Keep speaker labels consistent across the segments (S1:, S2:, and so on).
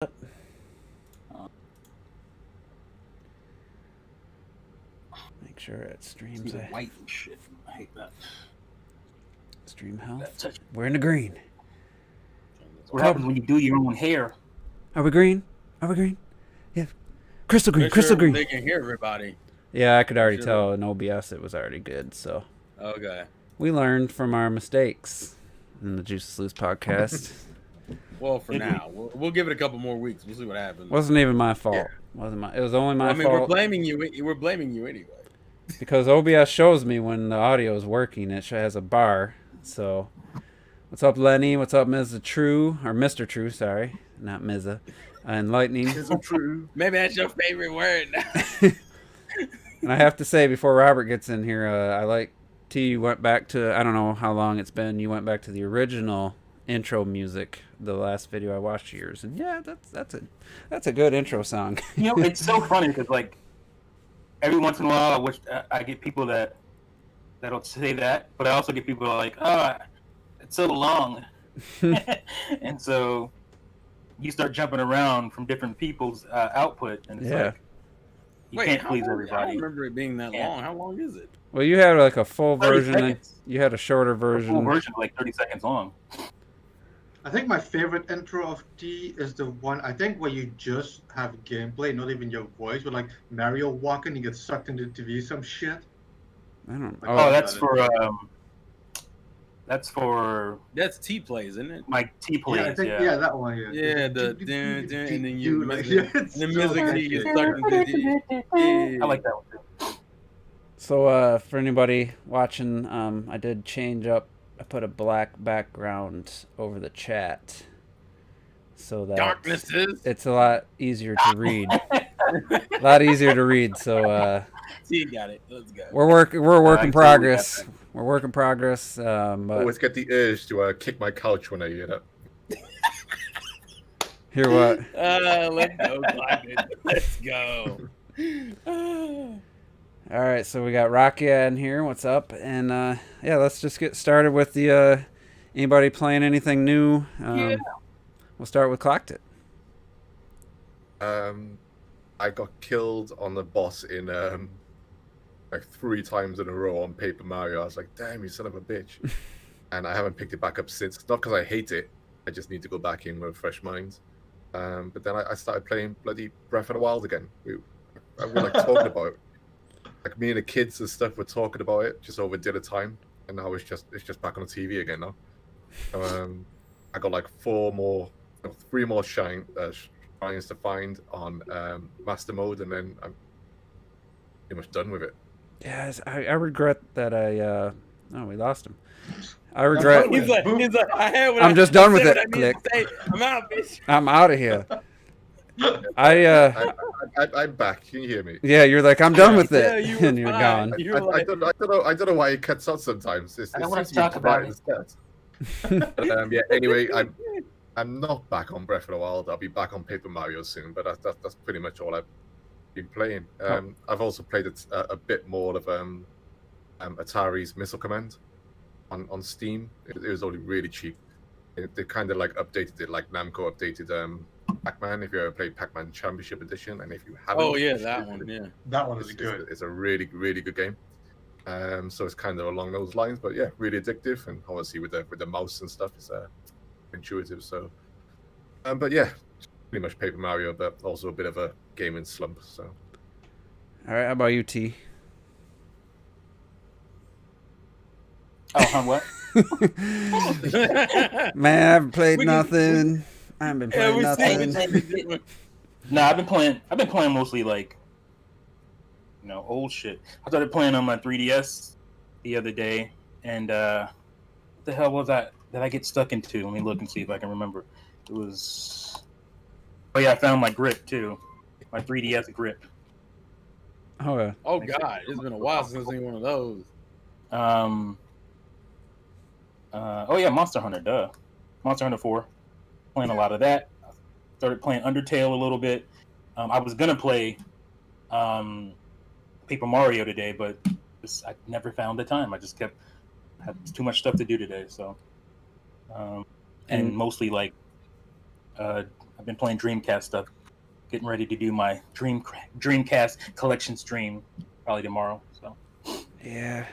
S1: Make sure it streams.
S2: See the white and shit. I hate that.
S1: Stream health.
S2: Touch.
S1: We're in the green.
S2: What happens when you do your own hair?
S1: Are we green? Are we green? Yeah. Crystal green. Crystal green.
S3: They can hear everybody.
S1: Yeah, I could already tell in OBS it was already good. So.
S3: Okay.
S1: We learned from our mistakes in the Juices Loose podcast.
S3: Well, for now, we'll give it a couple more weeks. We'll see what happens.
S1: Wasn't even my fault.
S3: Yeah.
S1: It was only my fault.
S3: We're blaming you. We're blaming you anyway.
S1: Because OBS shows me when the audio is working. It has a bar. So, what's up, Lenny? What's up, Mr. True? Or Mr. True, sorry. Not Mizza. And Lightning.
S3: Mr. True. Maybe that's your favorite word now.
S1: And I have to say, before Robert gets in here, I like you went back to, I don't know how long it's been, you went back to the original intro music, the last video I watched of yours. And yeah, that's a good intro song.
S2: You know, it's so funny because, like, every once in a while, I get people that'll say that, but I also get people like, it's so long. And so you start jumping around from different people's output, and it's like, you can't please everybody.
S3: I don't remember it being that long. How long is it?
S1: Well, you had like a full
S2: 30
S1: version.
S2: seconds.
S1: You had a shorter version.
S2: A full version, like 30 seconds long.
S4: I think my favorite intro of T is the one, I think, where you just have gameplay, not even your voice, with like Mario walking, you get sucked into the TV, some shit.
S1: I don't know.
S2: Oh, that's for
S3: That's T plays, isn't it?
S2: my T plays.
S4: Yeah, I think, yeah, that one. Yeah,
S3: Yeah, the dun, dun, and then you
S4: like,
S3: the music gets stuck into the.
S2: I like that one too.
S1: So for anybody watching, I did change up. I put a black background over the chat, so that
S3: Darknesses.
S1: it's a lot easier to read. A lot easier to read. So
S3: See, you got it. Let's go.
S1: we're work in progress. We're work in progress. But
S5: I always get the urge to kick my couch when I hear that.
S1: Hear what?
S3: Let's go, Clyde. Let's go.
S1: All right, so we got Rakia in here. What's up? And yeah, let's just get started with the anybody playing anything new.
S3: Yeah.
S1: We'll start with Clocked It.
S5: I got killed on the boss in like 3 times in a row on Paper Mario. I was like, damn, you son of a bitch. And I haven't picked it back up since. Not because I hate it. I just need to go back in with a fresh mind. But then I started playing bloody Breath of the Wild again. We were like talking about it. Like me and the kids and stuff were talking about it just over dinner time, and now it's just back on the TV again now. I got like 3 more shrines to find on master mode, and then I'm pretty much done with it.
S1: Yes, I regret that oh, we lost him. I regret.
S3: He's like, I had what
S1: I'm just done with it.
S3: I need to say. I'm out, bitch.
S1: I'm out of here.
S5: I'm back. Can you hear me?
S1: Yeah, you're like, I'm done with it,
S3: Yeah, you were
S1: and you're
S3: fine.
S1: gone.
S5: I don't know why it cuts out sometimes.
S2: I don't want to talk about it.
S5: But, yeah. Anyway, I'm not back on Breath of the Wild. I'll be back on Paper Mario soon. But that's pretty much all I've been playing. I've also played a bit more of Atari's Missile Command on Steam. It was only really cheap. They kind of like updated it, like Namco updated Pac-Man. If you ever played Pac-Man Championship Edition, and if you haven't,
S3: Oh yeah, that one. Yeah.
S4: That one is good.
S5: It's a really, really good game. So it's kind of along those lines, but yeah, really addictive, and obviously with the mouse and stuff, it's intuitive. So, but yeah, pretty much Paper Mario, but also a bit of a gaming slump. So,
S1: All right, how about you, T?
S2: Oh, what?
S1: Man, I haven't played nothing. I haven't been playing nothing.
S2: No, I've been playing mostly like, old shit. I started playing on my 3DS the other day, and what the hell was that I get stuck into? Let me look and see if I can remember. It was, oh yeah, I found my grip too, my 3DS grip.
S1: Oh yeah.
S3: Oh god, it's been a while since I've seen one of those.
S2: Oh yeah, Monster Hunter, duh. Monster Hunter 4. Playing a lot of that. Started playing Undertale a little bit. I was gonna play Paper Mario today, but I never found the time. I just had too much stuff to do today. So, and mostly like I've been playing Dreamcast stuff, getting ready to do my Dreamcast collection stream probably tomorrow. So
S1: Yeah,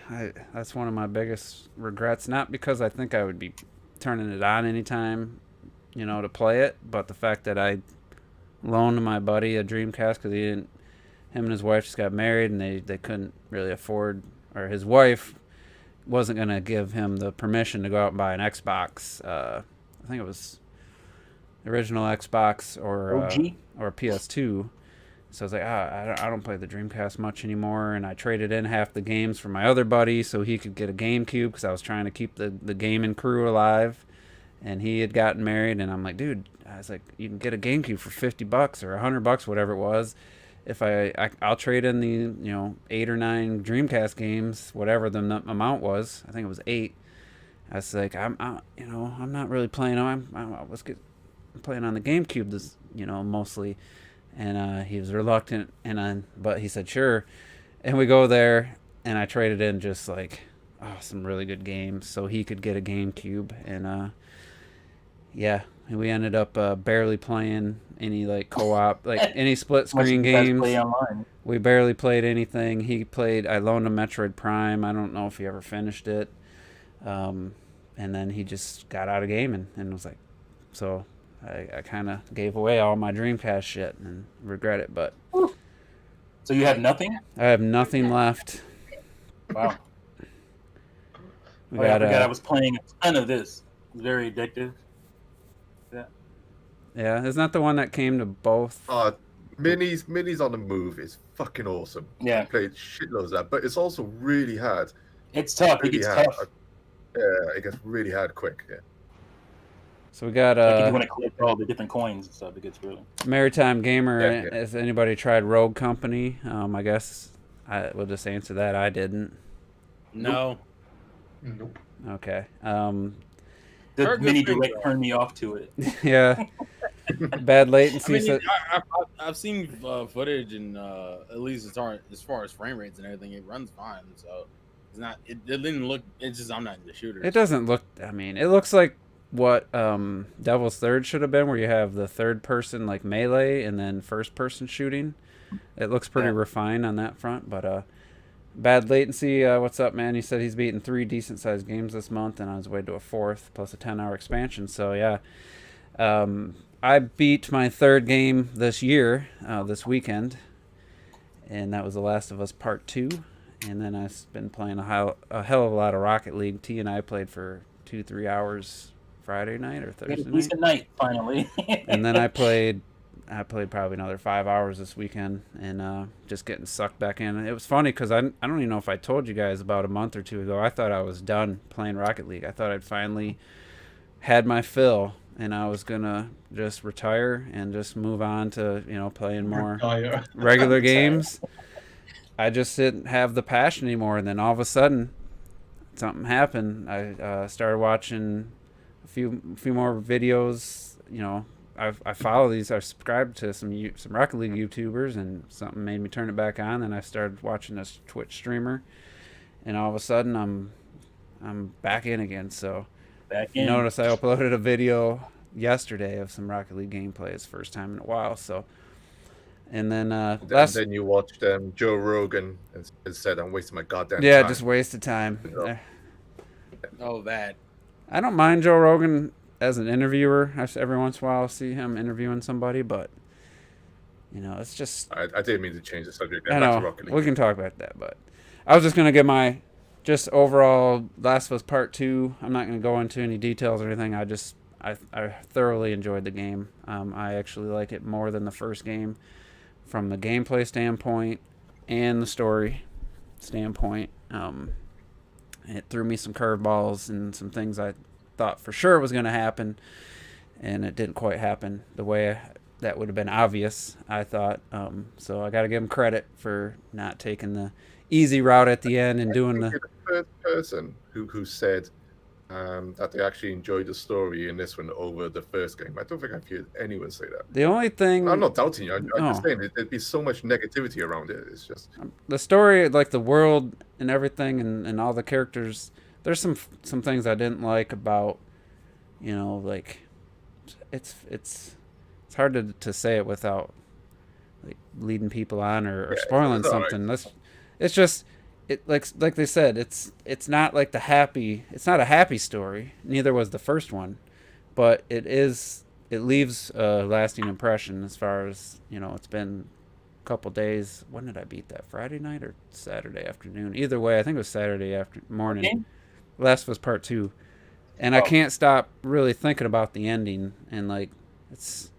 S1: that's one of my biggest regrets. Not because I think I would be turning it on anytime, to play it, but the fact that I loaned my buddy a Dreamcast because him and his wife just got married and they couldn't really afford, or his wife wasn't going to give him the permission to go out and buy an Xbox. I think it was the original Xbox or PS2. So I was like, I don't play the Dreamcast much anymore, and I traded in half the games for my other buddy so he could get a GameCube because I was trying to keep the gaming crew alive, and he had gotten married, and I'm like, dude, I was like, you can get a GameCube for $50 or $100, whatever it was. If I'll trade in the 8 or 9 Dreamcast games, whatever the amount was. I think it was 8. I was like, I'm not really playing. I'm playing on the GameCube this, mostly. And he was reluctant, but he said sure, and we go there, and I traded in just like some really good games so he could get a GameCube, and and we ended up barely playing any like co-op, like any split screen games. We barely played anything. I loaned him Metroid Prime. I don't know if he ever finished it, and then he just got out of gaming and was like, so. I kind of gave away all my Dreamcast shit and regret it, but...
S2: So you have nothing?
S1: I have nothing left.
S2: Wow. I forgot I was playing a ton of this. It was very addictive.
S1: Yeah, isn't that the one that came to both?
S5: Minis on the Move is fucking awesome.
S2: Yeah.
S5: I played shitloads of that, but it's also really hard.
S2: It's tough.
S5: Really
S2: it gets
S5: hard.
S2: tough.
S5: It gets really hard quick, yeah.
S1: So we got
S2: like if you want to collect all the different coins and stuff, it gets really.
S1: Maritime Gamer. Yeah. Has anybody tried Rogue Company? I guess I will just answer that. I didn't.
S3: No.
S4: Nope.
S1: Okay.
S2: The mini direct turned me off to it.
S1: Yeah. Bad latency.
S3: I've seen footage, and at least as far as frame rates and everything, it runs fine. So it's not. It didn't look. It's just I'm not into shooters.
S1: It doesn't look. I mean, it looks like what Devil's Third should have been, where you have the third person like melee and then first person shooting. It looks pretty refined on that front, but bad latency. What's up, man? He said he's beaten 3 decent sized games this month and on his way to a 4th plus a 10-hour expansion. So yeah, I beat my 3rd game this year, this weekend, and that was The Last of Us Part 2. And then I've been playing a hell of a lot of Rocket League. T and I played for 2-3 hours Friday night or Thursday night.
S2: Decent night, finally.
S1: And then I played probably another 5 hours this weekend, and just getting sucked back in. It was funny because I don't even know if I told you guys about a month or 2 ago. I thought I was done playing Rocket League. I thought I'd finally had my fill, and I was gonna just retire and just move on to playing more regular games. I just didn't have the passion anymore, and then all of a sudden, something happened. I started watching a few more videos. I follow these. I subscribed to some Rocket League YouTubers, and something made me turn it back on. Then I started watching this Twitch streamer, and all of a sudden I'm back in again. So notice I uploaded a video yesterday of some Rocket League gameplay. It's the first time in a while. So, and then
S5: then you watched Joe Rogan and said, "I'm wasting my goddamn time."
S1: Yeah, just wasted time.
S3: Oh, that.
S1: I don't mind Joe Rogan as an interviewer. Every once in a while I'll see him interviewing somebody, but it's just...
S5: I didn't mean to change the subject.
S1: I know, we can talk about that, but I was just going to give my just overall Last of Us Part 2. I'm not going to go into any details or anything. I thoroughly enjoyed the game. I actually like it more than the first game from the gameplay standpoint and the story standpoint. It threw me some curveballs and some things I thought for sure was going to happen, and it didn't quite happen the way that would have been obvious, I thought. So I got to give them credit for not taking the easy route at the end and doing the
S5: first person who said that they actually enjoyed the story in this one over the first game. I don't think I've heard anyone say that.
S1: The only thing...
S5: I'm not doubting you. I'm just saying there'd be so much negativity around it. It's just...
S1: The story, like the world and everything and all the characters, there's some things I didn't like about, like, it's it's hard to say it without like leading people on or
S5: Yeah,
S1: spoiling
S5: it's all right.
S1: something. It's just it like they said, it's not like it's not a happy story. Neither was the first one, but it leaves a lasting impression as far as, you know, it's been a couple days. When did I beat that? Friday night or Saturday afternoon? Either way, I think it was Saturday after morning.
S2: Okay.
S1: Last was part 2. And I
S2: Oh.
S1: can't stop really thinking about the ending, and like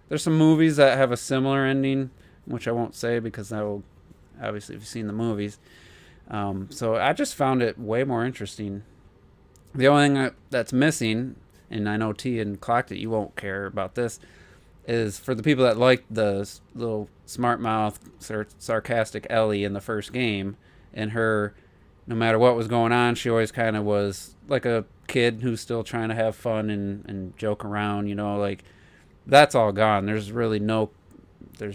S1: there's some movies that have a similar ending, which I won't say because that will obviously if you've seen the movies. So I just found it way more interesting. The only thing that's missing, and I know T and Clock that you won't care about this, is for the people that like the little smart mouth, sarcastic Ellie in the first game, and her, no matter what was going on, she always kind of was like a kid who's still trying to have fun and joke around, you know, like that's all gone. There's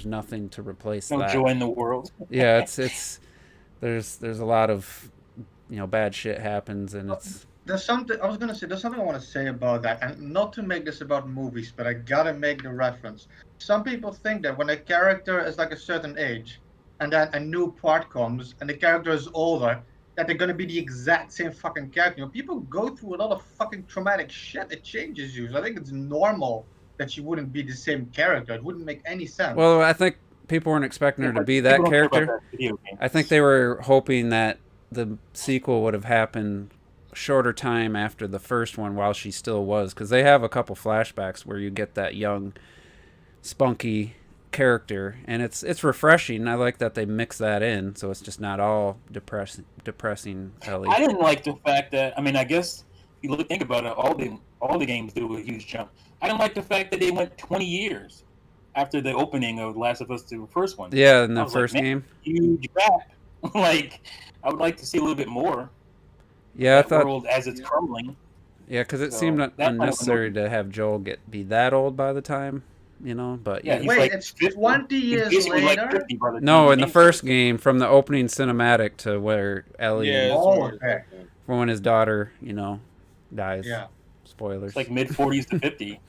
S1: nothing to replace
S2: No
S1: that.
S2: joy in the world.
S1: Yeah, it's there's a lot of, you know, bad shit happens, and it's
S4: There's something I was gonna say. There's something I want to say about that, and not to make this about movies, but I gotta make the reference. Some people think that when a character is like a certain age, and then a new part comes, and the character is older, that they're gonna be the exact same fucking character. You know, people go through a lot of fucking traumatic shit. It changes you. So I think it's normal that you wouldn't be the same character. It wouldn't make any sense.
S1: well, I think people weren't expecting her to be that
S2: People don't care about
S1: character.
S2: that video game.
S1: I think they were hoping that the sequel would have happened shorter time after the first one while she still was, because they have a couple flashbacks where you get that young spunky character, and it's refreshing. I like that they mix that in, so it's just not all depressing Ellie.
S2: I didn't like the fact that, I mean, I guess if you think about it, all the games do a huge jump. I didn't like the fact that they went 20 years after the opening of Last of Us 2, first one.
S1: Yeah, in the
S2: I was
S1: first
S2: like, man,
S1: game.
S2: huge gap. Like, I would like to see a little bit more.
S1: Yeah, I
S2: That
S1: thought.
S2: world as it's crumbling.
S1: Yeah, because it
S2: So,
S1: seemed
S2: that kind of
S1: unnecessary
S2: annoyed
S1: to have Joel be that old by the time, you know. But
S2: Yeah,
S1: yeah,
S2: he's
S4: Wait,
S2: like
S4: it's
S2: 50.
S4: 20
S2: He's
S4: years
S2: basically
S4: later?
S2: like 50 by the
S1: no,
S2: time
S1: in the
S2: game
S1: first
S2: starts.
S1: game, from the opening cinematic to where Ellie,
S3: Yeah,
S4: Oh,
S3: sorry.
S4: okay.
S1: from when his daughter, you know, dies.
S4: Yeah.
S1: Spoilers.
S2: It's like mid 40s to 50.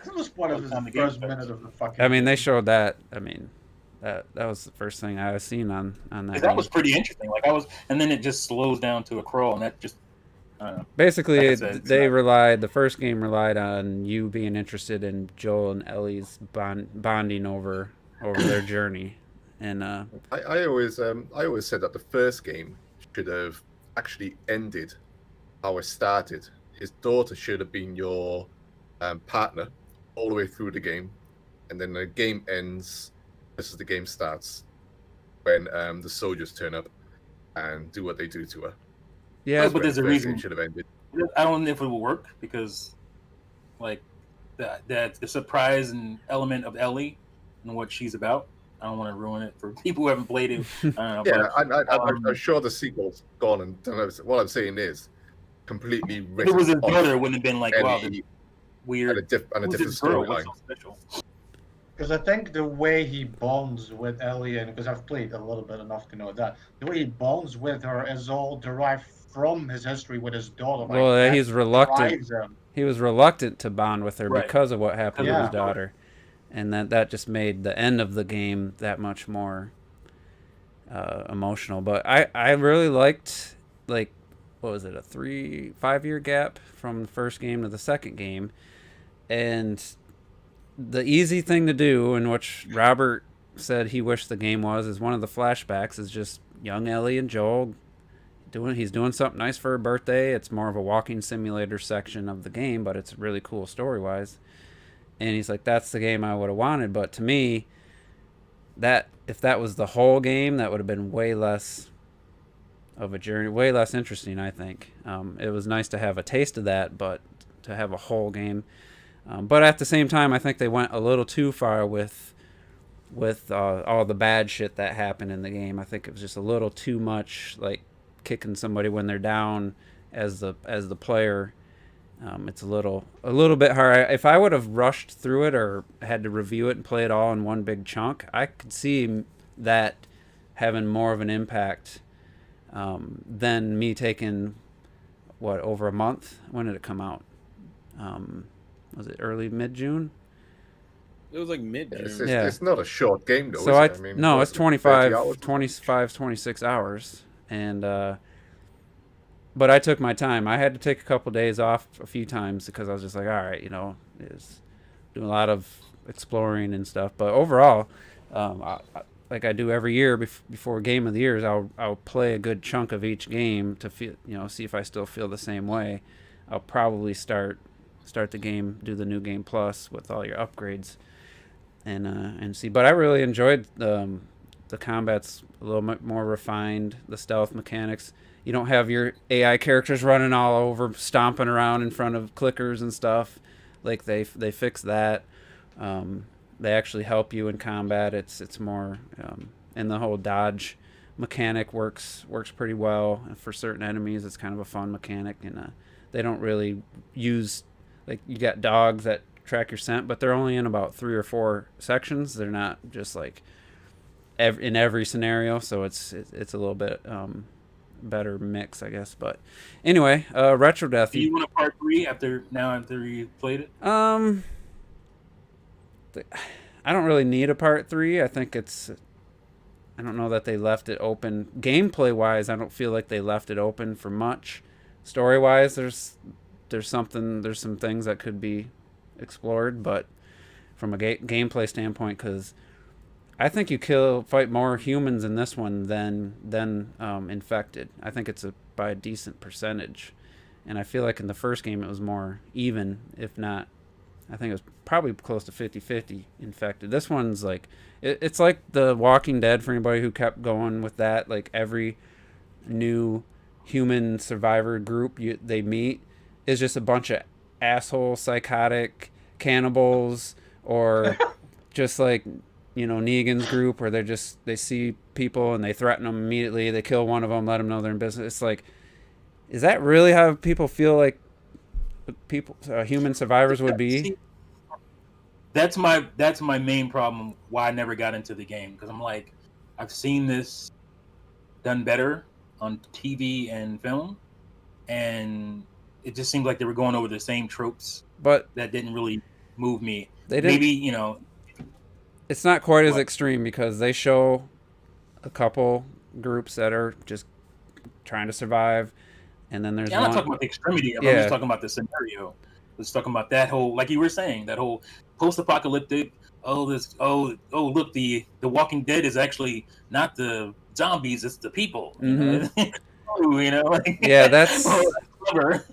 S4: That was one of
S2: By the
S4: the
S2: time the game
S4: first
S2: starts.
S4: minute of the fucking.
S1: I mean, they showed that. I mean, that was the first thing I was seen on that.
S2: Because that
S1: game.
S2: was pretty interesting. Like, and then it just slows down to a crawl, and that just, I don't know.
S1: Basically,
S2: like I said, it's
S1: the first game relied on you being interested in Joel and Ellie's bonding over their journey, and
S5: I always said that the first game should have actually ended how it started. His daughter should have been your partner all the way through the game, and then the game ends just as the game starts when the soldiers turn up and do what they do to her.
S1: yeah,
S2: But there's a reason.
S5: It should have ended.
S2: I don't know if it will work because, like, the surprise and element of Ellie and what she's about. I don't want to ruin it for people who haven't played it. I don't know,
S5: Yeah,
S2: but,
S5: I'm sure the sequel's gone and done everything. What I'm saying is completely
S2: if it was his
S5: written
S2: daughter, it
S5: off
S2: wouldn't have been like,
S5: any-
S2: wow, this
S5: and
S2: weird.
S5: a different
S2: Who's this girl? What's so special?
S4: Because I think the way he bonds with Ellie, and because I've played a little bit enough to know that, the way he bonds with her is all derived from his history with his daughter. Like,
S1: well,
S4: that
S1: he's reluctant.
S4: drives him.
S1: He was reluctant to bond with her
S2: Right.
S1: because of what happened to
S4: Yeah.
S1: his daughter, and that just made the end of the game that much more emotional. But I really liked, like, what was it, a 5 year gap from the first game to the second game, and the easy thing to do, and which Robert said he wished the game is one of the flashbacks is just young Ellie and Joel he's doing something nice for her birthday. It's more of a walking simulator section of the game, but it's really cool story wise. And he's like, that's the game I would have wanted. But to me, that if that was the whole game, that would have been way less of a journey, way less interesting, I think. It was nice to have a taste of that, but to have a whole game. But at the same time, I think they went a little too far with all the bad shit that happened in the game. I think it was just a little too much, like kicking somebody when they're down as the player. It's a little bit hard. If I would have rushed through it or had to review it and play it all in one big chunk, I could see that having more of an impact than me taking over a month. When did it come out? Was it early mid-June?
S3: It was like mid
S5: It's,
S3: June.
S5: it's,
S1: Yeah.
S5: it's not a short game though,
S1: So
S5: is
S1: I
S5: it? I mean,
S1: no,
S5: what
S1: it's
S5: is it, 30 hours?
S1: 26 hours, and but I took my time. I had to take a couple days off a few times because I was just like, all right, is doing a lot of exploring and stuff. But overall, like I do every year before Game of the Years, I'll play a good chunk of each game to feel, see if I still feel the same way. I'll probably start the game, do the new game plus with all your upgrades, and see. But I really enjoyed the combat's a little bit more refined. The stealth mechanics. You don't have your AI characters running all over, stomping around in front of clickers and stuff. Like they fix that. They actually help you in combat. It's more, and the whole dodge mechanic works pretty well for certain enemies. It's kind of a fun mechanic, and they don't really use, like, you got dogs that track your scent, but they're only in about 3 or 4 sections. They're not just like in every scenario, so it's a little bit better mix, I guess. But anyway, Retro Death.
S2: Do you want a part 3 after you played it?
S1: I don't really need a part 3. I think I don't know that they left it open. Gameplay wise, I don't feel like they left it open for much. Story wise, there's some things that could be explored, but from a gameplay standpoint, because I think you fight more humans in this one than infected. I think it's by a decent percentage, and I feel like in the first game it was more even, if not. I think it was probably close to 50-50 infected. This one's like, it's like The Walking Dead for anybody who kept going with that. Like every new human survivor group they meet is just a bunch of asshole psychotic cannibals, or just like, Negan's group, where they see people and they threaten them immediately. They kill one of them, let them know they're in business. It's like, is that really how people feel like human survivors would be?
S2: See, that's my main problem why I never got into the game, because I'm like, I've seen this done better on TV and film, and it just seemed like they were going over the same tropes,
S1: but
S2: that didn't really move me.
S1: They didn't.
S2: Maybe
S1: it's not quite as extreme, because they show a couple groups that are just trying to survive, and then there's
S2: I'm
S1: one.
S2: not talking about the extremity of it. I'm just talking about the scenario. Let's talk about that whole, like you were saying, that whole post-apocalyptic. Look, the Walking Dead is actually not the zombies; it's the people.
S1: Yeah, that's
S2: clever.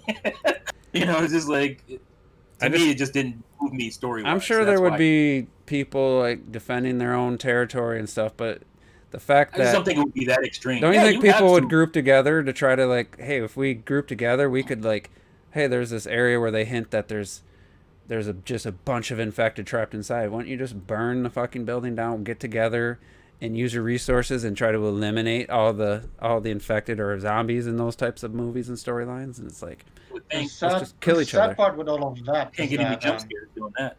S2: It's just like, to me, it just didn't move me story-wise.
S1: I'm sure there would be people like defending their own territory and stuff, but the fact that
S2: I just don't think it would be that extreme.
S1: Don't you think people would group together to try to, like, hey, if we group together, we could, like, hey, there's this area where they hint that there's just a bunch of infected trapped inside. Why don't you just burn the fucking building down, get together, and use your resources and try to eliminate all the infected or zombies in those types of movies and storylines? And it's like, let's just kill each other.
S4: The sad part with all of that
S2: can't get any jump scares doing that.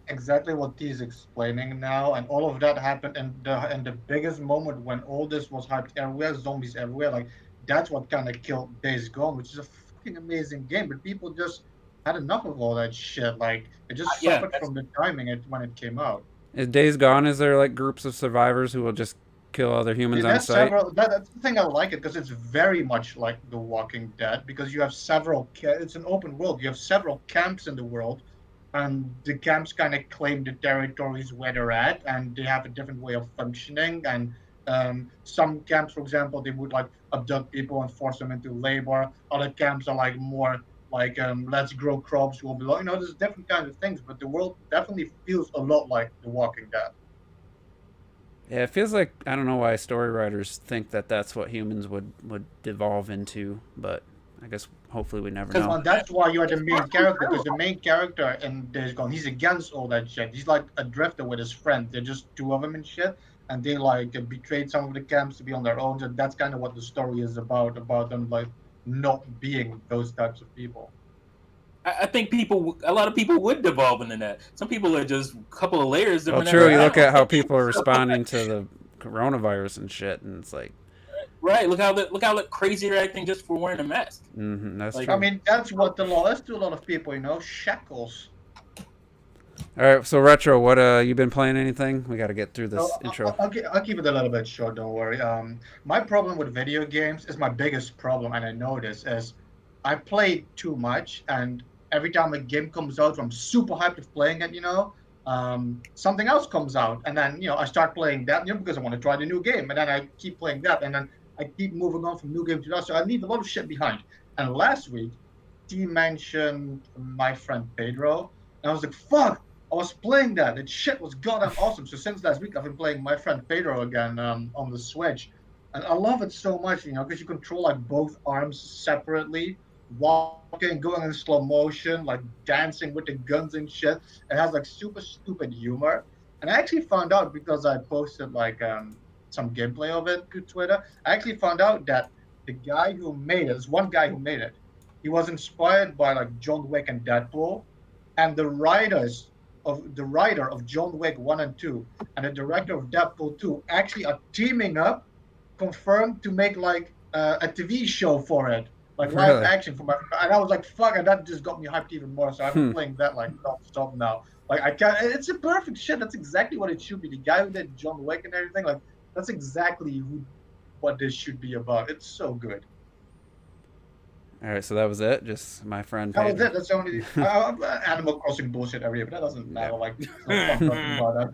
S4: Exactly what he's explaining now, and all of that happened in the biggest moment when all this was hyped everywhere, zombies everywhere. Like, that's what kind of killed Days Gone, which is a fucking amazing game, but people just had enough of all that shit. Like, it just suffered from the timing when it came out.
S1: Is Days Gone, is there like groups of survivors who will just kill other humans on sight?
S4: That's the thing I like it, because it's very much like The Walking Dead, because you have it's an open world. You have several camps in the world, and the camps kind of claim the territories where they're at, and they have a different way of functioning. And some camps, for example, they would like abduct people and force them into labor. Other camps are like more like let's grow crops, we'll belong. There's different kinds of things, but the world definitely feels a lot like The Walking Dead.
S1: Yeah, it feels like, I don't know why story writers think that that's what humans would devolve into, but I guess hopefully we never know.
S4: That's why you're the main character, because the main character in Days Gone, he's against all that shit. He's like a drifter with his friend. They're just two of them and shit, and they like betrayed some of the camps to be on their own. And that's kind of what the story is about them like not being those types of people.
S2: I think a lot of people would devolve into that. Some people are just a couple of layers.
S1: Well, true. You look at how people are responding to the coronavirus and shit, and it's like,
S2: right. Look how crazy they're acting just for wearing a mask.
S1: Mm-hmm, that's
S2: like,
S1: true.
S4: I mean, that's what the law is to a lot of people. Shackles.
S1: All right, so Retro, what you been playing anything? We got to get through this
S4: So
S1: intro.
S4: I'll keep it a little bit short. Don't worry. My problem with video games is my biggest problem, and I know this is I play too much, and every time a game comes out, I'm super hyped of playing it. Something else comes out, and then I start playing that, because I want to try the new game, and then I keep playing that, and then I keep moving on from new game to that. So I leave a lot of shit behind. And last week, he mentioned my friend Pedro, and I was like, "Fuck." I was playing that. That shit was goddamn awesome. So since last week, I've been playing my friend Pedro again on the Switch, and I love it so much. Because you control like both arms separately, walking, going in slow motion, like dancing with the guns and shit. It has like super stupid humor. And I actually found out because I posted like some gameplay of it to Twitter. I actually found out that the guy who made it, there's one guy who made it. He was inspired by like John Wick and Deadpool, and the writer of John Wick 1 and 2 and the director of Deadpool 2 actually are teaming up, confirmed, to make like a TV show for it, like live
S1: Really?
S4: action for my. And I was like, fuck, and that just got me hyped even more. So I've been playing that like non-stop now. Like I can't. It's a perfect shit. That's exactly what it should be. The guy who did John Wick and everything, like that's exactly what this should be about. It's so good.
S1: All right, so that was it. Just my friend.
S4: That was
S1: Pedro.
S4: it. That's the only Animal Crossing bullshit every year, but that doesn't matter.
S1: Yeah.
S4: Like, I'm not talking about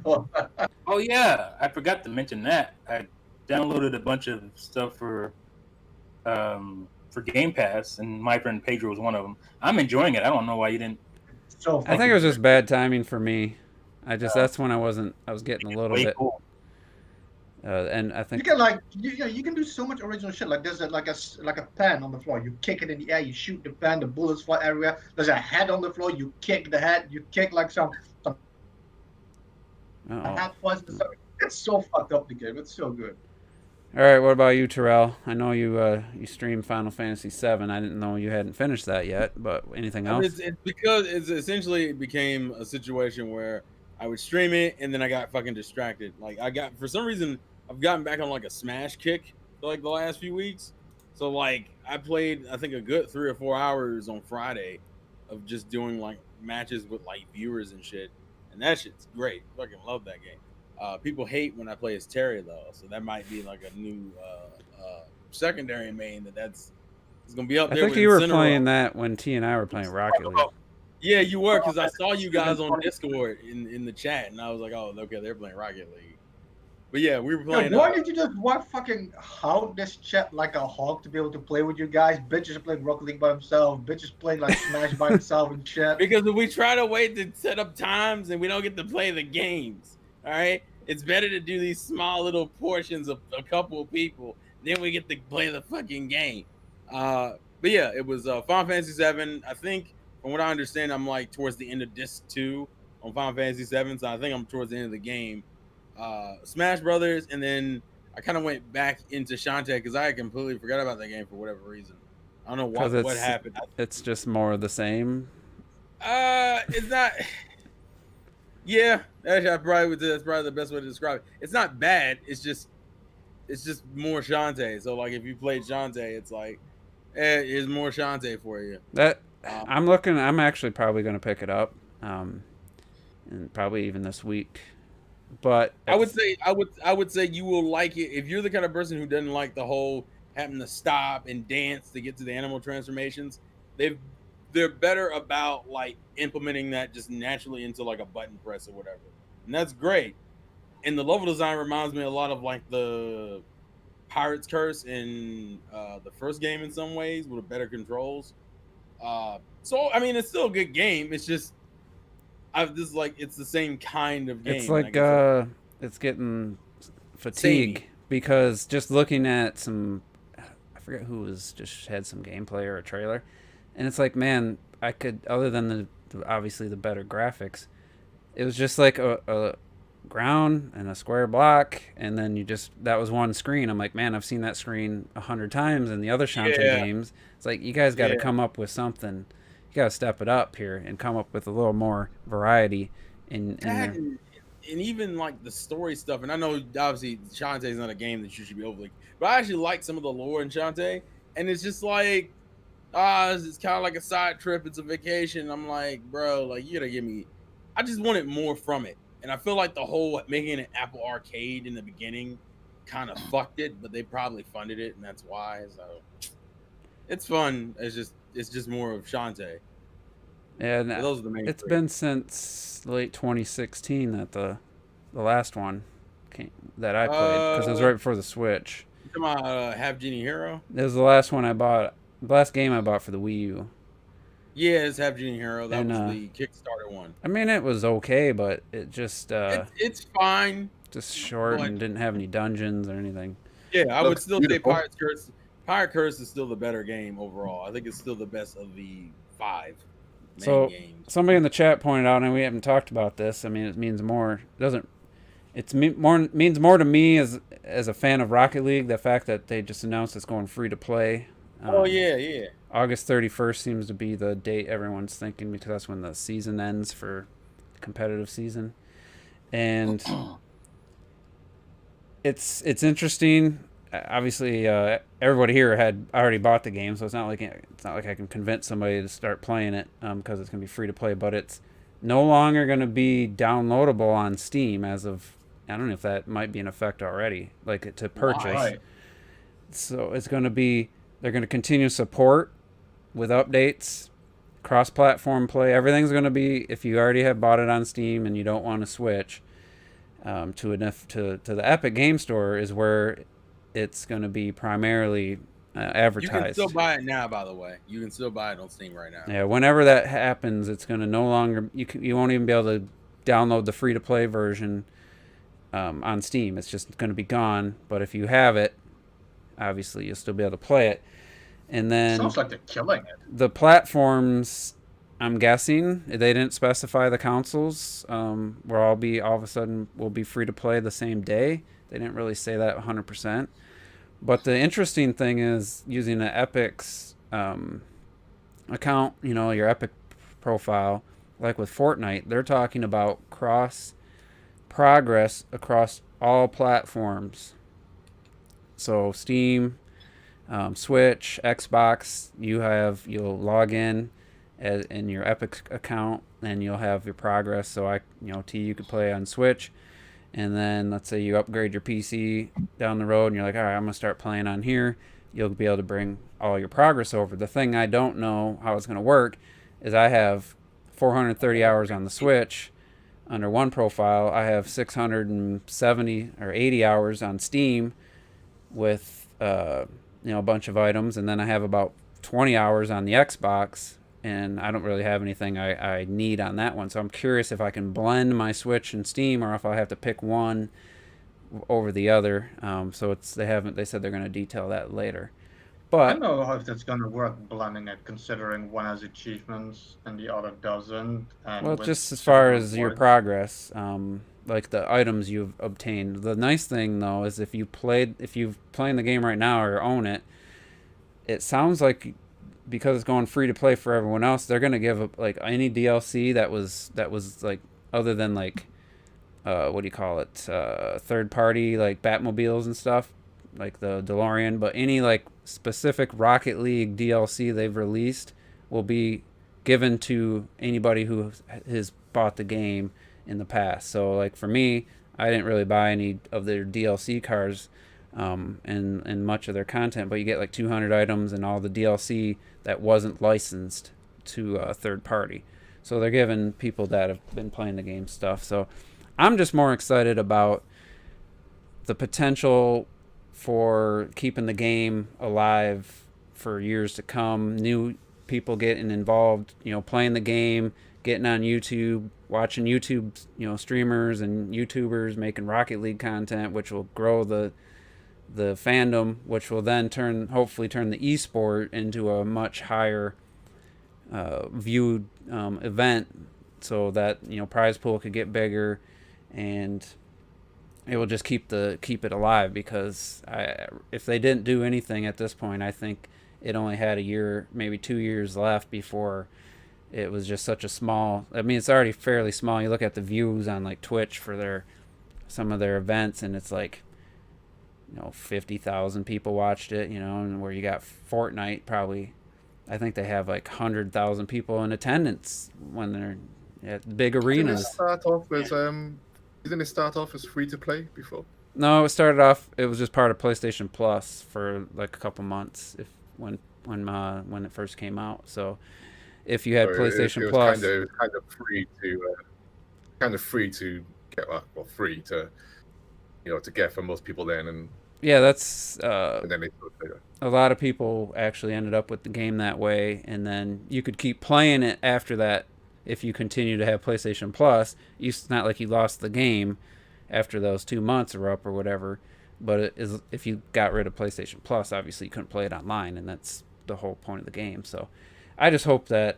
S4: that.
S2: Oh yeah, I forgot to mention that. I downloaded a bunch of stuff for Game Pass, and my friend Pedro was one of them. I'm enjoying it. I don't know why you didn't.
S4: So
S1: I think it was just bad timing for me. That's when I was getting a little
S2: Way
S1: bit,
S2: cool.
S1: and I
S4: you
S1: think
S4: can like you can do so much original shit. Like there's like a pen on the floor. You kick it in the air. You shoot the pen. The bullets fly everywhere. There's a head on the floor. You kick the head. You kick like some
S1: uh-oh.
S4: hat flies. It's so fucked up, the game. It's so good.
S1: All right, what about you, Terrell? I know you stream Final Fantasy VII. I didn't know you hadn't finished that yet, but anything else?
S3: It's because it's essentially it became a situation where I would stream it and then I got fucking distracted. Like for some reason I've gotten back on like a Smash kick for like the last few weeks. So like I played I think a good 3 or 4 hours on Friday of just doing like matches with like viewers and shit, and that shit's great. Fucking love that game. People hate when I play as Terry though, so that might be like a new secondary main that's gonna be up
S1: I
S3: there.
S1: think
S3: with
S1: you were
S3: Incineroar.
S1: playing that when T and I were playing Rocket League.
S3: Yeah, you were, because I saw you guys on Discord in the chat, and I was like, oh, okay, they're playing Rocket League. But yeah, we were playing.
S4: Why did you just fucking hound this chat like a hog to be able to play with you guys? Bitches are playing Rocket League by themselves. Bitches playing like Smash by themselves and shit.
S3: Because if we try to wait to set up times and we don't get to play the games, all right? It's better to do these small little portions of a couple of people, then we get to play the fucking game. But yeah, it was Final Fantasy VII. I think, from what I understand, I'm like towards the end of Disc 2 on Final Fantasy VII, so I think I'm towards the end of the game. Smash Brothers, and then I kind of went back into Shantae because I had completely forgot about that game for whatever reason. I don't know what happened.
S1: It's just more of the same.
S3: It's not. Yeah, actually, that's probably the best way to describe it. It's not bad. It's just more Shantae. So like, if you played Shantae, it's like, here's more Shantae for you.
S1: I'm actually probably going to pick it up, and probably even this week. But
S3: I would say you will like it if you're the kind of person who doesn't like the whole having to stop and dance to get to the animal transformations. They're better about like implementing that just naturally into like a button press or whatever, and that's great. And the level design reminds me a lot of like the Pirate's Curse in the first game in some ways with better controls. So I mean, it's still a good game. It's just it's the same kind of game.
S1: It's like it's getting fatigue
S3: Samey.
S1: because just looking at I forget who just had some gameplay or a trailer, and it's like, man, I could, other than obviously the better graphics, it was just like a ground and a square block, and then that was one screen. I'm like, man, I've seen that screen 100 times in the other Shantae games. It's like, you guys got to come up with something. You got to step it up here and come up with a little more variety
S3: and even like the story stuff. And I know obviously Shantae is not a game that you should be overly, but I actually like some of the lore in Shantae, and it's just like, it's kind of like a side trip. It's a vacation. I'm like, bro, like, you gotta give me I just wanted more from it. And I feel like the whole making an Apple Arcade in the beginning kind of fucked it, but they probably funded it, and that's why. So it's fun. It's just more of Shantae.
S1: And
S3: But those are the main
S1: it's
S3: three.
S1: been since late 2016 that the last one came that I played, because it was right before the Switch.
S3: You talking about Have Genie Hero?
S1: It was the last one I bought, the last game I bought for the Wii U.
S3: Yeah, it's Have Genie Hero. That
S1: And,
S3: was the Kickstarter one.
S1: I mean, it was okay, but it just
S3: It's fine.
S1: just short
S3: but-
S1: and didn't have any dungeons or anything.
S3: Yeah, I would
S5: Looks
S3: still
S5: beautiful.
S3: say Pirate Curse is still the better game overall. I think it's still the best of the 5 main
S1: So
S3: games.
S1: somebody in the chat pointed out, and we haven't talked about this. I mean, it means more. It doesn't. Means more to me as a fan of Rocket League. The fact that they just announced it's going free to play.
S3: Oh yeah.
S1: August 31st seems to be the date everyone's thinking, because that's when the season ends for the competitive season. And it's interesting. Obviously, everybody here had already bought the game, so it's not like I can convince somebody to start playing it because it's going to be free to play. But it's no longer going to be downloadable on Steam as of, I don't know if that might be in effect already, like to purchase.
S2: Right.
S1: So it's going to be, they're going to continue support with updates, cross-platform play. Everything's going to be, if you already have bought it on Steam and you don't want to switch to the Epic Game Store, is where it's going to be primarily advertised.
S3: You can still buy it now, by the way. You can still buy it on Steam right now.
S1: Yeah, whenever that happens, it's going to no longer, you won't even be able to download the free-to-play version on Steam. It's just going to be gone. But if you have it, obviously you'll still be able to play it. And then
S4: Sounds like they're killing it.
S1: the platforms, I'm guessing they didn't specify the consoles. Will all of a sudden will be free to play the same day. They didn't really say that 100%. But the interesting thing is using an Epic's account, your Epic profile, like with Fortnite, they're talking about cross progress across all platforms. So Steam, Switch, Xbox, you'll log in in your Epic account and you'll have your progress. So you could play on Switch, and then let's say you upgrade your PC down the road and you're like, all right, I'm gonna start playing on here. You'll be able to bring all your progress over. The thing I don't know how it's gonna work is I have 430 hours on the Switch under one profile. I have 670 or 80 hours on Steam with a bunch of items, and then I have about 20 hours on the Xbox, and I don't really have anything I need on that one. So I'm curious if I can blend my Switch and Steam, or if I have to pick one over the other. So they said they're going to detail that later.
S4: I
S1: But
S4: don't know how that's going to work, blending it, considering one has achievements and the other doesn't. And
S1: well,
S4: with
S1: just as far
S4: certain
S1: as your
S4: rewards.
S1: progress, like the items you've obtained. The nice thing though is if you've playing the game right now or own it, it sounds like, because it's going free to play for everyone else, they're gonna give like any DLC that was like, other than like what do you call it, third party, like Batmobiles and stuff, like the DeLorean, but any like specific Rocket League DLC they've released will be given to anybody who has bought the game in the past. So like for me, I didn't really buy any of their DLC cards and much of their content, but you get like 200 items and all the DLC that wasn't licensed to a third party. So they're giving people that have been playing the game stuff. So I'm just more excited about the potential for keeping the game alive for years to come. New people getting involved, playing the game, getting on YouTube, watching YouTube, streamers and YouTubers making Rocket League content, which will grow the fandom, which will then hopefully turn the esport into a much higher viewed event, so that prize pool could get bigger, and it will just keep it alive. Because if they didn't do anything at this point, I think it only had a year, maybe 2 years left before it was just such a small. I mean, it's already fairly small. You look at the views on like Twitch for some of their events, and it's like 50,000 people watched it. And where you got Fortnite, probably I think they have like 100,000 people in attendance when they're Yeah, big
S5: Didn't it
S1: arenas.
S5: start off as Didn't it start off as free to play before?
S1: No, it started off. It was just part of PlayStation Plus for like a couple months, if when it first came out. So if you had
S5: So
S1: PlayStation
S5: it was
S1: Plus,
S5: kind of free to get well free to to get for most people then,
S1: yeah, that's
S5: and then they sort of,
S1: a lot of people actually ended up with the game that way, and then you could keep playing it after that if you continue to have PlayStation Plus. It's not like you lost the game after those 2 months are up or whatever. But it is, if you got rid of PlayStation Plus, obviously you couldn't play it online, and that's the whole point of the game. So I just hope that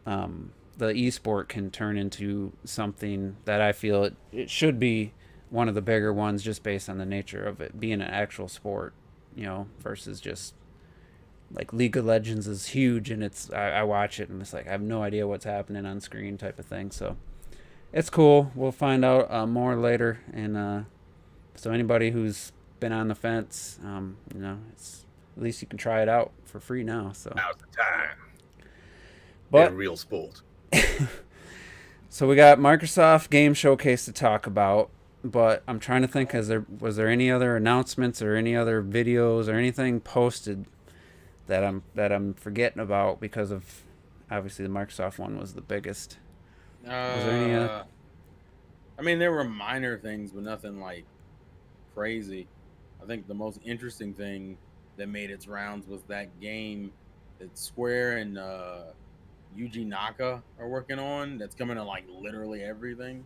S1: the esport can turn into something that I feel it should be one of the bigger ones, just based on the nature of it being an actual sport, versus just like League of Legends is huge, and I watch it and it's like I have no idea what's happening on screen type of thing. So it's cool. We'll find out more later, and so anybody who's been on the fence, it's at least you can try it out for free now. So
S5: now's the time.
S1: but
S5: A real sport.
S1: so we got Microsoft Game Showcase to talk about, but I'm trying to think, was there any other announcements or any other videos or anything posted that I'm forgetting about, because of obviously the Microsoft one was the biggest. Was there any
S3: I mean, there were minor things, but nothing like crazy. I think the most interesting thing that made its rounds was that game that Square and Yuji Naka are working on. That's coming to like literally everything.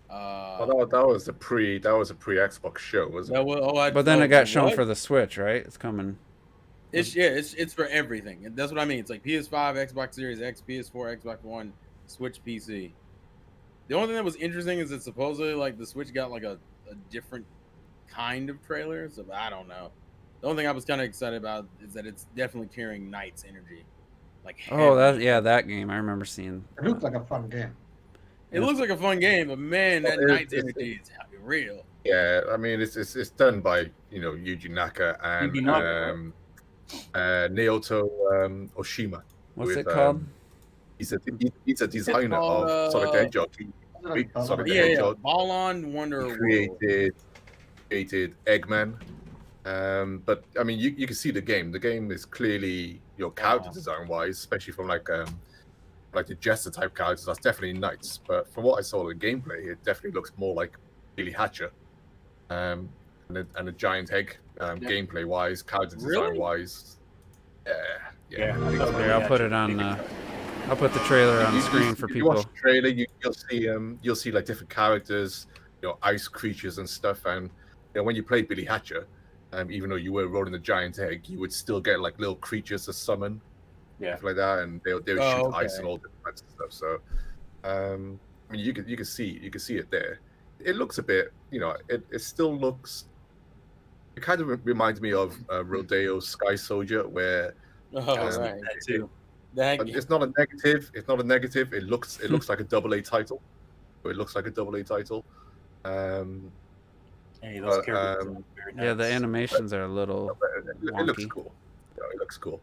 S5: That was a pre Xbox show, wasn't it?
S1: But then it got shown for the Switch, right? It's coming.
S3: It's for everything. That's what I mean. It's like PS5, Xbox Series X, PS4, Xbox One, Switch, PC. The only thing that was interesting is that supposedly like the Switch got like a different kind of trailer. So I don't know. The only thing I was kind of excited about is that it's definitely carrying Knight's energy. Like
S1: that game I remember seeing.
S4: It looks like a fun game.
S3: It looks like a fun game, but man, that Knight's energy is real.
S5: Yeah, I mean it's done by Yuji Naka and Naoto Oshima.
S1: What's it called?
S5: He's a designer of Sonic the Hedgehog. Sonic the
S3: Yeah,
S5: Hedgehog.
S3: Ball on Wonder
S5: He created Eggman. But I mean, you can see the game. The game is clearly character design wise, especially from like the Jester type characters. That's definitely Knights. But from what I saw of the gameplay, it definitely looks more like Billy Hatcher, and a giant egg. Gameplay wise, character design wise. Yeah.
S1: I'll put it on. I'll put the trailer on the screen for people.
S5: If you watch the trailer, you'll see like different characters, ice creatures and stuff. And when you play Billy Hatcher, even though you were rolling a giant egg, you would still get like little creatures to summon, stuff like that, and they would shoot ice and all different kinds of stuff. So, I mean, you can see it there. It looks a bit, it still looks. It kind of reminds me of Rodeo Sky Soldier, where
S3: right.
S2: That too.
S5: it's not a negative. It's not a negative. It looks like a AA title. It looks like a AA title.
S2: Hey, those characters are very nice.
S1: Yeah, the animations are a little
S5: it looks
S1: wonky.
S5: cool. It looks cool.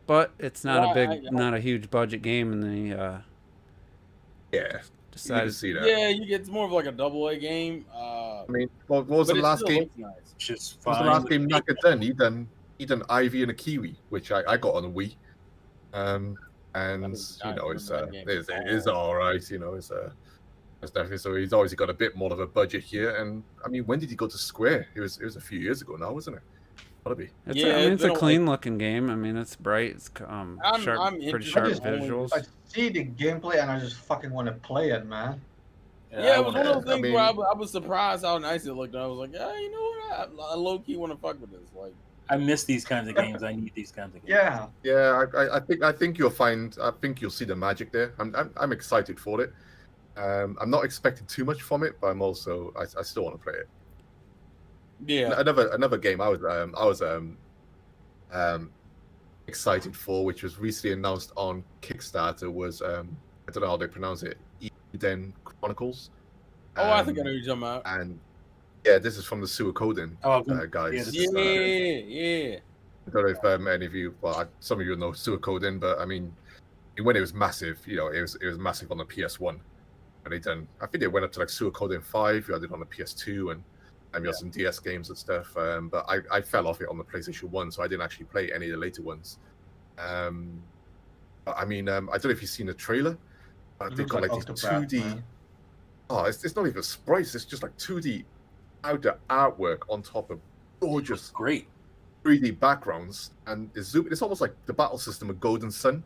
S1: But it's not
S3: Well,
S1: not a huge budget game, and they
S5: Yeah, you
S1: decided
S5: can see that.
S3: Yeah, it's more of like a AA game.
S5: I mean, what was the last game?
S3: Nice.
S2: Just
S5: What was the last game Naka done? He done Ivy and a Kiwi, which I got on a Wii. And it's all right. It's definitely so. He's obviously got a bit more of a budget here. And I mean, when did he go to Square? It was a few years ago now, wasn't it? Gotta be.
S1: It's a clean looking game. I mean, it's bright. It's pretty sharp visuals.
S4: I see the gameplay and I just fucking want to play it, man.
S3: Yeah, it was one of those things where I was surprised how nice it looked. I was like, you know what? I low key want to fuck with this. Like,
S2: I miss these kinds of games. I need these kinds of games.
S4: Yeah.
S5: I think you'll find. I think you'll see the magic there. I'm excited for it. I'm not expecting too much from it, but I'm also I still want to play it.
S3: Yeah.
S5: Another game I was excited for, which was recently announced on Kickstarter, was I don't know how they pronounce it, Eden Chronicles.
S3: I think I know what you're talking about.
S5: And yeah, this is from the Suikoden guys.
S3: Yeah.
S5: I don't know if any of you, some of you know Suikoden, but I mean, when it was massive, it was massive on the PS1. And I think they went up to like Suikoden 5. You had it on the PS2 and you had some DS games and stuff. But I fell off it on the PlayStation 1, so I didn't actually play any of the later ones. But I mean, I don't know if you've seen the trailer. They've got like these 2D. Man. Oh, it's not even sprites. It's just like 2D outer artwork on top of gorgeous,
S2: great
S5: 3D backgrounds, and it's almost like the battle system of Golden Sun.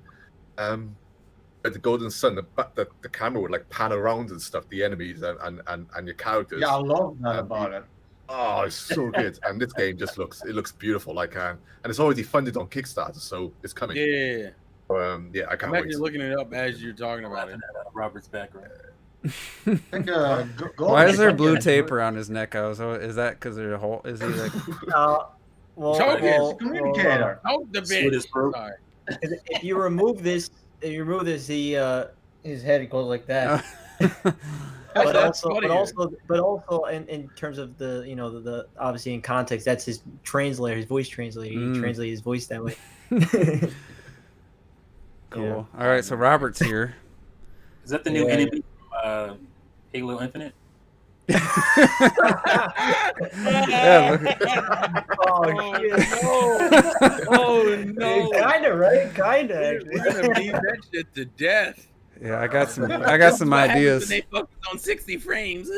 S5: At the Golden Sun, the camera would like pan around and stuff, the enemies and your characters.
S4: Yeah, I love that about it.
S5: Oh, it's so good, and this game just looks beautiful. Like, and it's already funded on Kickstarter, so it's coming.
S3: Yeah.
S5: Yeah, I can't
S3: I'm
S5: wait.
S3: actually looking it up as you're talking about it.
S2: Robert's background.
S1: Why is there blue tape around his neck? Is that because there's a hole? Is he like?
S4: Communicator.
S3: Choke the bitch. Sorry.
S6: If you remove this, he his head goes like that. but also in terms of the the obviously in context, that's his translator, his voice translator. He translates his voice that way.
S1: Cool. Yeah. All right, so Robert's here.
S2: Is that the new enemy from Halo Infinite?
S1: Yeah,
S6: oh no! Kinda, right? Kinda.
S3: We're gonna beat that shit to death.
S1: Yeah, I got some ideas.
S3: They focus on 60 frames.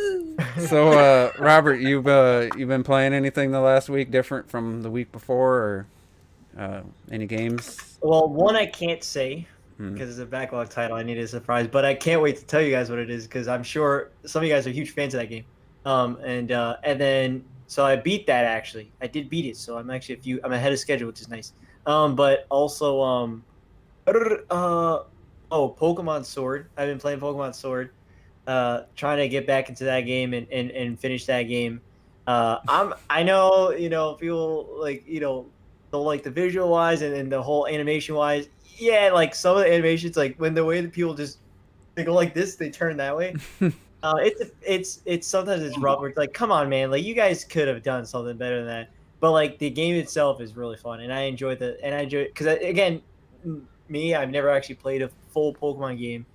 S1: So, Robert, you've been playing anything the last week different from the week before, or any games?
S6: Well, one I can't say because it's a backlog title. I need a surprise, but I can't wait to tell you guys what it is because I'm sure some of you guys are huge fans of that game. And then so I beat that actually. I did beat it, so I'm actually I'm ahead of schedule, which is nice. But also Pokemon Sword. I've been playing Pokemon Sword, trying to get back into that game and finish that game. I know people like don't like the visual wise and the whole animation wise. Yeah, like some of the animations, like when the way that people they go like this, they turn that way. It's sometimes it's rough. It's like, come on, man, like you guys could have done something better than that. But like the game itself is really fun, and I enjoy because again, I've never actually played a full Pokemon game,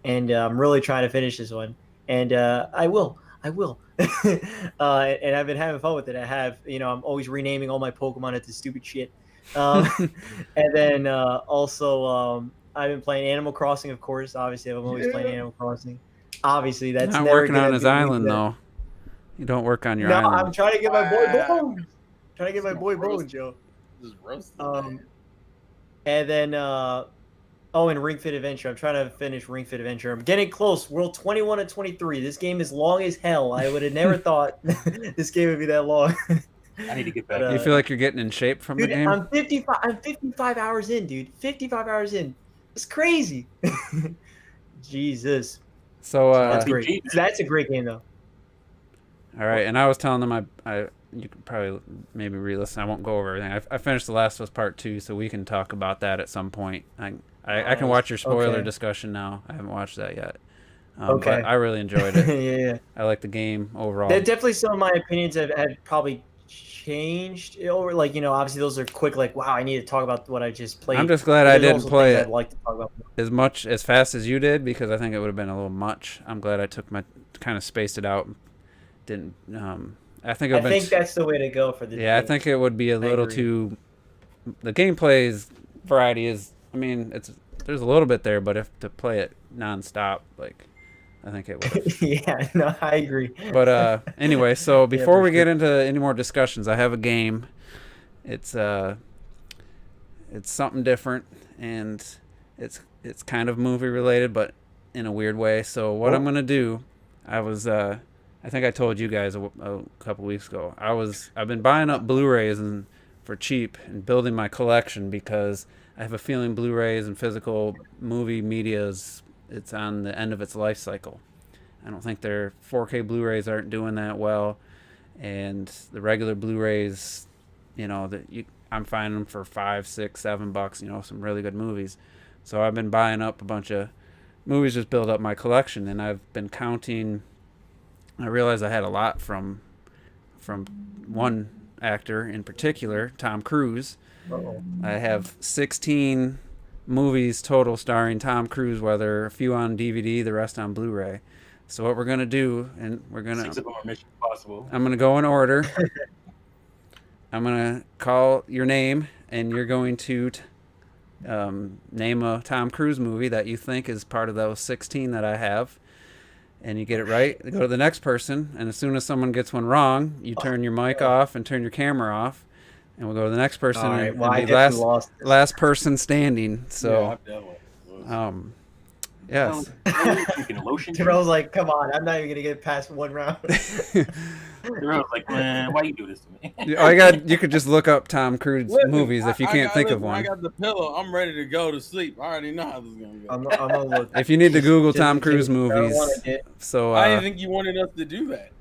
S6: and I'm really trying to finish this one, and I will. And I've been having fun with it. I'm always renaming all my Pokemon into stupid shit. And then also I've been playing Animal Crossing, of course. Obviously, I'm always playing Animal Crossing. Obviously, that's
S1: not working on his island though. You don't work on your island.
S6: No, I'm trying to get my boy Bones. Trying to get my boy Bones, Joe.
S3: Just roasted.
S6: And then and Ring Fit Adventure. I'm trying to finish Ring Fit Adventure. I'm getting close. World 21 and 23. This game is long as hell. I would have never thought this game would be that long.
S2: I need to get back.
S1: You feel like you're getting in shape from the game?
S6: I'm 55 hours in, dude. 55 hours in. It's crazy. Jesus.
S1: So
S6: that's great. That's a great game, though.
S1: All right, and I was telling them you could probably maybe re-listen. I won't go over everything. I finished The Last of Us Part 2, so we can talk about that at some point. I can watch your spoiler discussion now. I haven't watched that yet. But I really enjoyed it.
S6: Yeah.
S1: I like the game overall.
S6: Definitely some of my opinions have probably changed over, like, obviously those are quick, like, wow, I need to talk about what I just played.
S1: I'm just glad I didn't play it
S6: I'd like to talk about
S1: as fast as you did, because I think it would have been a little much. I'm glad I took my kind of spaced it out. Didn't I think
S6: that's the way to go for the
S1: game. I think it would be a little too. The gameplay's variety is. I mean, there's a little bit there, but if to play it nonstop, like, I think it would.
S6: Yeah, no, I agree.
S1: But anyway, so before we get into any more discussions, I have a game. It's something different, and it's kind of movie related, but in a weird way. So what I'm gonna do, I think I told you guys a couple weeks ago. I've been buying up Blu-rays for cheap and building my collection because I have a feeling Blu-rays and physical movie media's it's on the end of its life cycle. I don't think their 4K Blu-rays aren't doing that well, and the regular Blu-rays, I'm finding them for $5, $6, $7, some really good movies. So I've been buying up a bunch of movies, just build up my collection, and I've been counting. I realized I had a lot from one actor in particular, Tom Cruise.
S6: Uh-oh.
S1: I have 16 movies total starring Tom Cruise, whether a few on DVD, the rest on Blu-ray. So what we're gonna do, and we're gonna
S2: 6 of them are Mission Impossible.
S1: I'm gonna go in order. I'm gonna call your name, and you're going to name a Tom Cruise movie that you think is part of those 16 that I have. And you get it right, go to the next person, and as soon as someone gets one wrong, you turn your mic off and turn your camera off, and we'll go to the next person.
S6: All right,
S1: and
S6: well, I
S1: be
S6: guess we lost this.
S1: last person standing. So,
S3: Yeah,
S1: yes.
S2: Drinking lotion.
S6: Terrell's like, come on, I'm not even gonna get past one round.
S2: Terrell's like, man, why you do this to me?
S1: You could just look up Tom Cruise movies if you can't think of one.
S3: I got the pillow. I'm ready to go to sleep. I already know how this is gonna go.
S6: I'm gonna look.
S1: If you need to Google
S6: Just
S1: Tom
S6: in case
S1: Cruise
S6: I don't
S1: movies,
S6: wanna get-
S1: so
S3: I didn't think you wanted us to do that.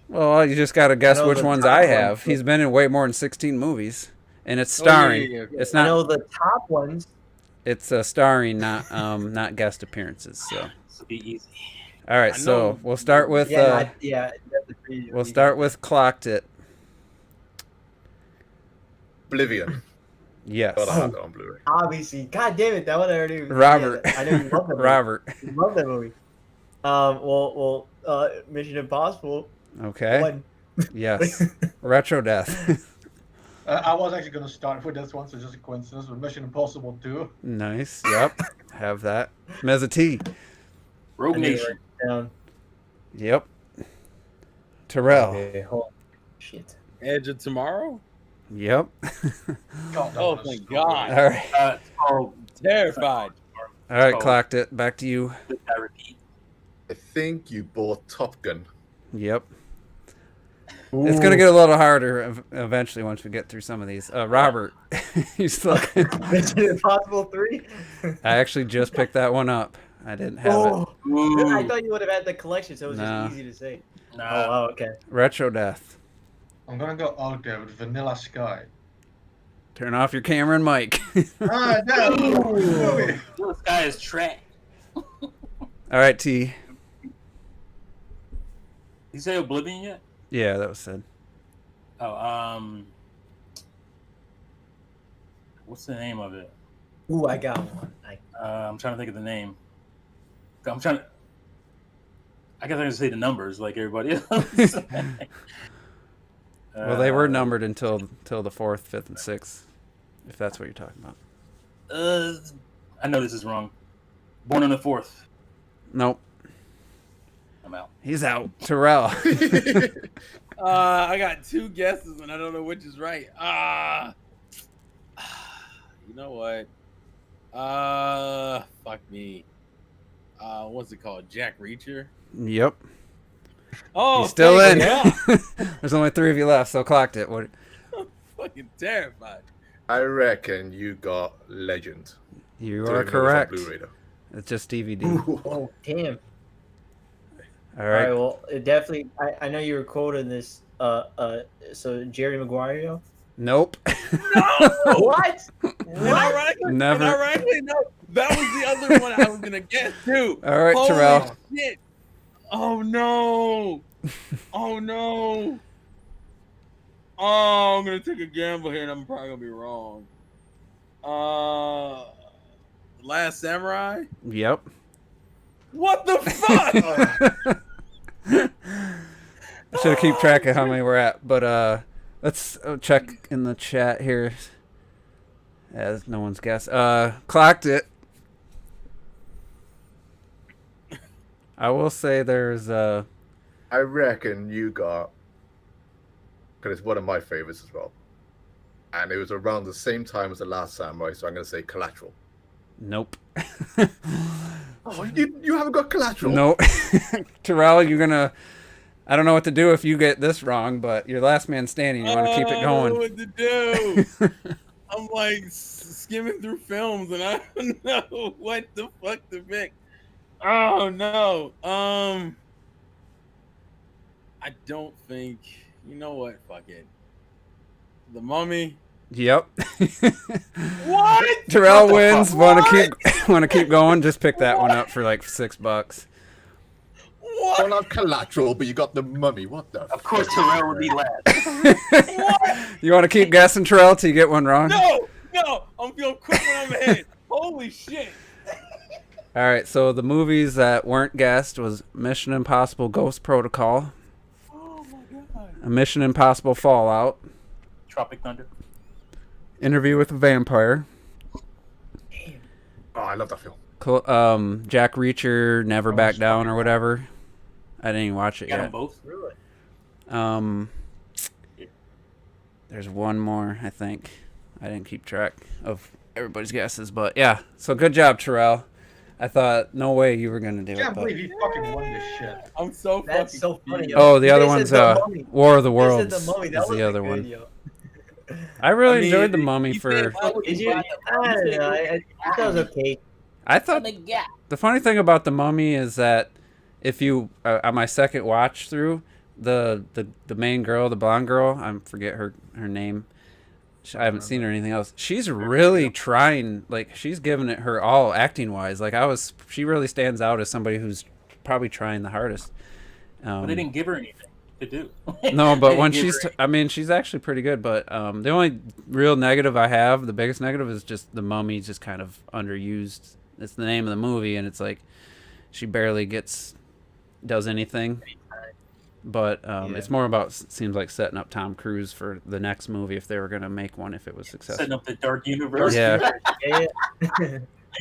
S1: well, you just got to guess
S6: know
S1: which
S6: the
S1: ones
S6: top
S1: I
S6: ones,
S1: have.
S6: but-
S1: He's been in way more than 16 movies, and it's
S3: Oh, yeah,
S1: starring.
S3: yeah, yeah.
S1: It's
S6: I know
S1: not.
S6: the top ones.
S1: It's starring, not guest appearances. So,
S2: This will be easy.
S1: all right.
S3: I
S1: So
S3: know.
S1: we'll start with. We'll start with Clocked It.
S5: Oblivion.
S1: Yes.
S5: God, I have that on Blu-ray.
S6: Obviously, God damn it, that one I already.
S1: Robert.
S6: Yeah, I know you love that movie.
S1: Robert.
S6: You love that movie. Mission Impossible.
S1: Okay.
S6: One.
S1: Yes. Retro Death.
S4: I was actually going to start with this one, so just a coincidence with Mission Impossible 2.
S1: Nice. Yep. Have that. Mezza T.
S2: Rogue
S6: I need to
S2: Nation.
S6: write it down.
S1: Yep. Terrell.
S6: Okay, hold on. Shit.
S3: Edge of Tomorrow.
S1: Yep.
S4: God, that
S3: Oh
S4: was
S3: my
S4: so
S3: God.
S1: All right.
S2: It's called
S3: Terrified.
S1: All right.
S2: Oh.
S1: Clocked It. Back to you.
S2: I Repeat.
S5: I think you bought Top Gun.
S1: Yep. It's gonna get a little harder eventually once we get through some of these. Robert, you still?
S6: Mission Impossible 3.
S1: I actually just picked that one up. I didn't have it.
S6: Oh,
S2: Ooh.
S6: I thought you would have had the collection, so it was
S1: No.
S6: just easy to say. Oh,
S2: Nah.
S6: wow, okay.
S1: Retro Death.
S4: I'm going to go out there with Vanilla Sky.
S1: Turn off your camera and mic.
S4: Ah, that movie.
S2: This guy is trash.
S1: All right, T.
S2: You say Oblivion yet?
S1: Yeah, that was said.
S2: Oh, what's the name of it?
S6: Ooh, I got one.
S2: I'm trying to think of the name. I guess I can say the numbers like everybody else.
S1: Well, they were numbered until the 4th, 5th, and 6th, if that's what you're talking about.
S2: I know this is wrong. Born on the 4th.
S1: Nope.
S2: I'm out.
S1: He's out. Terrell.
S3: I got 2 guesses and I don't know which is right. You know what? Fuck me. What's it called? Jack Reacher.
S1: Yep.
S3: Oh,
S1: He's still in.
S3: thank God.
S1: There's only 3 of you left, so Clocked It. What?
S3: I'm fucking terrified.
S5: I reckon you got Legend.
S1: You
S5: Don't
S1: are
S5: even know it's on
S1: correct.
S5: Blu-ray, though.
S1: It's just DVD.
S6: Oh, damn.
S1: All
S6: All
S1: right.
S6: right, well, it definitely. I know you were quoting this. So Jerry Maguire.
S1: Nope.
S6: What?
S1: Never.
S3: Ironically, no. That was the other one I was gonna guess too.
S1: All right,
S3: Holy
S1: Terrell.
S3: shit. Oh no. Oh no. Oh, I'm gonna take a gamble here, and I'm probably gonna be wrong. Last Samurai.
S1: Yep.
S3: What the fuck?
S1: I should keep track of how many we're at, but let's check in the chat here. As no one's guessed. Clocked It. I will say there's
S5: I reckon you got, because it's one of my favorites as well, and it was around the same time as The Last Samurai, so I'm going to say Collateral.
S1: nope.
S5: Oh, you haven't got Collateral?
S1: Nope. Terrell, you're gonna. I don't know what to do if you get this wrong, but you're last man standing. You want to keep it
S3: I don't know
S1: going.
S3: what to do. I'm like skimming through films and I don't know what the fuck to pick. Oh no. I don't think. You know what? Fuck it. The Mummy.
S1: Yep.
S3: What?
S1: Terrell
S2: What the
S1: wins.
S2: fuck?
S1: Want to keep going? Just pick that one up for like $6.
S3: What?
S5: Well, not Collateral, but you got The Mummy. What the?
S2: Of course, Terrell would be last.
S1: You want to keep guessing, Terrell, till you get one wrong?
S3: No. I'm feeling quick when I'm ahead. Holy shit!
S1: All right, so the movies that weren't guessed was Mission Impossible: Ghost Protocol,
S3: Oh my god!
S1: Mission Impossible: Fallout,
S2: Tropic Thunder.
S1: Interview with a Vampire,
S5: Oh, I love that film.
S1: Jack Reacher, Never Back Down or whatever. I didn't even watch it
S2: Got them
S1: yet.
S2: both.
S6: Really?
S1: There's one more, I think. I didn't keep track of everybody's guesses, but yeah. So good job, Terrell. I thought no way you were gonna do
S4: I
S1: it.
S4: can't
S1: But...
S4: believe he fucking won this shit.
S3: I'm so
S6: That's
S3: fucking
S6: so funny.
S3: confused.
S1: Oh, the
S6: You
S1: other
S6: guys
S1: one's
S6: said The Mummy.
S1: War of the
S6: You guys
S1: Worlds
S6: said The Mummy. That
S1: is
S6: was
S1: the
S6: a
S1: other
S6: good,
S1: one.
S6: yo.
S1: I really
S3: I mean,
S1: enjoyed the Mummy
S3: you
S1: for.
S3: said, why would
S6: Did
S3: you
S6: you?
S3: buy the
S6: I don't know. I thought it was okay.
S1: I thought the funny thing about the Mummy is that if you on my second watch through, the main girl, the blonde girl, I forget her name. I haven't seen her or anything else. She's really trying, like she's giving it her all acting wise. Like she really stands out as somebody who's probably trying the hardest.
S2: But they didn't give her anything to do.
S1: No, but
S2: They
S1: when
S2: didn't give
S1: she's,
S2: her-
S1: I mean, she's actually pretty good. But the only real negative I have, the biggest negative, is just the Mummy's just kind of underused. It's the name of the movie, and it's like she barely does anything. But it's more about, seems like, setting up Tom Cruise for the next movie if they were going to make one, if it was successful.
S2: setting up the dark universe.
S1: Yeah.
S6: Yeah.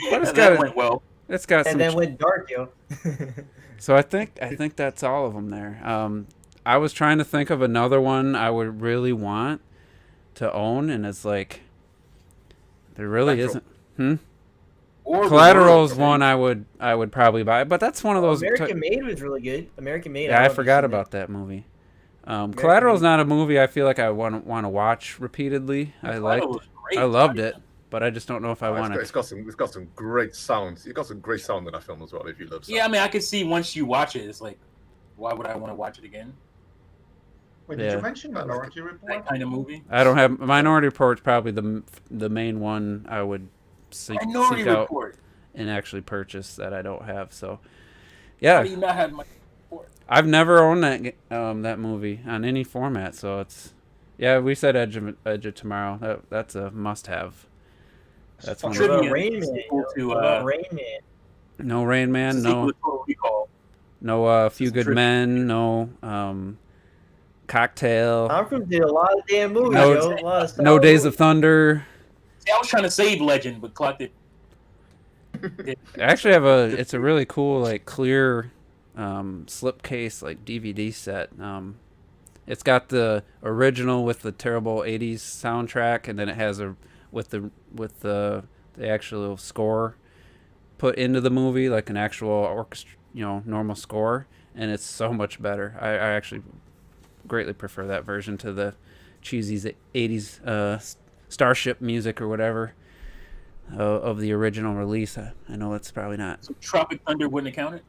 S1: But it's
S2: that
S1: got
S2: went well.
S1: it's got some.
S6: And then went dark, yo.
S1: So I think that's all of them there. I was trying to think of another one I would really want to own, and it's like there really
S5: Collateral.
S1: isn't.
S2: Or the
S1: Collateral's
S2: World.
S1: one I would probably buy, but that's one of those.
S6: American Made was really good. American Made.
S1: Yeah, I
S6: love
S1: forgot
S6: this.
S1: about that movie. Collateral's not a movie I feel like I want to watch repeatedly. I loved it, but I just don't know if I want
S5: It's got some great sound. It's got some great sound in that film as well. If you love sound.
S2: Yeah, I mean, I could see once you watch it, it's like, why would I want to watch it again?
S4: Wait, did
S1: Yeah.
S4: you mention Minority Report?
S2: That kind of movie.
S1: I don't have Minority Report's probably the main one I would seek
S2: Minority
S1: out
S2: Report.
S1: and actually purchase that I don't have. So,
S2: How
S1: yeah,
S2: do you not have my report?
S1: I've never owned that movie on any format. So it's we said Edge of Tomorrow. That's a must-have. That's one.
S6: What about
S2: Trivia
S6: Rain Man?
S2: sequel to,
S6: What about Rain Man?
S1: No Rain Man.
S2: It's a sequel
S1: No
S2: to Total Recall.
S1: no Few
S2: It's
S1: Good
S2: trivia.
S1: Men. No Cocktail.
S6: Tom Cruise did a lot of damn movies,
S1: No-
S6: yo. A lot of
S1: No
S6: solid
S1: Days of
S6: movies.
S1: Thunder.
S2: See, I was trying to save Legend, but Clock did.
S1: I actually have it's a really cool, like, clear slipcase, like, DVD set. It's got the original with the terrible 80s soundtrack, and then it has with the actual score put into the movie, like an actual orchestra, normal score, and it's so much better. I actually greatly prefer that version to the cheesy 80s Starship music or whatever of the original release. I know it's probably not.
S2: So Tropic Thunder wouldn't have counted.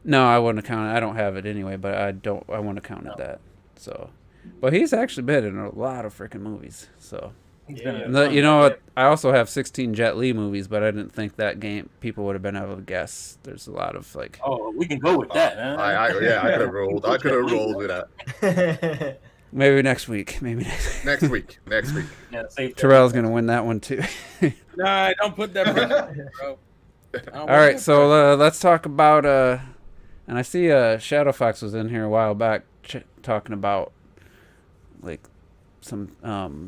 S1: No, I wouldn't count it. I don't have it anyway, but I want to count it that. So, but he's actually been in a lot of freaking movies. So,
S2: He's
S6: Yeah.
S2: been
S1: and you know what? I also have 16 Jet Li movies, but I didn't think that game people would have been able to guess. There's a lot of like.
S2: Oh, we can go with that. Huh?
S5: I could have rolled. I could have rolled with that.
S1: Maybe next week. Maybe
S5: Next week.
S2: Yeah, save that.
S1: Terrell's gonna win that one too.
S3: Nah, don't put that pressure on me, bro. I don't
S1: All
S3: want
S1: right,
S3: that
S1: so let's talk about and I see Shadow Fox was in here a while back talking about like some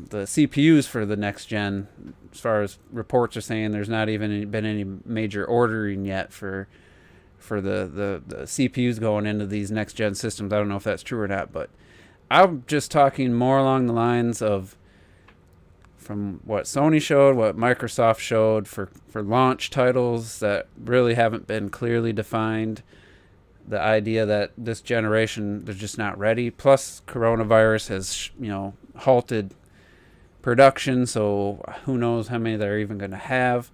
S1: the CPUs for the next gen. As far as reports are saying, there's not even been any major ordering yet for the CPUs going into these next gen systems. I don't know if that's true or not, but I'm just talking more along the lines of from what Sony showed, what Microsoft showed for launch titles that really haven't been clearly defined. The idea that this generation they're just not ready. Plus, coronavirus has halted production, so who knows how many they're even going to have.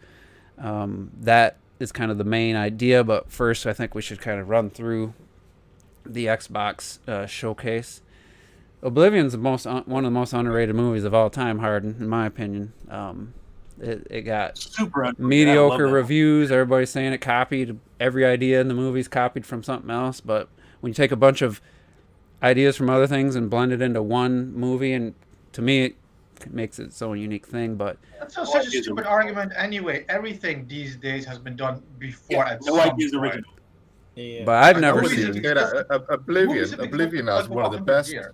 S1: That is kind of the main idea. But first, I think we should kind of run through the Xbox showcase. Oblivion's one of the most underrated movies of all time, Harden, in my opinion. It got
S2: Super underrated. I love
S1: mediocre
S2: that.
S1: reviews. Everybody's saying it copied every idea in the movie's copied from something else. But when you take a bunch of ideas from other things and blend it into one movie, and to me, it makes it its own unique thing. But
S4: That's such a stupid argument anyway. Everything these days has been done before at
S2: no
S4: some
S2: ideas
S4: point.
S2: original.
S6: Yeah.
S1: but I've
S5: I
S1: never
S5: always
S1: seen.
S5: say that Oblivion has one of the best.
S4: Years.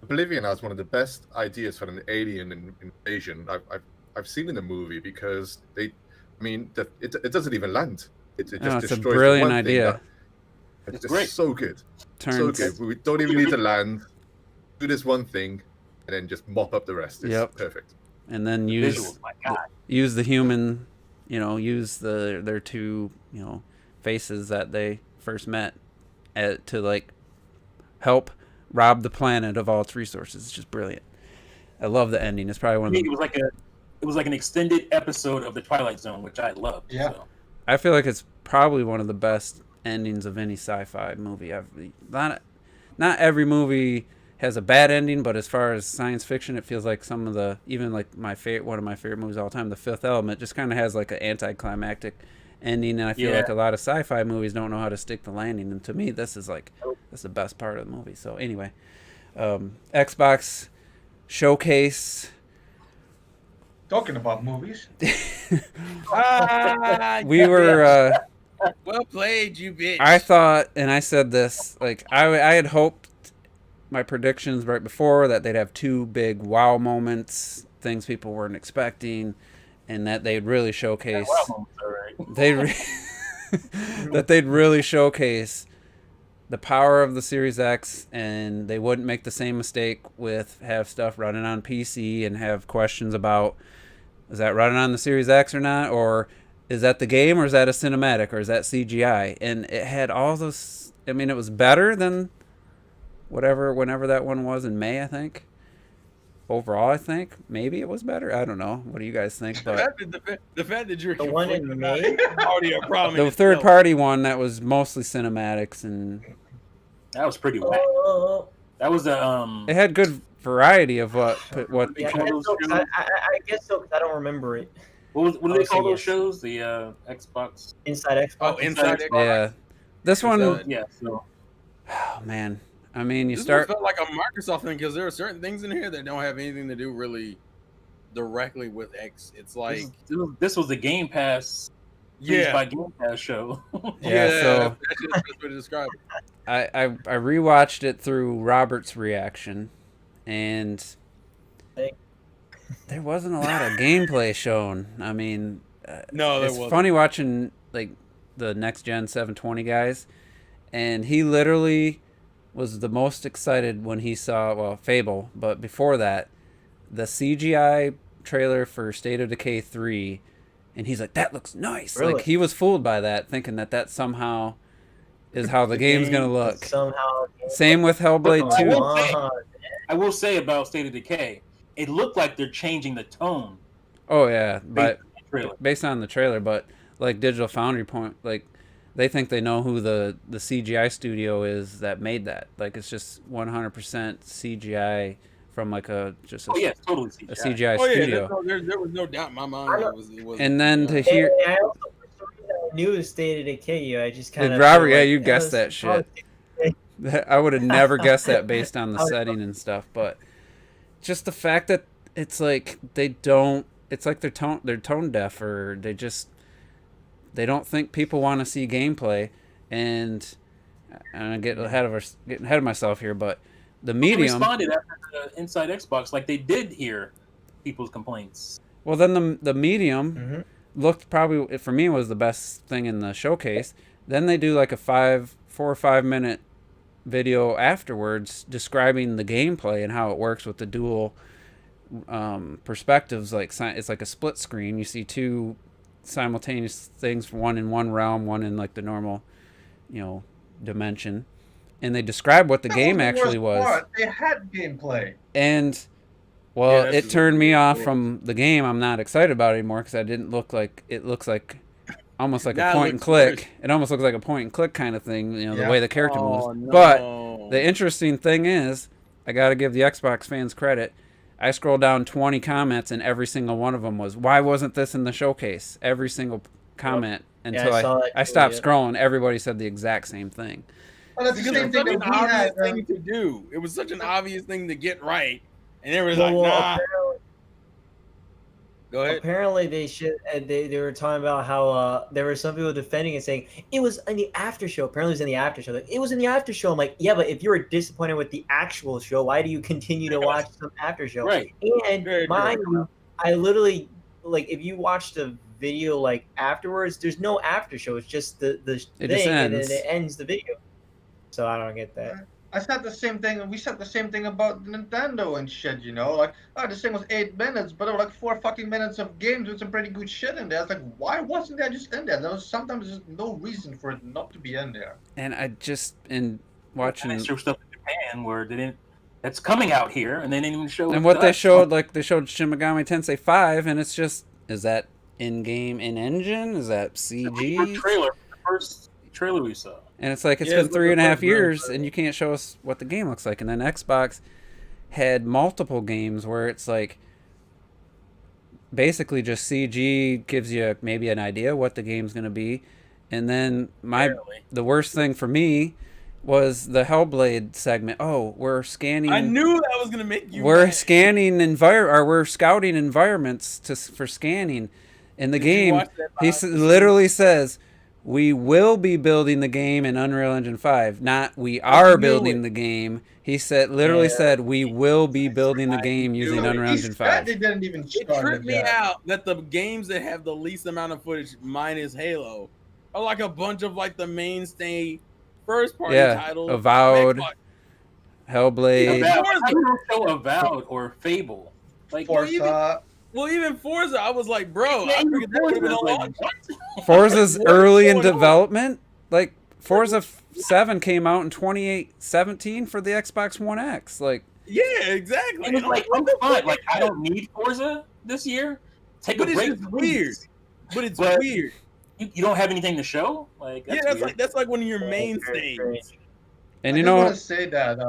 S5: Oblivion has one of the best ideas for an alien invasion I've seen in a movie because it doesn't even land. It just
S1: No, it's a
S5: destroys the
S1: brilliant
S5: one thing
S1: idea.
S5: that- it's just
S2: great.
S5: so good. So
S1: Turns.
S5: good. We don't even need to land. Do this one thing, and then just mop up the rest. It's
S1: Yep.
S5: perfect.
S1: And then
S2: Visuals, my God.
S1: use the human, use their two, faces that they first met to like help rob the planet of all its resources. It's just brilliant. I love the ending. It's probably one of the.
S2: It was like an extended episode of the Twilight Zone, which I loved.
S4: Yeah.
S2: So.
S1: I feel like it's probably one of the best endings of any sci-fi movie. Not every movie has a bad ending, but as far as science fiction, it feels like some of the, even like one of my favorite movies of all time, The Fifth Element, just kind of has like an anticlimactic ending, and I feel like a lot of sci-fi movies don't know how to stick the landing, and to me that's the best part of the movie. So anyway, Xbox showcase.
S4: Talking about movies.
S1: We were
S3: well played, you bitch.
S1: I thought, and I said this, like I had hoped my predictions right before that they'd have two big wow moments, things people weren't expecting, and that they'd really showcase that they'd really showcase the power of the Series X, and they wouldn't make the same mistake with have stuff running on PC and have questions about, is that running on the Series X or not, or is that the game, or is that a cinematic, or is that CGI? And it had all those. I mean, it was better than whenever that one was in May, I think. Overall, I think maybe it was better. I don't know. What do you guys think? But
S3: the fact that you're
S6: The one in May?
S3: audio problem.
S1: the third party one that was mostly cinematics, and
S2: That was pretty whack. That was the
S1: it had good variety of what.
S6: Yeah, I guess so, because I don't remember it.
S2: What do they call those
S6: yes.
S2: shows? The Xbox.
S6: Inside Xbox.
S3: Oh, Inside Xbox.
S1: Yeah, this one.
S2: Yeah. So
S1: Oh man, I mean, you
S3: This
S1: start.
S3: one felt like a Microsoft thing because there are certain things in here that don't have anything to do really directly with X. It's like
S2: this was the Game Pass. By Game Pass show.
S1: Yeah, so
S3: that's just the best way to describe it.
S1: I rewatched it through Robert's reaction, and there wasn't a lot of gameplay shown. I mean,
S3: No, there
S1: it's
S3: wasn't.
S1: funny watching like the next gen 720 guys, and he literally was the most excited when he saw Fable, but before that, the CGI trailer for State of Decay 3, and he's like, that looks nice.
S6: Really?
S1: Like he was fooled by that, thinking that somehow is how the game's gonna look.
S6: Somehow.
S1: Same with Hellblade 2.
S2: I will say about State of Decay, it looked like they're changing the tone.
S1: Oh yeah, but
S2: Trailer.
S1: based on the trailer, but like Digital Foundry point, like they think they know who the CGI studio is that made that. Like it's just 100% CGI from like totally
S2: totally CGI.
S1: a CGI
S3: Oh yeah,
S1: studio.
S3: there was no doubt in my mind. It was
S1: And then to hear
S6: I also, for some reason, I knew it was State of Decay. I just kind of.
S1: Robert, yeah, you guessed that shit. I would have never guessed that based on the setting and stuff, but just the fact that it's like they don't. It's like they're tone deaf, or they don't think people want to see gameplay, and I'm getting ahead of myself here, but the medium
S2: responded after the Inside Xbox like they did hear people's complaints.
S1: Well, then the medium looked probably for me was the best thing in the showcase. Then they do like a 4 or 5 minute video afterwards describing the gameplay and how it works with the dual perspectives. Like it's like a split screen. You see two simultaneous things, one in one realm, one in like the normal, dimension. And they describe what the game actually was.
S4: They had gameplay.
S1: And it turned me off from the game. I'm not excited about it anymore because it looks like almost like a point and click. It almost looks like a point and click kind of thing, the way the character moves.
S3: No.
S1: But the interesting thing is, I got to give the Xbox fans credit. I scrolled down 20 comments, and every single one of them was, "Why wasn't this in the showcase?" Every single comment until I stopped scrolling. Everybody said the exact same thing.
S4: Well, that's the
S3: Because
S4: same
S3: it
S4: thing
S3: was
S4: that
S3: such an
S4: we
S3: obvious
S4: had.
S3: thing to do. It was such an obvious thing to get right, and they were like, "Nah." Go ahead.
S6: Apparently, they were talking about how there were some people defending it, saying it was in the after show. Apparently, it was in the after show. Like, it was in the after show. I'm like, yeah, but if you were disappointed with the actual show, why do you continue to watch some after show?
S2: Right.
S6: And
S3: Very
S6: mind you, I literally like if you watch the video like afterwards, there's no after show. It's just the
S1: It
S6: thing,
S1: just
S6: and then
S1: ends.
S6: it ends the video. So I don't get that.
S4: I said the same thing, and we said the same thing about Nintendo and shit, you know? Like, oh, this thing was 8 minutes, but there were like 4 fucking minutes of games with some pretty good shit in there. It's like, why wasn't that just in there? There was sometimes just no reason for it not to be in there.
S1: And I just in watching
S2: Extra stuff in Japan where they didn't. That's coming out here, and they didn't even show.
S1: and
S2: it
S1: what
S2: to
S1: they
S2: us.
S1: showed, like they showed Shin Megami Tensei 5, and it's just, is that in game in engine? Is that
S2: The
S1: CG?
S2: trailer, the first trailer we saw.
S1: And it's like, it's
S3: Yeah,
S1: been
S3: it's
S1: three
S3: like
S1: and a
S3: the
S1: half
S3: first
S1: years,
S3: trailer.
S1: and you can't show us what the game looks like. And then Xbox had multiple games where it's like basically just CG gives you maybe an idea what the game's going to be. And then
S3: Barely.
S1: the worst thing for me was the Hellblade segment. Oh, we're scanning.
S3: I knew that was gonna make you.
S1: We're
S3: mad.
S1: scanning we're scouting environments for scanning. In the
S3: Did you
S1: game,
S3: watch that
S1: he
S3: behind the
S1: literally says, "We will be building the game in Unreal Engine 5." Not we are
S3: knew
S1: building
S3: it.
S1: the game. He said, "We will be building the game using
S3: knew it.
S1: Unreal
S4: He
S1: Engine
S4: said
S1: 5."
S4: they didn't even
S3: It
S4: start
S3: tripped
S4: it
S3: me
S4: yet.
S3: out that the games that have the least amount of footage, minus Halo, are like a bunch of like the mainstay first party
S1: Yeah,
S3: titles.
S1: Avowed,
S3: Xbox.
S1: Hellblade.
S2: Avowed.
S3: Forza.
S2: How do you show Avowed or Fable? Like,
S4: Forza,
S3: Well, even Forza, I was like, bro, I
S2: even
S3: figured that would have been a
S2: Forza's
S3: launch.
S2: like,
S1: Forza's
S3: What is
S1: early in
S3: going on?
S1: development. Like Forza 7 came out in 2017 for the Xbox One X. Like,
S3: Yeah, exactly.
S2: It was like, I'm fine. Like, I don't need Forza this year. Take
S3: But
S2: a
S3: it's
S2: break.
S3: just
S2: please.
S3: weird. But it's
S2: But-
S3: weird.
S2: You don't have anything to show. Like,
S3: Yeah, that's like one of your mainstays.
S1: and
S4: I
S1: you
S4: just want
S1: know,
S4: to say that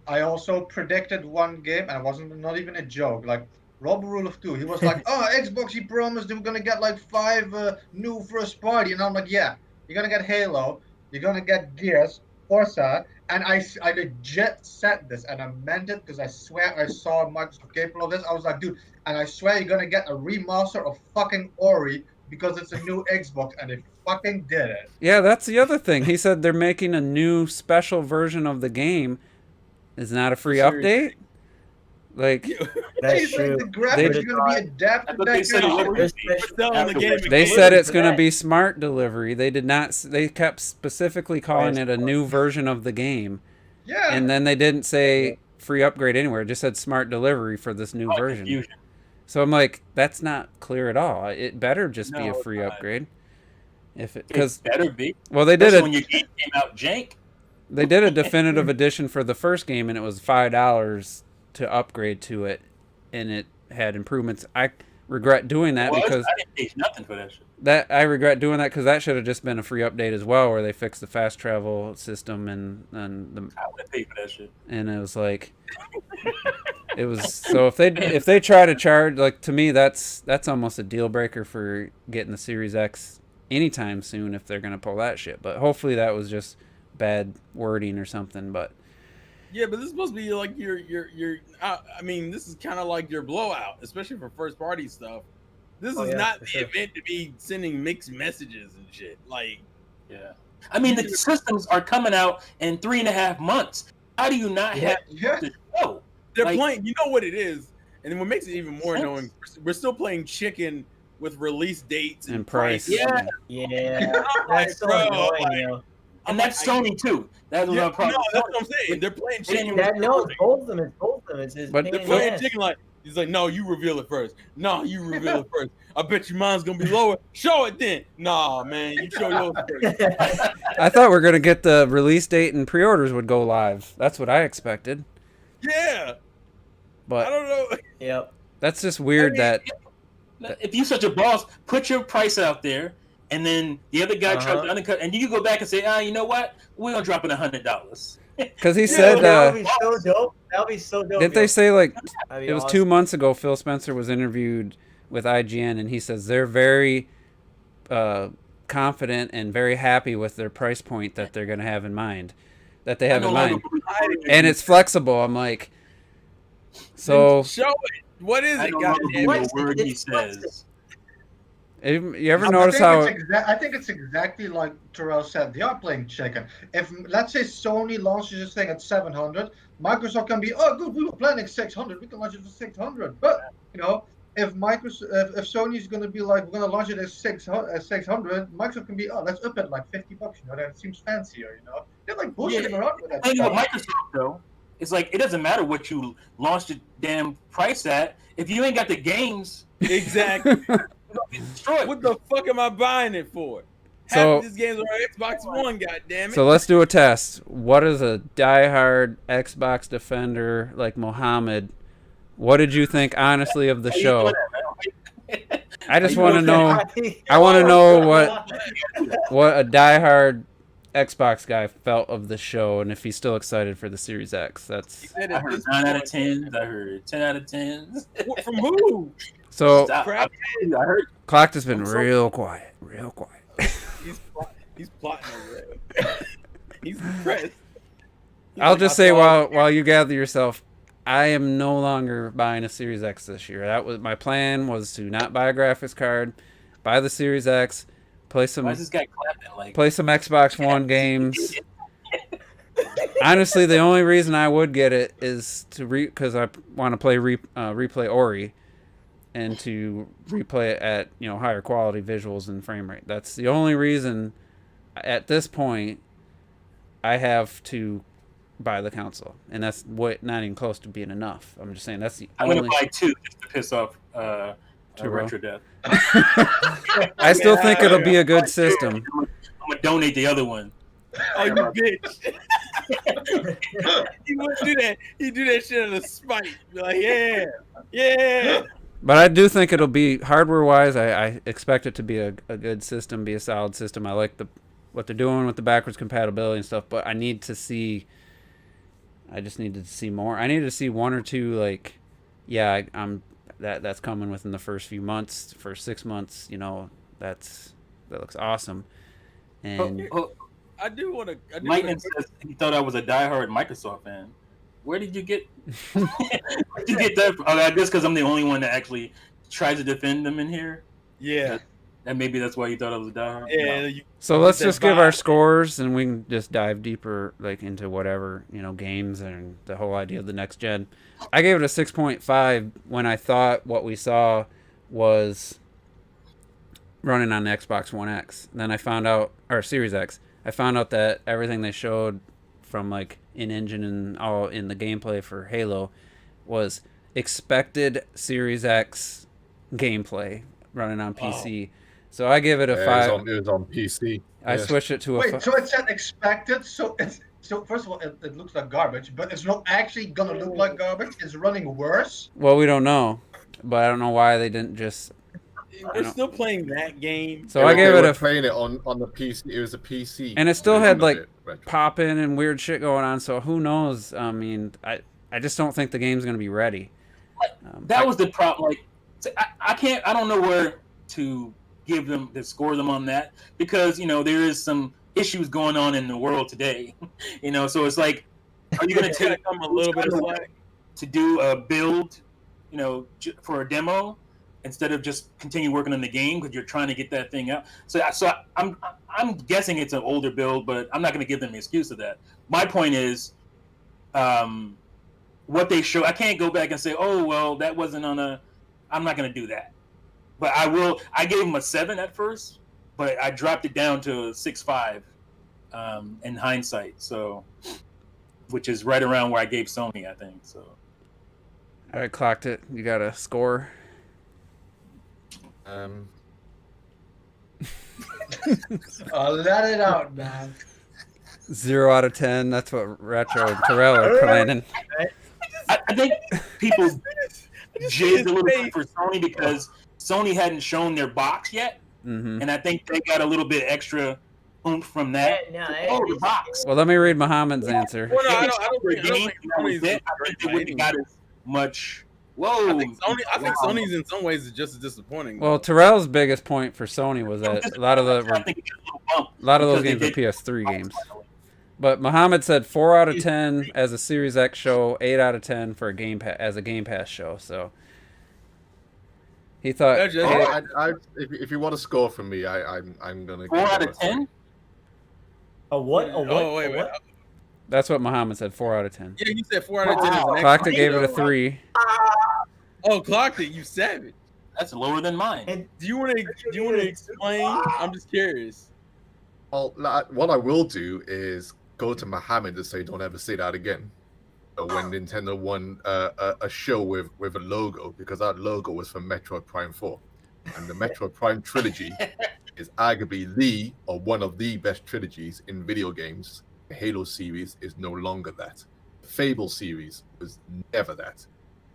S4: I also predicted one game, and it wasn't not even a joke. Like Rob Rule of Two, he was like, "Oh, Xbox, he promised they were gonna get like 5 new first party," and I'm like, "Yeah, you're gonna get Halo, you're gonna get Gears, Forza," and I legit said this, and I meant it because I swear I saw Microsoft capable of this. I was like, "Dude," and I swear you're gonna get a remaster of fucking Ori because it's a new Xbox, and they fucking did it.
S1: yeah, that's the other thing. He said they're making a new special version of the game. Is not a free
S3: Series
S1: update. Like,
S6: That's
S4: He's like,
S6: true.
S4: the graphics
S1: They-
S4: are gonna be adapted.
S2: I thought they said it
S4: back
S2: would
S4: then.
S2: be.
S3: We're selling the game.
S2: Afterwards.
S1: they
S3: exclusive
S1: said it's
S6: to
S1: going to
S6: that.
S1: be smart delivery. They did not. They kept specifically calling it a new version of the game,
S4: Yeah.
S1: and then they didn't say free upgrade anywhere. It just said smart delivery for this new
S2: Oh,
S1: version.
S2: confusion.
S1: So I'm like, that's not clear at all. It better just be
S2: No,
S1: a
S2: it's
S1: free
S2: not.
S1: upgrade. If it,
S2: It
S1: because
S2: better be.
S1: well, they did
S2: Especially
S1: a
S2: when your game came out jank.
S1: they did a definitive edition for the first game, and it was $5 to upgrade to it, and it had improvements. I regret doing that
S2: Well,
S1: because
S2: I didn't pay nothing for that shit.
S1: I regret doing that because that should have just been a free update as well, where they fixed the fast travel system and
S2: I would have paid for that shit.
S1: it was like it was so if they try to charge, like, to me that's almost a deal breaker for getting the Series X anytime soon if they're gonna pull that shit. But hopefully that was just bad wording or something. But
S3: Yeah, but this is supposed to be like your. I mean, this is kind of like your blowout, especially for first party stuff. This
S6: Oh,
S3: is
S6: yeah,
S3: not
S6: for
S3: the
S6: sure.
S3: event to be sending mixed messages and shit. Like,
S2: Yeah. I mean, the systems are coming out in 3.5 months. How do you not
S6: Yeah.
S2: have
S4: Yeah.
S2: the show?
S3: they're
S2: Like-
S3: playing. You know what it is, and then what makes it even more
S2: Sense.
S3: annoying, we're still playing chicken with release dates and,
S1: and price,
S2: Yeah.
S6: Yeah,
S3: I'm like,
S6: that's so
S3: bro,
S6: annoying,
S3: like,
S6: yo.
S2: And that's Sony too. That's
S3: Yeah,
S2: another problem.
S3: no, that's what I'm saying. They're playing
S2: They didn't
S3: chicken.
S2: even-
S3: with
S6: No, it's
S3: recording.
S6: both of them. It's both of them. It's just
S1: But
S6: pain
S3: They're
S6: in the
S3: playing
S6: ass.
S3: chicken like he's like, no, you reveal it first. No, you reveal it first. I bet your mine's gonna be lower. Show it then. Nah, man, you show yours first.
S1: I thought we are gonna get the release date and pre-orders would go live. That's what I expected.
S3: Yeah, I
S1: But
S3: don't know.
S6: Yep.
S1: that's just weird that
S2: If you such a boss, put your price out there, and then the other guy tries
S6: Uh-huh.
S2: to undercut, and you go back and say, you know what? We're gonna drop it $100.
S1: because he
S3: Yeah,
S1: said
S6: that would be so dope. That would be so dope.
S1: didn't
S6: yo.
S1: they say like
S6: That'd be
S1: it was
S6: awesome.
S1: 2 months ago Phil Spencer was interviewed with IGN, and he says they're very confident and very happy with their price point that they're going to have in mind,
S2: I no longer believe
S1: and it's flexible. I'm like, so
S3: Then show it. What is
S2: I
S3: it?
S2: don't
S3: God
S2: know
S3: damn
S2: the
S3: it.
S2: word he
S6: It's flexed.
S2: says.
S1: You ever
S4: I
S1: notice
S4: think
S1: how?
S4: I think it's exactly like Terrell said. They are playing chicken. If let's say Sony launches this thing at 700, Microsoft can be, oh good, we were planning 600, we can launch it for 600. But you know, if Microsoft, if Sony is going to be like, we're going to launch it at 600, Microsoft can be, oh, let's up it like 50 bucks. You know, that seems fancier. You know, they're like bullshitting around with that
S2: The thing with
S4: stuff.
S2: Microsoft though, it's like it doesn't matter what you launched the damn price at. If you ain't got the games,
S3: Exactly.
S2: you're gonna be destroyed.
S3: What the fuck am I buying it for?
S1: So-
S3: Half of these games are on Xbox One, goddammit.
S1: So let's do a test. What is a diehard Xbox defender like Mohammed? What did you think honestly of the
S2: How you
S1: show?
S2: doing that, man?
S1: I just
S2: you
S1: want to
S2: doing
S1: know.
S6: I
S1: I want to know what a diehard Xbox guy felt of the show and if he's still excited for the Series X. That's
S3: Said
S2: I
S3: at
S2: heard
S3: this
S2: 9 out of
S3: point-
S2: 10. I heard 10 out of 10.
S3: What, from who?
S1: so.
S3: Crap.
S2: I heard
S1: Clocked has been
S3: I'm so-
S1: real quiet, real quiet.
S3: He's plotting over there. He's depressed. He's
S1: I'll
S3: like,
S1: just
S3: I
S1: say
S3: thought-
S1: while you gather yourself, I am no longer buying a Series X this year. That was my plan, was to not buy a graphics card, buy the Series X, play
S2: why
S1: some
S2: is this guy clapping like
S1: Xbox One games. Honestly, the only reason I would get it is to because I want to play replay Ori, and to replay it at higher quality visuals and frame rate. That's the only reason. At this point, I have to buy the console, and that's not even close to being enough. I'm just saying that's the
S2: I'm gonna
S1: only.
S2: buy 2 just to piss off
S1: Terrell.
S2: Retro Death.
S1: I still think it'll be a good system.
S2: I'm gonna donate the other one.
S3: Oh, you bitch. He wouldn't do that. He'd do that shit out of spite. Be like, yeah, yeah.
S1: But I do think it'll be hardware-wise. I expect it to be a good system, be a solid system. I like what they're doing with the backwards compatibility and stuff. But I need to see. I just needed to see more. I needed to see one or two that's coming within the first few months, first 6 months. That looks awesome. And
S3: I do want to.
S2: Lightning says he thought I was a diehard Microsoft fan. Where did you get? Where did you get that from? I guess because I'm the only one that actually tries to defend them in here.
S3: Yeah,
S2: And maybe that's why you thought I was a diehard.
S3: yeah.
S2: No.
S1: so let's
S3: that
S1: just give our
S3: vibe.
S1: scores, and we can just dive deeper, into whatever games and the whole idea of the next gen. I gave it a 6.5 when I thought what we saw was running on the Xbox One X. Then I found out, or Series X. I found out that everything they showed from in-engine and all in the gameplay for Halo was expected Series X gameplay running on PC. So I give it a 5.
S5: It was on PC.
S1: I
S5: Yeah.
S1: switched it to a
S4: Wait, so it said expected. So first of all, it looks like garbage, but it's not actually gonna look like garbage. It's running worse.
S1: Well, we don't know, but I don't know why they didn't just.
S3: We're still playing that game.
S1: So I gave
S5: They
S1: it
S5: were
S1: a
S5: playing it on the PC. It was a PC,
S1: And it still had,
S5: version of it, Retro.
S1: popping and weird shit going on. So who knows? I mean, I just don't think the game's gonna be ready.
S2: That was the problem. I can't. I don't know where to score them on that because there is some issues going on in the world today. So it's like, are you going to take
S3: Come a little bit of slack.
S2: to do a build, for a demo instead of just continue working on the game because you're trying to get that thing out? So I'm guessing it's an older build, but I'm not going to give them an excuse of that. My point is, what they show, I can't go back and say, oh well, that wasn't on a. I'm not going to do that, but I will. I gave them a 7 at first, but I dropped it down to a 6.5 in hindsight. So, which is right around where I gave Sony, I think. So.
S1: All right, clocked it. You got a score?
S4: Let it out, man.
S1: 0 out of 10. That's what Retro and Terrell are planning.
S2: I think people
S3: just
S2: jizzed a little
S3: face.
S2: bit for Sony because Sony hadn't shown their box yet,
S1: Mm-hmm.
S2: and I think they got a little bit extra oomph from that. The box.
S1: Well, let me read Muhammad's answer.
S3: Well, no, I
S2: If
S3: don't
S2: they
S3: think
S2: showed their game,
S3: Sony's
S2: that was it. I think they wouldn't have got as much. Whoa!
S3: I think Sony's in some ways is just as disappointing.
S1: Well, Terrell's biggest point for Sony was that a lot of
S2: I think it's a little bump
S1: those
S2: because
S1: games
S2: they
S1: are
S2: did-
S1: PS3 games. But Muhammad said 4 out of 10 as a Series X show, 8 out of 10 for a Game Pass show. So He thought.
S3: That's just-
S5: If you want to score from me, I'm gonna.
S2: 4 out of 10.
S6: A what? A what?
S3: Oh wait,
S6: A
S3: wait.
S6: what?
S1: That's what Muhammad said. 4 out of 10.
S3: Yeah, you said 4 out of 10 is the next.
S1: Clocked gave it a 3.
S3: Oh, clocked it. You savage.
S2: That's lower than mine.
S6: And
S3: Do you want to explain? I'm just curious.
S5: Well, what I will do is go to Muhammad and say, "Don't ever say that again." When Nintendo won a show with a logo, because that logo was from Metroid Prime 4, and the Metroid Prime trilogy is arguably the or one of the best trilogies in video games. The Halo series is no longer that. The Fable series was never that.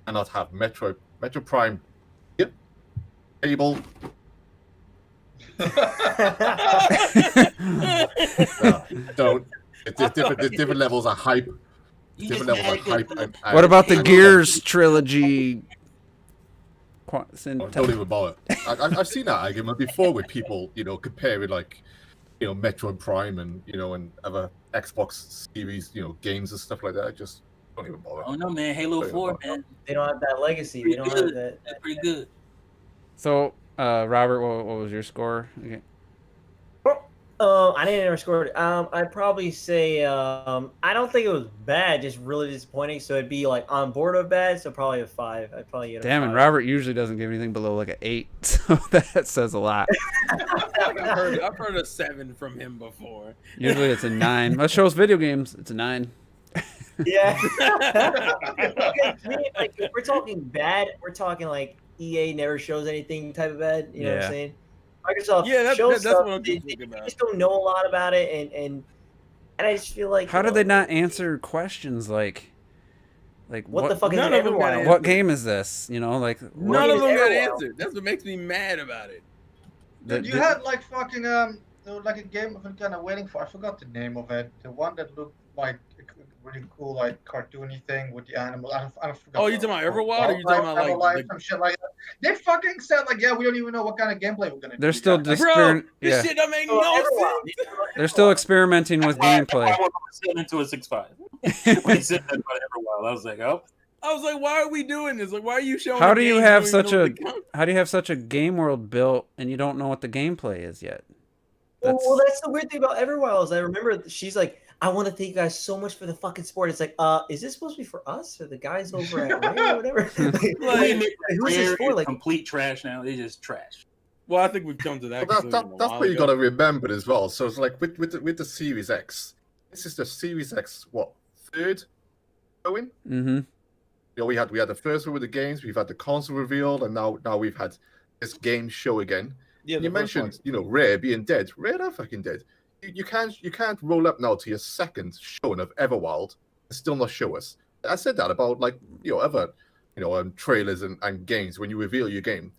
S5: Cannot have Metroid Prime. Yep. Fable. Don't. There's different levels of hype. Different levels of hype.
S1: What about the Gears trilogy?
S5: Don't even bother. I've seen that argument before with people, comparing Metroid Prime and and other Xbox series, games and stuff like that. I just don't even bother.
S2: Oh no, man, Halo 4, man.
S6: they don't have that legacy. They don't have that.
S2: That's pretty good.
S1: So, Robert, what was your score? Okay.
S6: I didn't ever score it. I'd probably say I don't think it was bad, just really disappointing. So it'd be like on board of bad, so probably a 5. I'd probably get a
S1: Damn,
S6: 5.
S1: and Robert usually doesn't give anything below like an 8, so that says a lot.
S3: I've heard a 7 from him before.
S1: Usually it's a 9. That shows video games. It's a 9.
S6: Yeah. Okay, to me, like, if we're talking bad, we're talking like EA never shows anything type of bad. You know what
S1: Yeah.
S6: I'm saying? Microsoft
S3: Yeah,
S6: shows
S3: that's
S6: stuff.
S3: what I'm
S6: They
S3: thinking about.
S6: just don't know a lot about it, and I just feel like
S1: How did they not answer questions like
S6: what the fuck is
S3: None
S6: it
S3: of them got
S6: everyone?
S3: answered.
S1: what game is this? Like
S3: None of them got
S6: everyone.
S3: answered. That's what makes me mad about it.
S4: Dude, you had like fucking like a game of kind of waiting for. I forgot the name of it. The one that looked like a really cool, like cartoony thing with the animal. I forgot.
S3: Oh, you talking about Everwild, or you talking about like
S4: some shit like that? They fucking said like, yeah, we don't even know what kind of gameplay we're gonna do.
S1: They're still
S4: yet.
S3: bro, this
S1: yeah.
S3: shit don't make
S6: Oh,
S3: no
S6: Everwild.
S3: sense.
S1: They're still experimenting with gameplay.
S2: I was into a 6.5. When he said that about Everwild, I was like, oh.
S3: I was like, why are we doing this? Like, why are you showing?
S1: How
S3: a
S1: do you
S3: game
S1: have
S3: don't
S1: such
S3: even know
S1: a
S3: what the con-
S1: how do you have such a game world built and you don't know what the gameplay is yet?
S6: Well, that's the weird thing about Everwild is I remember she's like, I want to thank you guys so much for the fucking sport. It's like, is this supposed to be for us or the guys over at Rare or whatever? Who's this for? Like,
S2: complete trash now. They just trash.
S3: Well, I think we've come to that.
S5: Well,
S3: conclusion a
S5: that's
S3: while
S5: what you
S3: ago.
S5: got to remember as well. So it's like with the Series X, this is the Series X third going.
S1: Mm-hmm.
S5: We had the first one with the games, we've had the console reveal, and now we've had this game show again.
S3: Yeah,
S5: You
S3: the first
S5: mentioned
S3: one.
S5: Rare being dead. Rare are fucking dead. You can't roll up now to your second showing of Everwild and still not show us. I said that about other trailers and games. When you reveal your game,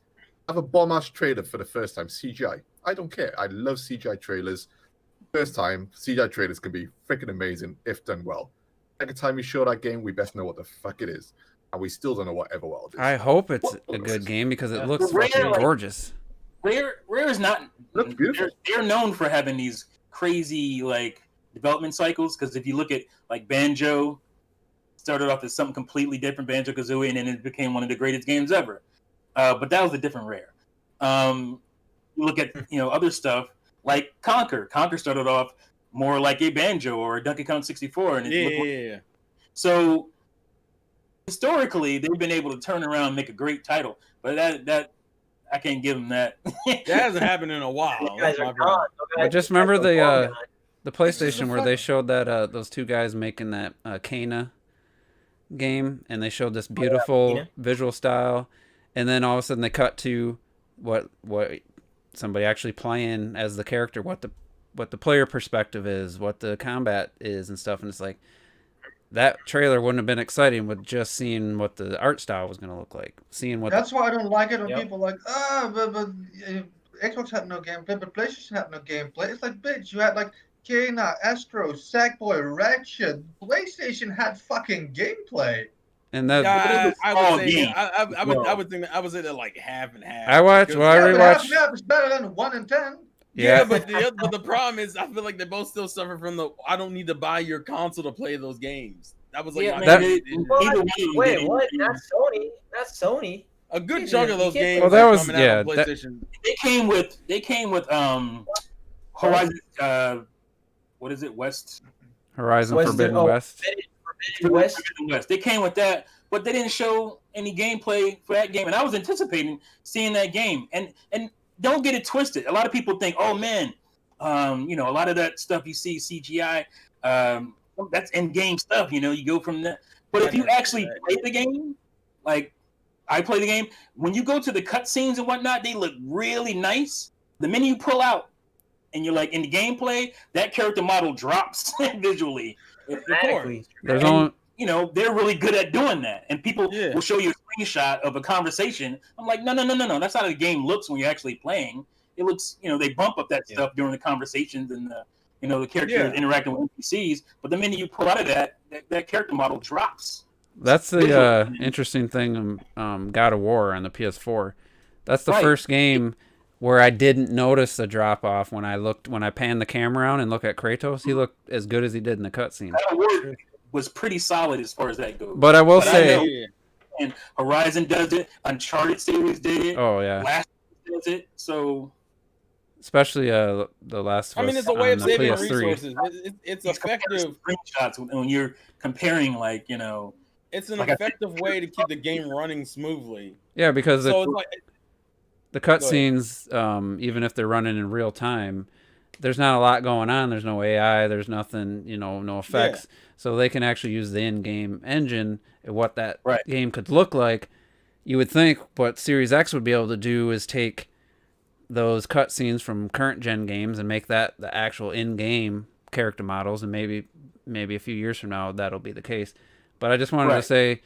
S5: have a bomb ass trailer for the first time. CGI. I don't care. I love CGI trailers. First time CGI trailers can be freaking amazing if done well. Second time you show that game, we best know what the fuck it is, and we still don't know what Everwild is.
S1: I hope it's a good game because it looks
S2: Rare,
S1: fucking
S2: like-
S1: gorgeous.
S2: Rare is not.
S5: Looks beautiful.
S2: They're known for having these crazy development cycles. Because if you look at Banjo, started off as something completely different, Banjo Kazooie, and then it became one of the greatest games ever. But that was a different Rare. You look at other stuff like Conquer. Conquer started off more like a Banjo or a Donkey Kong 64, and
S3: Yeah.
S2: So historically, they've been able to turn around and make a great title, but that I can't give them that.
S3: That hasn't happened in a while.
S6: you guys
S3: That's my
S6: are
S3: problem.
S6: gone. Okay,
S1: I just remember
S6: that's so
S1: the PlayStation where they showed that those two guys making that Kana game, and they showed this beautiful
S6: Kana.
S1: visual style, and then all of a sudden they cut to what somebody actually playing as the character, what the player perspective is, what the combat is and stuff, and it's like that trailer wouldn't have been exciting with just seeing what the art style was going to look like, seeing what
S4: That's why I don't like it when
S6: Yep.
S4: people are like, but Xbox had no gameplay, but PlayStation had no gameplay. It's like, bitch, you had Kena, Astro, Sackboy, Ratchet. PlayStation had fucking gameplay.
S1: and that
S3: Yeah, I would say
S2: game.
S3: I would say that like half and half.
S1: I watched
S3: Because-
S1: well I
S4: Yeah, but half
S1: rewatched
S4: and half is better than 1 and 10.
S3: Yeah, but the problem is, I feel like they both still suffer from the I don't need to buy your console to play those games. That was like
S2: Yeah,
S3: my
S1: That-
S2: man,
S6: What?
S2: either way,
S6: Wait, what? Not Sony. Not Sony.
S3: A good chunk of those
S6: You can't
S3: games
S1: Well, that
S3: are
S1: was-
S3: coming
S1: yeah,
S3: out on
S1: that-
S3: PlayStation.
S2: They came with Horizon. What is it?
S1: Horizon
S6: Western-
S1: Forbidden
S6: oh,
S1: West.
S6: West.
S2: West. They came with that, but they didn't show any gameplay for that game. And I was anticipating seeing that game. And don't get it twisted. A lot of people think, oh man, a lot of that stuff you see CGI, that's in-game stuff. You go from that. But if you actually play the game, like I play the game, when you go to the cutscenes and whatnot, they look really nice. The minute you pull out and you're like in the gameplay, that character model drops visually.
S6: Exactly.
S1: There's
S2: And,
S1: only
S2: they're really good at doing that. And people
S3: Yeah.
S2: will show you a screenshot of a conversation. I'm like, no. That's not how the game looks when you're actually playing. It looks, they bump up that stuff during the conversations and the characters interacting with NPCs. But the minute you pull out of that character model drops.
S1: That's the interesting thing. God of War on the PS4. That's the
S2: Right.
S1: first game where I didn't notice a drop off when I panned the camera around and look at Kratos. He looked as good as he did in the cutscene.
S2: God of War was pretty solid as far as that goes.
S1: But I will
S2: But I
S1: say,
S2: know-
S3: Yeah.
S2: And Horizon does it. Uncharted series did it.
S1: oh yeah,
S2: Last does it. So
S1: especially the Last of
S3: I mean,
S1: Us
S3: it's a way
S1: on
S3: of
S1: the
S3: saving
S1: PS3.
S3: resources. It's
S2: these
S3: effective.
S2: screenshots when you're comparing, like
S3: It's an
S2: Like I-
S3: effective way to keep the game running smoothly.
S1: Yeah, because
S3: So it's like,
S1: the cutscenes, even if they're running in real time, there's not a lot going on. There's no AI. There's nothing, no effects. So they can actually use the in-game engine and what that
S2: Right.
S1: game could look like. You would think what Series X would be able to do is take those cutscenes from current gen games and make that the actual in-game character models, and maybe a few years from now that'll be the case. But I just wanted to
S2: Right.
S1: say,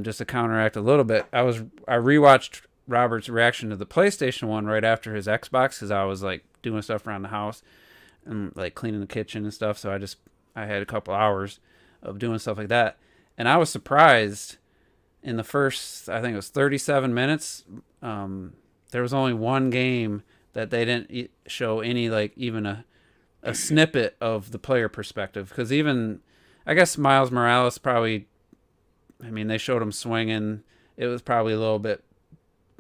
S1: just to counteract a little bit, I rewatched Robert's reaction to the PlayStation one right after his Xbox, because I was like doing stuff around the house and like cleaning the kitchen and stuff. So I had a couple hours of doing stuff like that, and I was surprised in the first, I think it was 37 minutes. There was only one game that they didn't show any, like, even a snippet of the player perspective, because even I guess Miles Morales probably, I mean, they showed him swinging. It was probably a little bit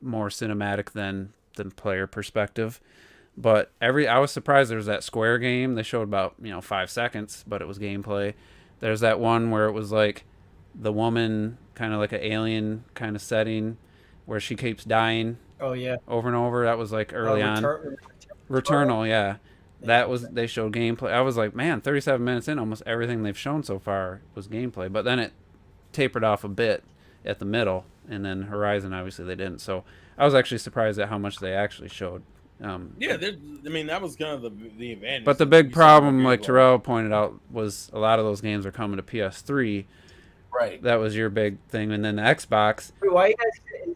S1: more cinematic than player perspective. But I was surprised there was that Square game. They showed about 5 seconds, but it was gameplay. There's that one where it was like the woman, kind of like an alien kind of setting, where she keeps dying
S6: Oh yeah.
S1: over and over. That was like early on. Returnal, yeah. They showed gameplay. I was like, man, 37 minutes in, almost everything they've shown so far was gameplay. But then it tapered off a bit at the middle, and then Horizon, obviously, they didn't. So I was actually surprised at how much they actually showed.
S3: that was kind of the advantage.
S1: But the big problem, like Terrell pointed out, was a lot of those games are coming to PS3.
S2: right.
S1: That was your big thing. And then the Xbox.
S6: Wait, why you guys?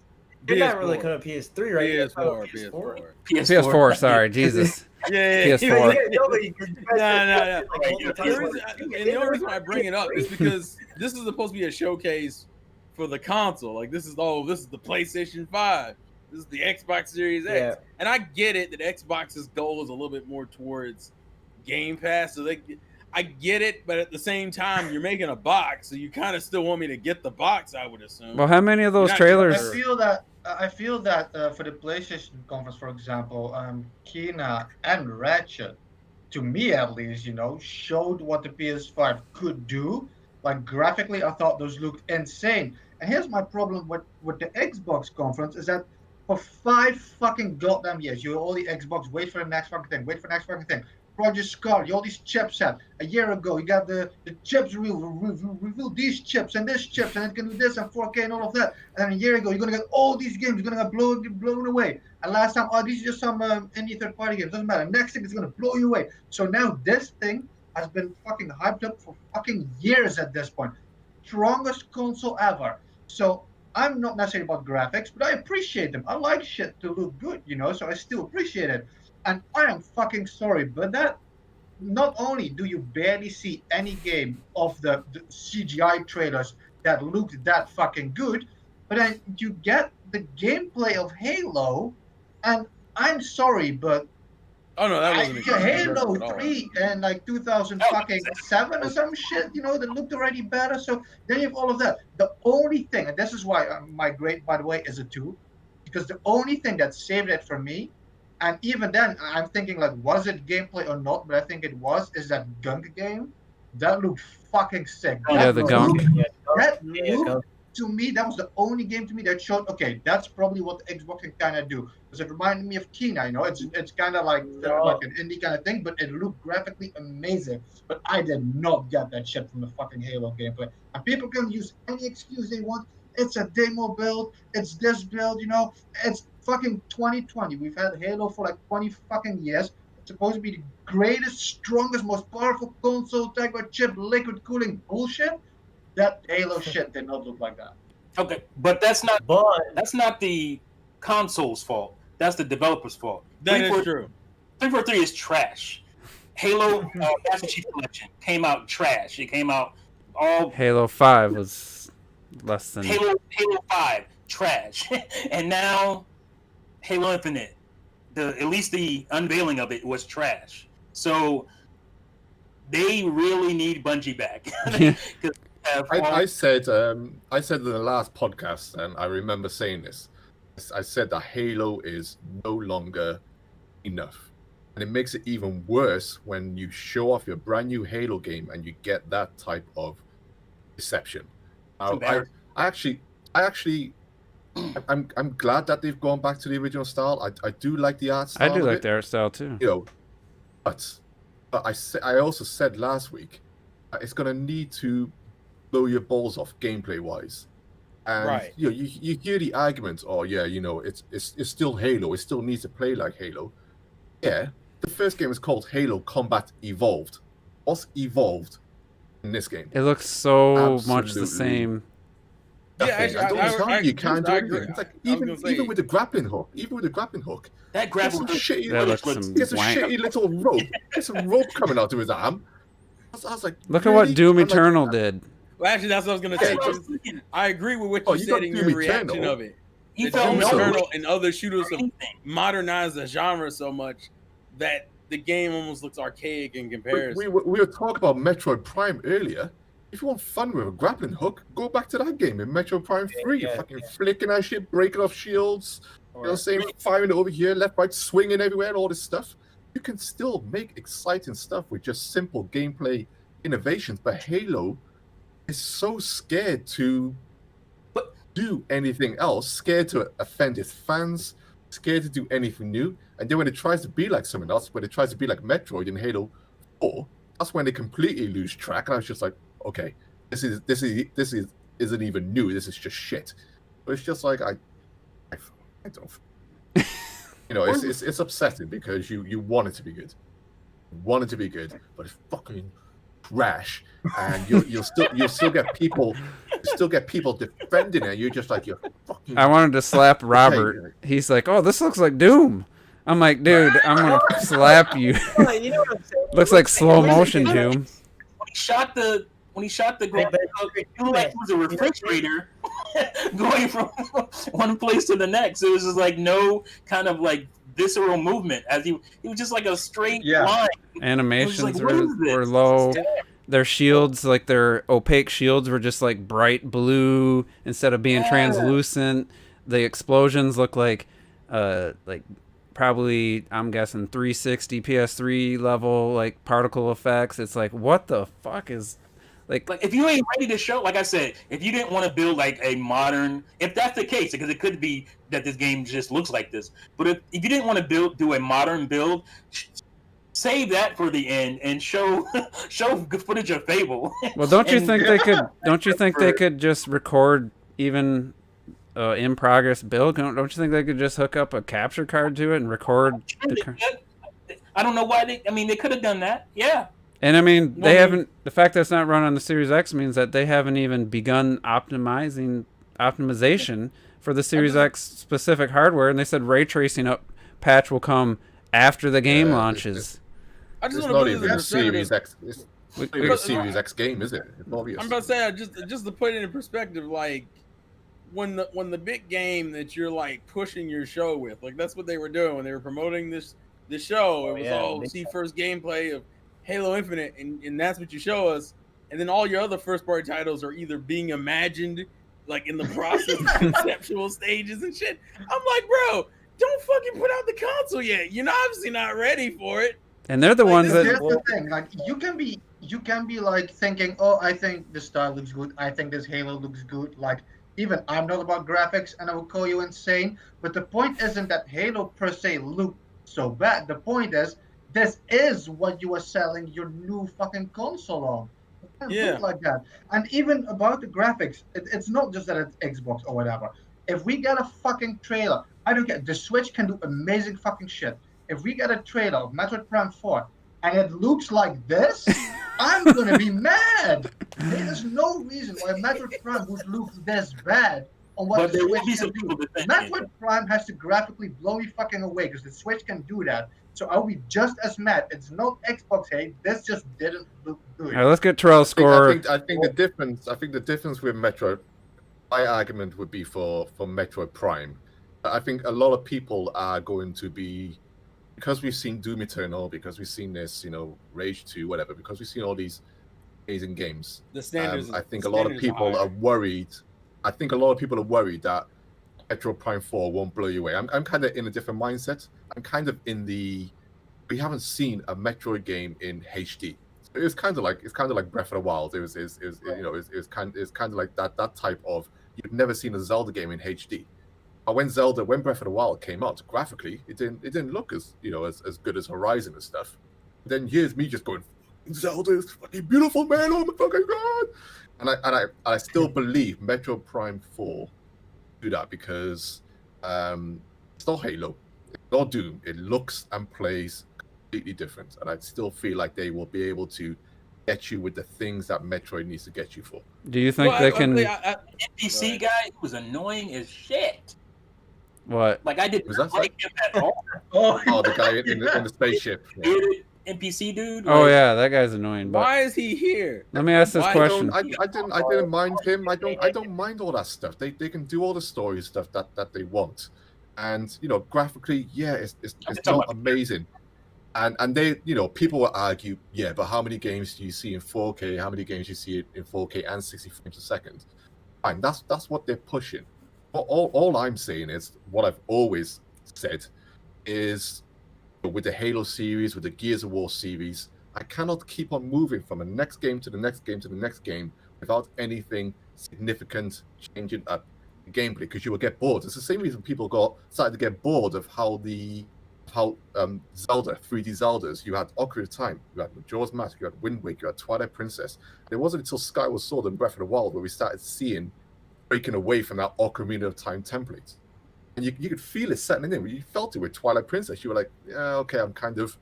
S6: You're not really
S3: PS4.
S6: coming to PS3, right? You're talking
S3: PS4.
S6: about
S1: PS4, sorry, Jesus.
S3: Yeah.
S1: PS4.
S3: No.
S6: Like,
S3: The only reason I bring it up is because this is supposed to be a showcase for the console. Like this is the PlayStation 5. This is the Xbox Series X.
S6: Yeah.
S3: And I get it that Xbox's goal is a little bit more towards Game Pass. So I get it, but at the same time, you're making a box, so you kind of still want me to get the box, I would assume.
S1: Well, how many of those
S3: Not-
S1: trailers?
S4: I feel that for the PlayStation conference, for example, Kina and Ratchet, to me at least, showed what the PS5 could do. Like graphically, I thought those looked insane. And here's my problem with the Xbox conference is that for 5 fucking goddamn years, you all the Xbox, wait for the next fucking thing. Project Scarlet, all these chipsets. A year ago, you got the chips reveal these chips and this chips, and it can do this and 4K and all of that. And a year ago, you're gonna get all these games, you're gonna get blown away. And last time, these are just some indie third-party games. Doesn't matter. Next thing is gonna blow you away. So now this thing has been fucking hyped up for fucking years at this point. Strongest console ever. So I'm not necessarily about graphics, but I appreciate them. I like shit to look good, so I still appreciate it. And I am fucking sorry, but that not only do you barely see any game of the CGI trailers that looked that fucking good, but then you get the gameplay of Halo, and I'm sorry, but
S3: Oh no, that wasn't
S4: Halo
S3: at all.
S4: 3 and like 2007 or some shit, you know, that looked already better. So then you have all of that. The only thing, and this is why my grade, by the way, is a 2, because the only thing that saved it for me, and even then I'm thinking like, was it gameplay or not? But I think it was. Is that Gunk game? That looked fucking sick.
S1: Yeah, the Gunk.
S4: That
S6: Yeah,
S4: looked
S6: Gunk.
S4: to me, that was the only game to me that showed, okay, that's probably what the Xbox can kind of do. Because it reminded me of Kena, you know, it's kind of like like an indie kind of thing, but it looked graphically amazing. But I did not get that shit from the fucking Halo gameplay. And people can use any excuse they want. It's a demo build. It's this build, you know. It's fucking 2020. We've had Halo for like 20 fucking years. It's supposed to be the greatest, strongest, most powerful console, Tegra chip, liquid cooling bullshit. That Halo shit did not look like that.
S2: Okay, but that's not the console's fault. That's the developer's fault.
S3: That is true.
S2: 343 is trash. Halo Master Chief Collection came out trash. It came out all
S1: Halo 5 was less than
S2: Halo 5 trash, and now Halo Infinite. At least the unveiling of it was trash. So they really need Bungie back.
S5: I said in the last podcast, and I remember saying this. I said that Halo is no longer enough, and it makes it even worse when you show off your brand new Halo game and you get that type of reception. I'm glad that they've gone back to the original style. I do like the art style.
S1: I do like the art style too.
S5: You know, but I also said last week it's gonna need to blow your balls off gameplay wise, and
S3: Right.
S5: you know, you hear the argument, oh yeah, you know, it's still Halo, it still needs to play like Halo. Yeah, the first game is called Halo Combat Evolved. What's evolved in this game?
S1: It looks so much
S5: Absolutely
S1: the same.
S3: Yeah,
S5: Nothing.
S3: actually,
S5: You can't do
S3: I agree.
S5: anything. It's like
S3: I was gonna say-
S5: even with the grappling hook,
S2: that
S5: There's
S2: grappling
S5: some
S2: hook
S5: shitty,
S1: That looks some
S5: there's a
S1: wank.
S5: shitty little rope. There's some rope coming out of his arm. I was like,
S1: Look at what
S5: really?
S1: Doom
S5: I'm like,
S1: Eternal did.
S3: Well, actually, that's what I was gonna say.
S2: Yeah.
S3: 'Cause I agree with what
S5: Oh,
S3: you
S5: you
S3: said
S5: got
S3: in
S5: Doom
S3: your reaction
S5: Eternal.
S3: of it.
S2: He
S3: That
S2: felt
S3: Doom
S2: no
S3: Eternal
S2: weight
S3: and other shooters
S2: or
S3: have
S2: anything.
S3: modernized the genre so much that the game almost looks archaic in comparison.
S5: We were talking about Metroid Prime earlier. If you want fun with a grappling hook, go back to that game in Metroid Prime 3.
S6: Yeah,
S5: Fucking flicking that shit, breaking off shields, you know what I'm saying? Firing it over here, left, right, swinging everywhere, all this stuff. You can still make exciting stuff with just simple gameplay innovations, but Halo is so scared to do anything else, scared to offend its fans, scared to do anything new. And then when it tries to be like something else, when it tries to be like Metroid in Halo 4, that's when they completely lose track. And I was just like, okay, this isn't even new. This is just shit. But it's just like I don't. You know, it's upsetting because you want it to be good, but it's fucking trash, and you'll still get people defending it. You're just like, you're fucking.
S1: I wanted to slap Robert. He's like, "Oh, this looks like Doom." I'm like, "Dude, I'm gonna slap you."
S6: You know what I'm saying?
S1: Looks like slow motion Doom.
S2: When he shot the grappling hook, it looked like it was a refrigerator going from one place to the next. It was just like no kind of like visceral movement, as he was just like a straight line.
S1: Animations
S2: Like, what is this?
S1: were low. Their shields, like their opaque shields, were just like bright blue instead of being translucent. The explosions look like probably, I'm guessing 360 PS3 level like particle effects. It's like, what the fuck is like
S2: if you ain't ready to show, like I said, if you didn't want to build like a modern, if that's the case, because it could be that this game just looks like this, but if you didn't want to do a modern build, save that for the end and show footage of Fable.
S1: Well, don't you think they could? Don't you think they could just record even in progress build? Don't you think they could just hook up a capture card to it and record the?
S2: I don't know why they could have done that. Yeah.
S1: And I mean, they haven't. The fact that it's not run on the Series X means that they haven't even begun optimization for the Series X specific hardware. And they said ray tracing patch will come after the game launches.
S3: I just
S5: It's
S3: want to
S5: not
S3: put it in
S5: even a Series
S3: perspective.
S5: X. It's not even a Series X game, is it? It's obvious.
S3: I'm about to say, just to put it in perspective, like when the big game that you're like pushing your show with, like that's what they were doing when they were promoting this the show.
S6: Oh,
S3: It was
S6: yeah,
S3: all
S6: big
S3: see
S6: time.
S3: first gameplay of Halo Infinite, and that's what you show us. And then all your other first party titles are either being imagined, like in the process of conceptual stages and shit. I'm like, bro, don't fucking put out the console yet. You're obviously not ready for it.
S1: And they're the
S3: Like,
S1: ones
S3: this
S1: that
S3: is-
S4: Here's the thing, like you can be like thinking, oh, I think this style looks good. I think this Halo looks good. Like even I'm not about graphics, and I will call you insane. But the point isn't that Halo per se looked so bad. The point is this is what you are selling your new fucking console on. It can't
S3: Yeah.
S4: look like that. And even about the graphics, it's not just that it's Xbox or whatever. If we get a fucking trailer, I don't care. The Switch can do amazing fucking shit. If we get a trailer of Metroid Prime 4 and it looks like this, I'm gonna be mad. There's no reason why Metroid Prime would look this bad on what
S2: But
S4: the
S2: there will
S4: Switch
S2: be
S4: can
S2: some
S4: do.
S2: people that think
S4: Metroid Prime has to graphically blow me fucking away because the Switch can do that. So I'll be just as mad. It's not Xbox hate. This just didn't look good.
S1: All right, let's get Terrell's
S5: I
S1: score.
S5: think the difference. I think the difference with Metroid. My argument would be for Metroid Prime. I think a lot of people are going to be, because we've seen Doom Eternal, because we've seen this, Rage 2, whatever, because we've seen all these amazing games.
S3: the standards.
S5: I think
S3: the
S5: a lot of
S3: standards
S5: people
S3: higher.
S5: are worried. I think a lot of people are worried that Metroid Prime 4 won't blow you away. I'm kind of in a different mindset. I'm kind of in the, we haven't seen a Metroid game in HD. It's kind of like Breath of the Wild. It was kind of like that type of, you've never seen a Zelda game in HD. When Breath of the Wild came out, graphically, it didn't look as as good as Horizon and stuff. Then here's me just going, Zelda is fucking beautiful, man! Oh my fucking god! And I still believe Metroid Prime 4 do that because it's not Halo, it's not Doom. It looks and plays completely different, and I still feel like they will be able to get you with the things that Metroid needs to get you for.
S1: Do you think they can?
S2: NPC guy was annoying as shit.
S1: What?
S2: Like I did
S5: Was
S2: not
S5: that
S2: like him at all.
S5: Oh, the guy in the spaceship. Yeah.
S2: Dude, NPC dude.
S1: Oh
S2: like,
S1: yeah, that guy's annoying. But
S3: Why is he here?
S1: let me ask this
S3: Why
S1: question.
S5: I didn't mind him. I don't mind all that stuff. They can do all the story stuff that they want, and graphically, yeah, it's not amazing. And they, people will argue, yeah, but how many games do you see in 4K? How many games do you see in 4K and 60 frames a second? Fine, that's what they're pushing. All I'm saying is what I've always said is, with the Halo series, with the Gears of War series, I cannot keep on moving from the next game to the next game to the next game without anything significant changing up the gameplay, because you will get bored. It's the same reason people started to get bored of how Zelda, 3D Zeldas, you had Ocarina of Time, you had Majora's Mask, you had Wind Waker, you had Twilight Princess. And it wasn't until Skyward Sword and Breath of the Wild where we started seeing breaking away from that Ocarina of Time template. And you could feel it settling in. You felt it with Twilight Princess. You were like, yeah, okay, I'm kind of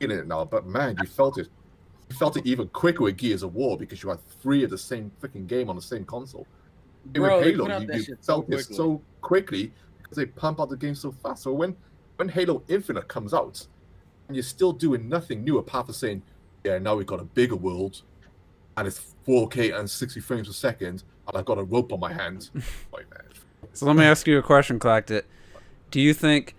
S5: feeling it now. But man, you felt it. You felt it even quicker with Gears of War because you had 3 of the same freaking game on the same console.
S3: Bro,
S5: with
S3: they
S5: Halo,
S3: put out
S5: you
S3: that shit
S5: felt it so quickly because they pump out the game so fast. So when Halo Infinite comes out and you're still doing nothing new apart from saying, yeah, now we've got a bigger world and it's 4K and 60 frames a second and I've got a rope on my hand. Like, man.
S1: So let me ask you a question, Collected. Do you think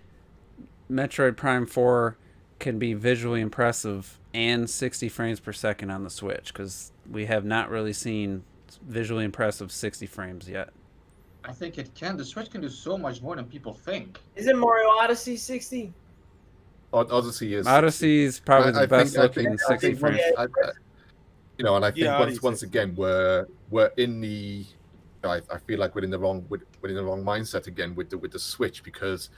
S1: Metroid Prime 4 can be visually impressive and 60 frames per second on the Switch? Because we have not really seen visually impressive 60 frames yet.
S4: I think it can. The Switch can do so much more than people think.
S6: Isn't Mario Odyssey 60?
S5: Odyssey is.
S1: Odyssey's probably the best
S5: I
S1: looking
S5: think
S1: 60 frames.
S5: and I think
S3: Yeah,
S5: once again we're in the. I feel like we're in the wrong mindset again with the Switch, because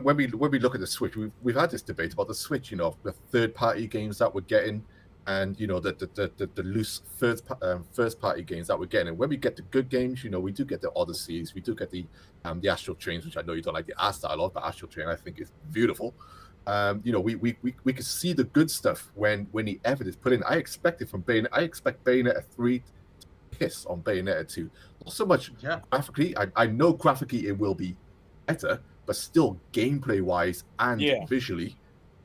S5: when we look at the Switch, we've had this debate about the Switch. The third-party games that we're getting, and the loose first party games that we're getting. And when we get the good games, we do get the Odysseys, we do get the Astral Trains, which I know you don't like the art style of, but Astral Train I think is beautiful. We can see the good stuff when the effort is put in. I expect it from Bayonetta. I expect Bayonetta 3 to kiss on Bayonetta 2. Not so much graphically. I know graphically it will be better, but still gameplay wise and visually,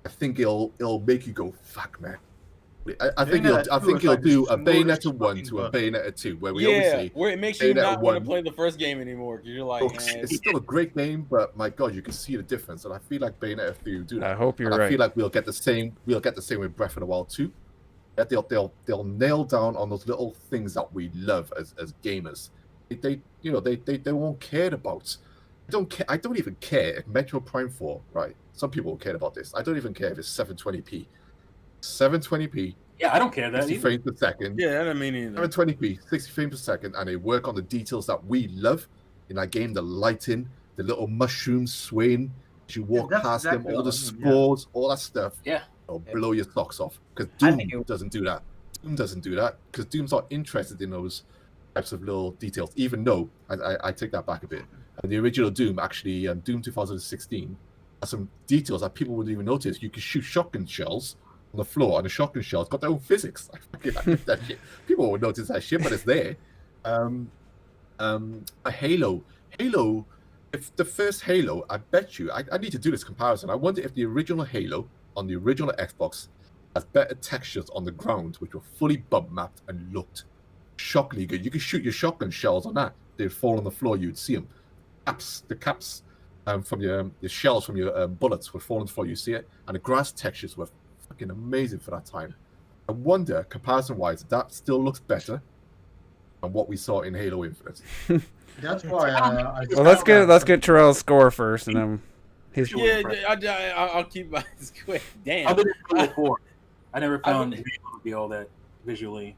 S5: I think it'll make you go, fuck, man. I think he'll do a Bayonetta 1 to a Bayonetta 2, where we obviously
S3: where it makes you
S5: Bayonetta
S3: not want to
S5: 1
S3: play the first game anymore because you're like,
S5: it's still a great game, but my God, you can see the difference, and I feel like Bayonetta 3 will do that.
S1: I hope you're
S5: and
S1: right.
S5: I feel like we'll get the same with Breath of the Wild 2. That they'll nail down on those little things that we love as gamers. They won't care about. I don't even care if Metro Prime 4, right? Some people care about this. I don't even care if it's 720p. 720p.
S2: Yeah, I don't care that
S5: 60
S2: either.
S5: frames per second.
S3: yeah, I don't mean either.
S5: 720p, 60 frames per second, and they work on the details that we love in that game. The lighting, the little mushrooms swaying as you walk
S4: that's
S5: past
S4: exactly
S5: them, all
S4: what
S5: the
S4: I mean,
S5: spores, all that stuff.
S2: Yeah.
S5: It'll blow your socks off. Because
S6: I
S5: Doom
S6: think it-
S5: doesn't do that. Doom doesn't do that because Doom's not interested in those types of little details. Even though I take that back a bit. And the original Doom, actually, Doom 2016, has some details that people wouldn't even notice. You can shoot shotgun shells on the floor, and the shotgun shells got their own physics. I hate that shit. People won't notice that shit, but it's there. A Halo, if the first Halo, I bet you, I need to do this comparison. I wonder if the original Halo on the original Xbox has better textures on the ground, which were fully bump mapped and looked shockingly good. You could shoot your shotgun shells on that; they'd fall on the floor. You'd see them. The caps from your shells from your bullets would fall on the floor. You see it, and the grass textures were fucking amazing for that time. I wonder, comparison-wise, that still looks better than what we saw in Halo Infinite.
S4: That's why
S1: Well, let's get Terrell's score first, and then he's.
S3: Yeah, I'll keep my quick. Damn.
S2: Other than Halo 4, I never found
S3: I
S2: Halo to be all that visually.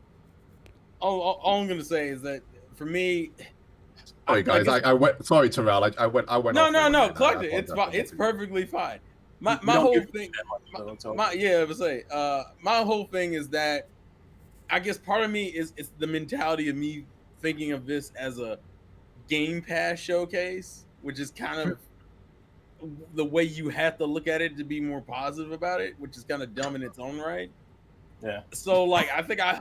S3: All I'm gonna say is that for me,
S5: Sorry, guys. I went. Sorry, Terrell. I went.
S3: No, Clark, it's fine. It's perfectly fine. My whole thing, my whole thing is that I guess part of me is it's the mentality of me thinking of this as a Game Pass showcase, which is kind of the way you have to look at it to be more positive about it, which is kind of dumb in its own right.
S2: Yeah.
S3: So like, I think I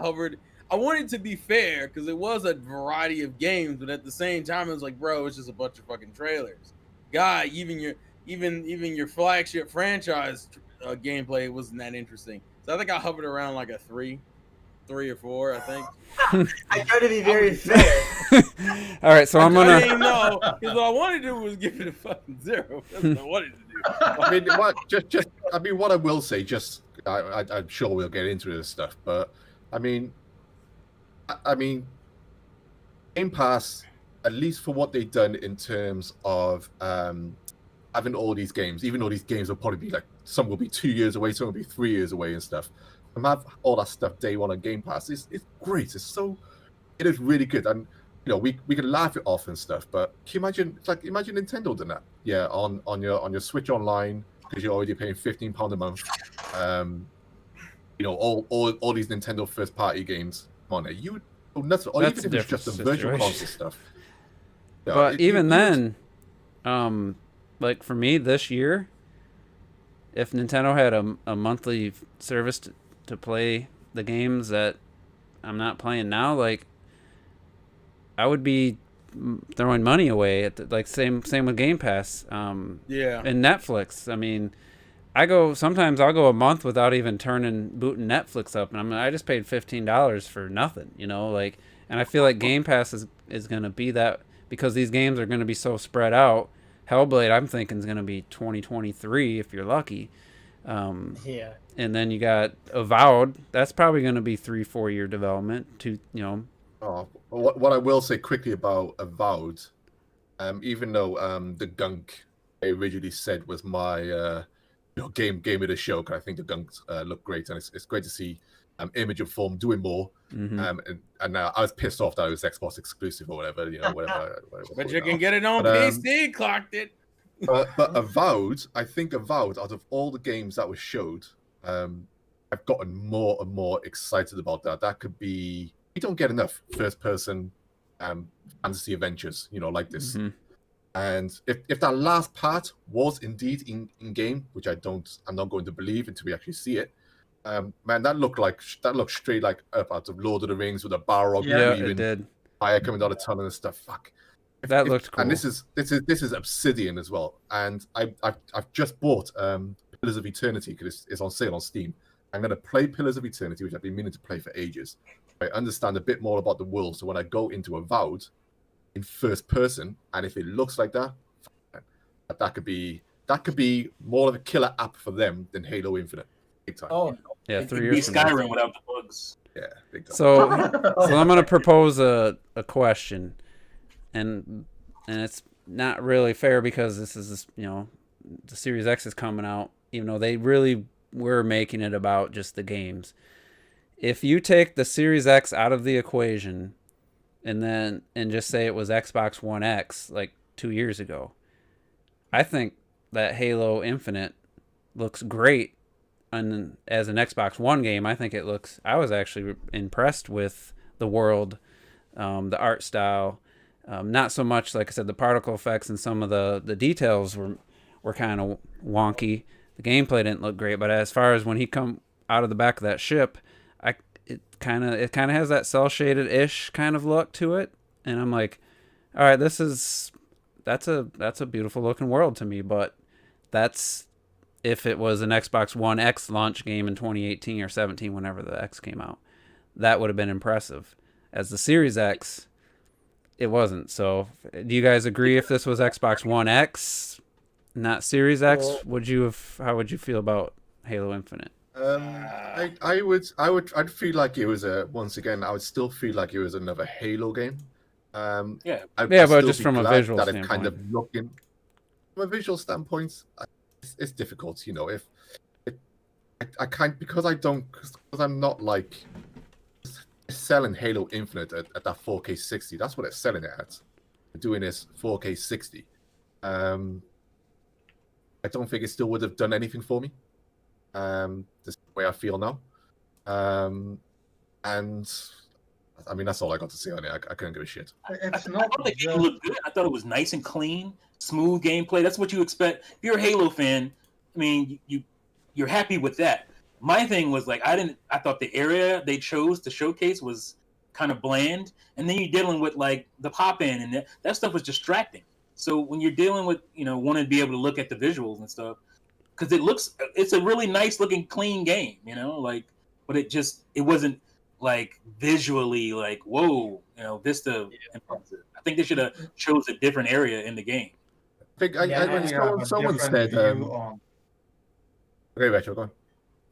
S3: wanted to be fair because it was a variety of games, but at the same time, it was like, bro, it's just a bunch of fucking trailers. God, even your flagship franchise gameplay wasn't that interesting. So I think I hovered around like a 3 or 4, I think.
S6: I try to be very fair.
S1: All right, so I'm gonna.
S3: I didn't know because what I wanted to do was give it a fucking 0. That's what I wanted to do.
S5: I mean, what I will say, I'm sure we'll get into this stuff, but I mean, Game Pass, at least for what they've done in terms of having all these games, even though these games will probably be like, some will be 2 years away, some will be 3 years away and stuff. And have all that stuff day one on Game Pass. It's great. It is really good. And we can laugh it off and stuff, but can you imagine Nintendo doing that? Yeah, on your Switch Online, because you're already paying £15 a month. All these Nintendo first party games on it. You would go nuts. Or
S1: That's
S5: even if it's just the virtual console stuff. Yeah,
S1: But even then, like for me this year, if Nintendo had a monthly service to play the games that I'm not playing now, like I would be throwing money away at same with Game Pass.
S3: Yeah.
S1: And Netflix. I mean, sometimes I'll go a month without even booting Netflix up, and I just paid $15 for nothing, and I feel like Game Pass is going to be that because these games are going to be so spread out. Hellblade, I'm thinking, is going to be 2023 if you're lucky.
S6: Yeah.
S1: And then you got Avowed. That's probably going to be 3-4 year development.
S5: What I will say quickly about Avowed, even though the gunk I originally said was my game of the show, because I think the gunks look great, and it's great to see Image and Form doing more.
S1: Mm-hmm.
S5: And I was pissed off that it was Xbox exclusive or whatever.
S3: But you can get it on PC. Clocked it.
S5: But Avowed, I think Avowed, out of all the games that were showed, I've gotten more and more excited about that. That could be, we don't get enough first-person fantasy adventures, like this.
S1: Mm-hmm.
S5: And if that last part was indeed in game, which I'm not going to believe until we actually see it, man, that looked straight like up out of Lord of the Rings with a Balrog
S1: it did.
S5: fire coming out of the tunnel and stuff. Fuck.
S1: That looked cool.
S5: And this is Obsidian as well. And I've just bought Pillars of Eternity because it's on sale on Steam. I'm going to play Pillars of Eternity, which I've been meaning to play for ages. I understand a bit more about the world, so when I go into Avowed in first person, and if it looks like that, that could be more of a killer app for them than Halo Infinite. Big time.
S2: Oh,
S1: Yeah,
S2: it'd
S1: 3
S2: be
S1: years from now.
S2: Skyrim without the bugs.
S5: Yeah, big time.
S1: So I'm gonna propose a question, and it's not really fair because this is, you know, the Series X is coming out, even though they really were making it about just the games. If you take the Series X out of the equation, and just say it was Xbox One X like 2 years ago, I think that Halo Infinite looks great. And as an Xbox One game, I think it looks. I was actually impressed with the world, the art style. Not so much, like I said, the particle effects and some of the details were kind of wonky. The gameplay didn't look great, but as far as when he come out of the back of that ship, it kind of has that cell shaded ish kind of look to it, and I'm like, all right, that's a beautiful looking world to me, but that's. If it was an Xbox One X launch game in 2018 or 17, whenever the X came out, that would have been impressive. As the Series X, it wasn't. So, do you guys agree if this was Xbox One X, not Series X? How would you feel about Halo Infinite?
S5: I'd feel like it was once again, I would still feel like it was another Halo game.
S1: But just from a visual standpoint.
S5: Kind of looking from a visual standpoint. It's difficult, you know. If I can't because I'm not like selling Halo Infinite at that 4K 60. That's what it's selling it at. Doing this 4K 60. I don't think it still would have done anything for me. This way I feel now. And I mean that's all I got to say on it. I couldn't give a shit.
S4: It's
S2: I
S4: not
S2: thought the game looked good. I thought it was nice and clean. Smooth gameplay. That's what you expect. If you're a Halo fan, I mean, you're happy with that. My thing was like, I thought the area they chose to showcase was kind of bland, and then you're dealing with like the pop in, and that stuff was distracting. So when you're dealing with, you know, wanting to be able to look at the visuals and stuff, because it's a really nice looking, clean game, you know, like, but it wasn't like visually like, whoa, you know, Vista impressive. I think they should have chose a different area in the game.
S5: I think someone said. Okay, Rachel, go on.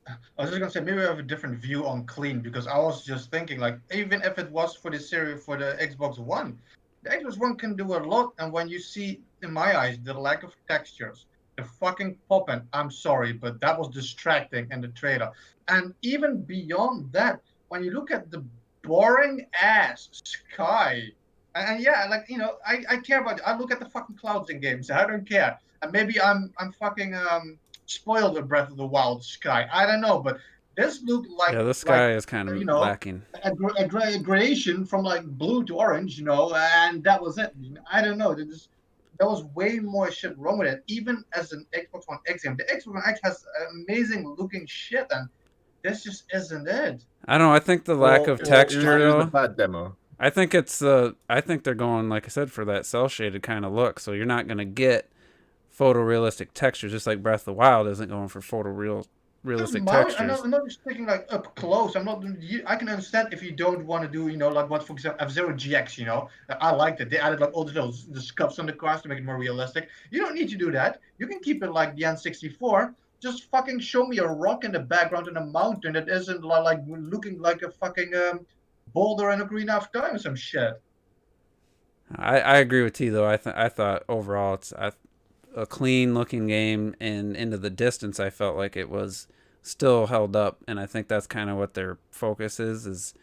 S4: I was just gonna say maybe I have a different view on clean because I was just thinking like even if it was for the series for the Xbox One, the Xbox One can do a lot. And when you see, in my eyes, the lack of textures, the fucking popping, I'm sorry, but that was distracting in the trailer. And even beyond that, when you look at the boring ass sky. And yeah, like, you know, I care about it. I look at the fucking clouds in games. I don't care. And maybe I'm fucking spoiled with Breath of the Wild sky. I don't know, but this looked like
S1: the sky is kind of, you know, lacking.
S4: A gradation from like blue to orange, you know, and that was it. I don't know. There was way more shit wrong with it. Even as an Xbox One X game, the Xbox One X has amazing looking shit, and this just isn't it.
S1: I don't know. I think the lack of texture,
S5: it was a bad demo.
S1: I think I think they're going, like I said, for that cell shaded kind of look. So you're not going to get photorealistic textures, just like Breath of the Wild isn't going for realistic textures.
S4: I'm not just thinking like up close. I can understand if you don't want to do, you know, like what, for example, F-Zero GX, you know. I liked it. They added like all the scuffs on the cars to make it more realistic. You don't need to do that. You can keep it like the N64. Just fucking show me a rock in the background in a mountain that isn't like looking like a fucking boulder in Ocarina of Time or some shit.
S1: I agree with T though. I thought overall it's a clean looking game, and into the distance I felt like it was still held up, and I think that's kind of what their focus is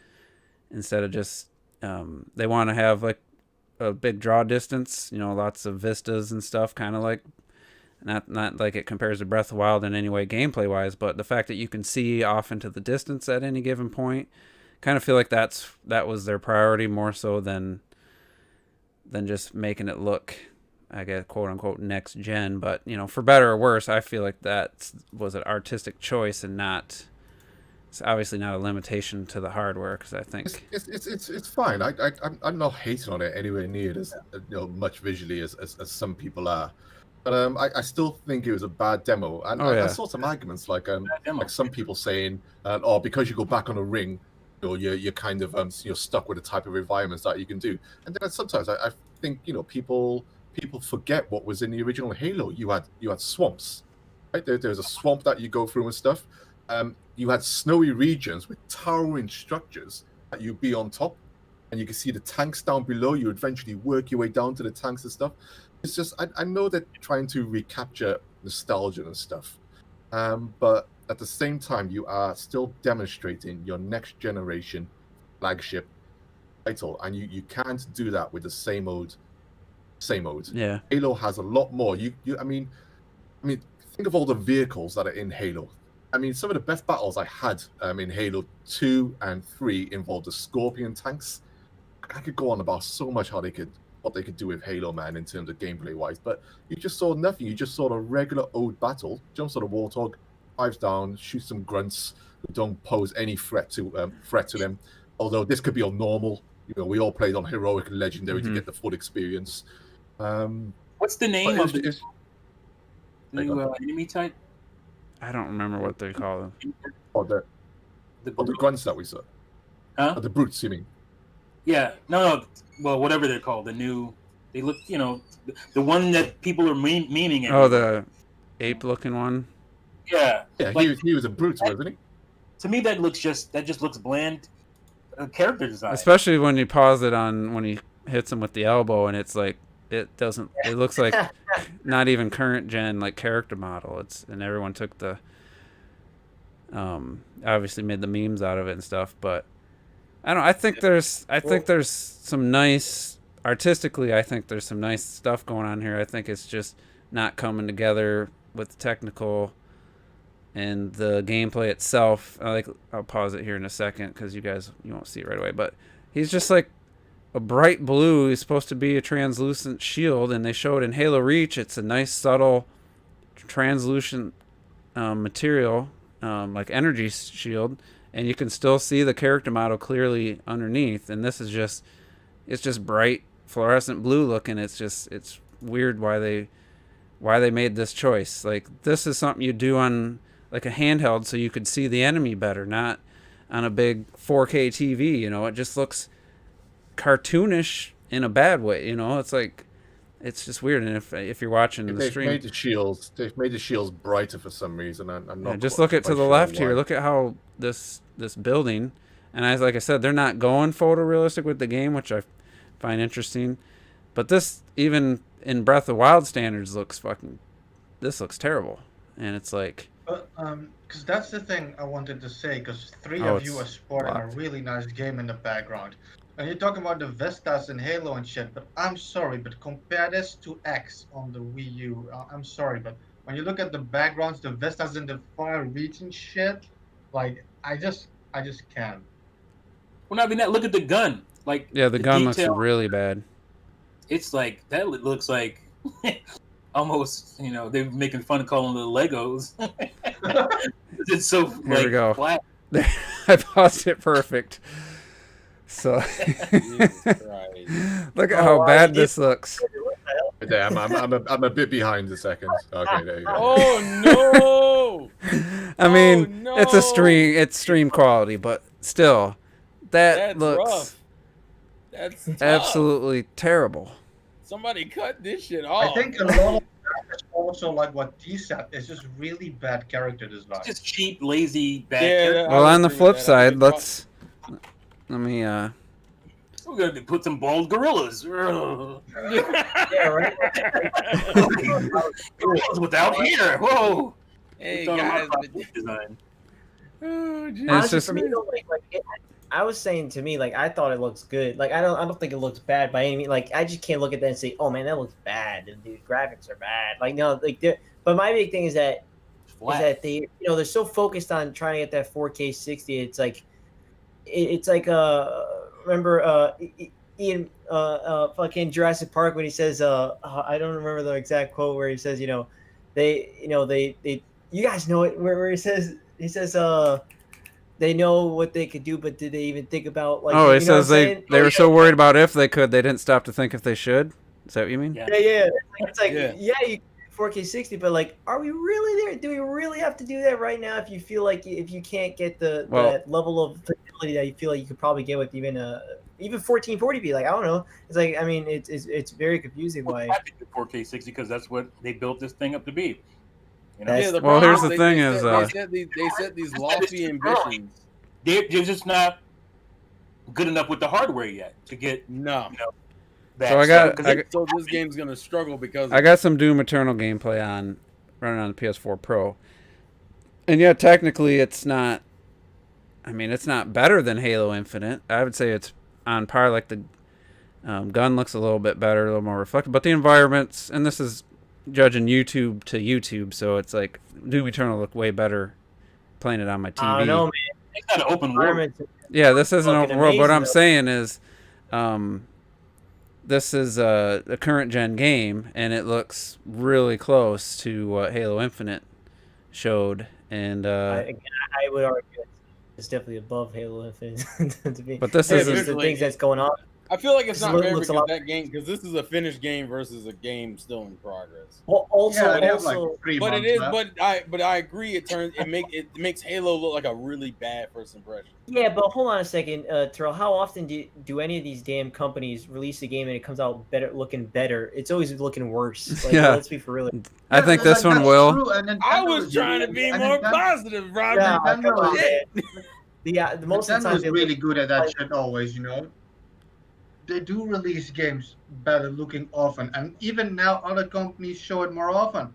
S1: instead of just they want to have like a big draw distance, you know, lots of vistas and stuff, kind of like not like it compares to Breath of the Wild in any way gameplay wise, but the fact that you can see off into the distance at any given point, kind of feel like that was their priority more so than just making it look, I guess, quote unquote next gen. But you know, for better or worse, I feel like that was an artistic choice and it's obviously not a limitation to the hardware, because I think
S5: it's fine. I'm not hating on it anywhere near as much visually as some people are. But I still think it was a bad demo, and
S1: Oh,
S5: I
S1: yeah.
S5: saw some arguments like
S2: demo.
S5: like some people saying, oh, because you go back on a ring, you're kind of you're stuck with the type of environments that you can do. And then sometimes I think people forget what was in the original Halo. You had swamps, right? There's a swamp that you go through and stuff. You had snowy regions with towering structures that you'd be on top, and you can see the tanks down below. You eventually work your way down to the tanks and stuff. It's just I know they're trying to recapture nostalgia and stuff, but at the same time, you are still demonstrating your next generation flagship title, and you can't do that with the same old.
S1: Yeah.
S5: Halo has a lot more. I mean, think of all the vehicles that are in Halo. I mean, some of the best battles I had in Halo 2 and 3 involved the Scorpion tanks. I could go on about so much what they could do with Halo, man, in terms of gameplay wise, but you just saw nothing. You just saw a regular old battle, jumps on a warthog, dives down, shoots some grunts who don't pose any threat to them. Although this could be on normal, we all played on heroic and legendary to get the full experience.
S2: What's the name of the new
S5: Go
S2: enemy type?
S1: I don't remember what they call them.
S5: the grunts that we saw.
S2: Huh?
S5: The brutes, you mean?
S2: Yeah. No. Well, whatever they're called. They look, the one that people are memeing at.
S1: Oh, the ape-looking one.
S2: Yeah.
S5: Yeah,
S2: Like,
S5: he was a brute, wasn't he?
S2: to me, that just looks bland. Character design.
S1: Especially when you pause it on when he hits him with the elbow, and it's like it looks like not even current gen like character model. And everyone took the obviously made the memes out of it and stuff, but I think there's some nice artistically. I think there's some nice stuff going on here. I think it's just not coming together with the technical and the gameplay itself. I'll pause it here in a second because you won't see it right away. But he's just like a bright blue. He's supposed to be a translucent shield, and they showed in Halo Reach it's a nice subtle translucent material, like energy shield, and you can still see the character model clearly underneath. And this is just bright fluorescent blue looking. It's weird why they made this choice. Like, this is something you do on like a handheld so you could see the enemy better, not on a big 4K TV. It just looks cartoonish in a bad way. It's like, it's just weird. And if you're watching the stream,
S5: they've made the shields brighter for some reason. I'm not.
S1: Just look at to the left here. Look at how this building, and like I said, they're not going photorealistic with the game, which I find interesting. But this, even in Breath of the Wild standards, looks terrible. And it's like,
S4: because that's the thing I wanted to say, because three of you are sporting a really nice game in the background. And you're talking about the Vestas and Halo and shit, but I'm sorry, but compare this to X on the Wii U. I'm sorry, but when you look at the backgrounds, the Vestas in the far reaching shit, like, I just can't.
S2: Well, not even that. Look at the gun. Like,
S1: yeah, the gun looks really bad.
S2: It's like, that looks like almost, they're making fun of calling the Legos. It's so
S1: Here we go.
S2: flat.
S1: I paused it perfect. So look at how bad this looks.
S5: Yeah, I'm a bit behind a second. Okay, there you go.
S3: Oh no!
S1: I mean,
S3: no.
S1: it's stream quality, but still, that's looks
S3: rough. That's tough.
S1: Absolutely terrible.
S3: Somebody cut this shit off.
S4: I think a lot of that is also like what T said. It's just really bad character design.
S2: It's just cheap, lazy, bad.
S3: Yeah,
S1: well, on the flip side, let me
S2: We're gonna put some bald gorillas.
S6: Yeah, right.
S2: Gorillas without hair. Whoa.
S3: Hey
S2: We're talking
S3: guys,
S2: about design.
S3: oh, geez.
S1: It's
S6: Honestly,
S1: just
S6: for me, though, I was saying to me, like, I thought it looks good. Like, I don't think it looks bad by any means. Like, I just can't look at that and say, oh man, that looks bad. And the graphics are bad. Like, no, like, but my big thing is that they, they're so focused on trying to get that 4K 60. It's like, remember Ian fucking Jurassic Park when he says I don't remember the exact quote where he says they you guys know it where he says they know what they could do, but did they even think about, like,
S1: it says they were so worried about if they could, they didn't stop to think if they should. Is that what you mean?
S2: Yeah.
S6: yeah it's like
S3: Yeah.
S6: 4K 60, but like, are we really there? Do we really have to do that right now? If you feel like if you can't get that level of fidelity that you feel like you could probably get with even 1440p, like I don't know. It's like I mean, it's very confusing.
S2: Well,
S6: Why?
S2: I think the 4K 60 because that's what they built this thing up to be. You know?
S3: Yeah,
S1: Well, here's the thing is,
S3: they set these lofty ambitions.
S2: They're just not good enough with the hardware yet to get
S3: No.
S2: that.
S3: So this game's gonna struggle because
S1: I got some Doom Eternal gameplay running on the PS4 Pro, and yeah, technically it's not. I mean, it's not better than Halo Infinite. I would say it's on par. Like the gun looks a little bit better, a little more reflective, but the environments, and this is judging YouTube to YouTube, so it's like Doom Eternal look way better playing it on my TV.
S6: I don't know, man.
S2: It's not an open world.
S1: Yeah, this isn't
S6: Fucking
S1: open world. What
S6: amazing,
S1: I'm
S6: though.
S1: saying is, this is a current gen game, and it looks really close to what Halo Infinite showed. And
S6: I would argue it's definitely above Halo Infinite to me.
S1: But this
S3: Yeah,
S1: isn't.
S6: Just the things that's going on.
S3: I feel like it's
S6: This
S3: not
S6: looks
S3: fair
S6: a
S3: because
S6: lot-
S3: that game this is a finished game versus a game still in progress.
S6: Well, also,
S4: Yeah, they have like
S6: also,
S4: 3
S3: But
S4: months
S3: it is,
S4: left.
S3: but I agree. It makes Halo look like a really bad first impression.
S6: yeah. But hold on a second, Terrell. How often do any of these damn companies release a game and it comes out looking better? It's always looking worse. Like,
S1: Yeah.
S6: Let's be for real.
S1: I think
S4: Yeah,
S1: this one
S4: that's
S1: will.
S4: true, and Nintendo
S3: I was
S4: is
S3: trying to
S4: really-
S3: be
S4: and
S3: more
S4: Nintendo-
S3: positive, Roger.
S6: Yeah,
S4: Nintendo
S6: come on,
S4: is-
S6: man. Yeah, most of the time
S4: Nintendo's
S6: they
S4: really
S6: look-
S4: good at that shit always, you know. They do release games better looking often, and even now other companies show it more often.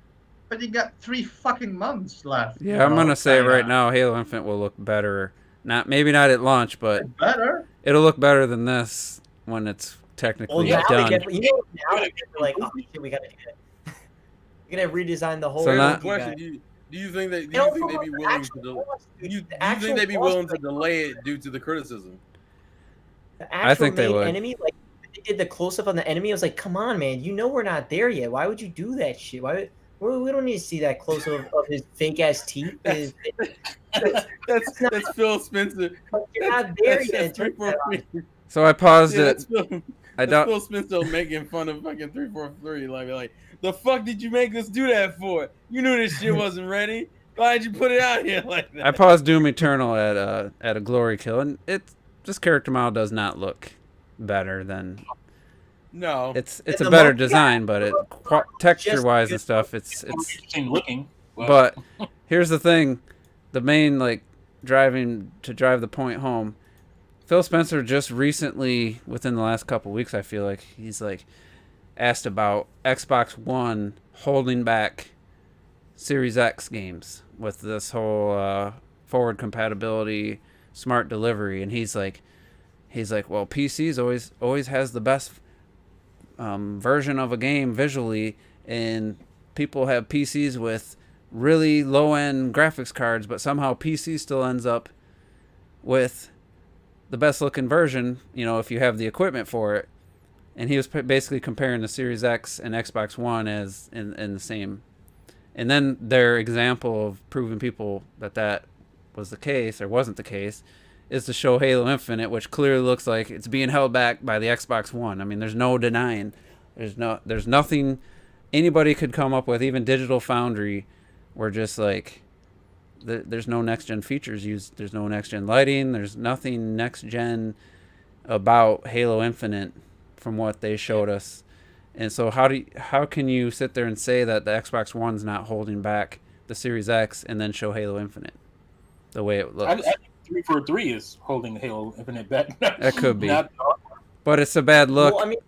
S4: But you got 3 fucking months left. you
S1: Yeah, I'm
S4: know,
S1: gonna say
S4: kinda.
S1: right now, Halo Infinite will look better. Maybe not at launch, but
S4: Better.
S1: it'll look better than this when it's
S6: Well,
S1: technically
S6: now they
S1: done.
S6: get, now they're like, oh shit, we gotta do that. We gotta redesign the whole.
S1: So now-
S3: Question: Do you think they
S6: And also,
S3: be willing
S6: actual
S3: to
S6: boss, dude,
S3: do you
S6: the
S3: think
S6: actual
S3: they'd be
S6: boss
S3: willing to
S6: fight,
S3: delay it due to the criticism?
S6: The actual
S1: think they
S6: main
S1: would.
S6: enemy, like they did the close up on the enemy. I was like, come on, man, you know we're not there yet. Why would you do that shit? We don't need to see that close up of his fake ass teeth.
S3: That's Phil Spencer.
S6: You're not there
S3: That's,
S6: yet.
S3: that's 343.
S1: So I paused
S3: Yeah,
S1: it.
S3: that's Phil,
S1: I
S3: that's
S1: don't.
S3: Phil Spencer making fun of fucking 343. Like, the fuck did you make us do that for? You knew this shit wasn't ready. Why'd you put it out here like that?
S1: I paused Doom Eternal at a glory kill, and this character model does not look better than.
S3: No.
S1: It's
S6: And
S1: a
S6: the
S1: better
S6: monkey-
S1: design, but texture wise and
S6: just-
S1: stuff, it's.
S2: Interesting looking.
S1: But here's the thing, the main drive the point home. Phil Spencer just recently, within the last couple weeks, I feel like he's asked about Xbox One holding back Series X games with this whole forward compatibility, smart delivery, and he's like, well, PCs always has the best version of a game visually, and people have PCs with really low end graphics cards, but somehow PC still ends up with the best looking version, if you have the equipment for it. And he was basically comparing the Series X and Xbox One as in the same. And then their example of proving people that was the case or wasn't the case is to show Halo Infinite, which clearly looks like it's being held back by the Xbox One. I mean, there's no denying. There's nothing anybody could come up with, even Digital Foundry, where just there's no next gen features used. There's no next gen lighting. There's nothing next gen about Halo Infinite from what they showed us. And so how can you sit there and say that the Xbox One's not holding back the Series X and then show Halo Infinite the way it looks?
S2: I think 343 is holding Halo Infinite back.
S1: That could be.
S2: Not-
S1: But it's a bad look.
S6: Well, I mean,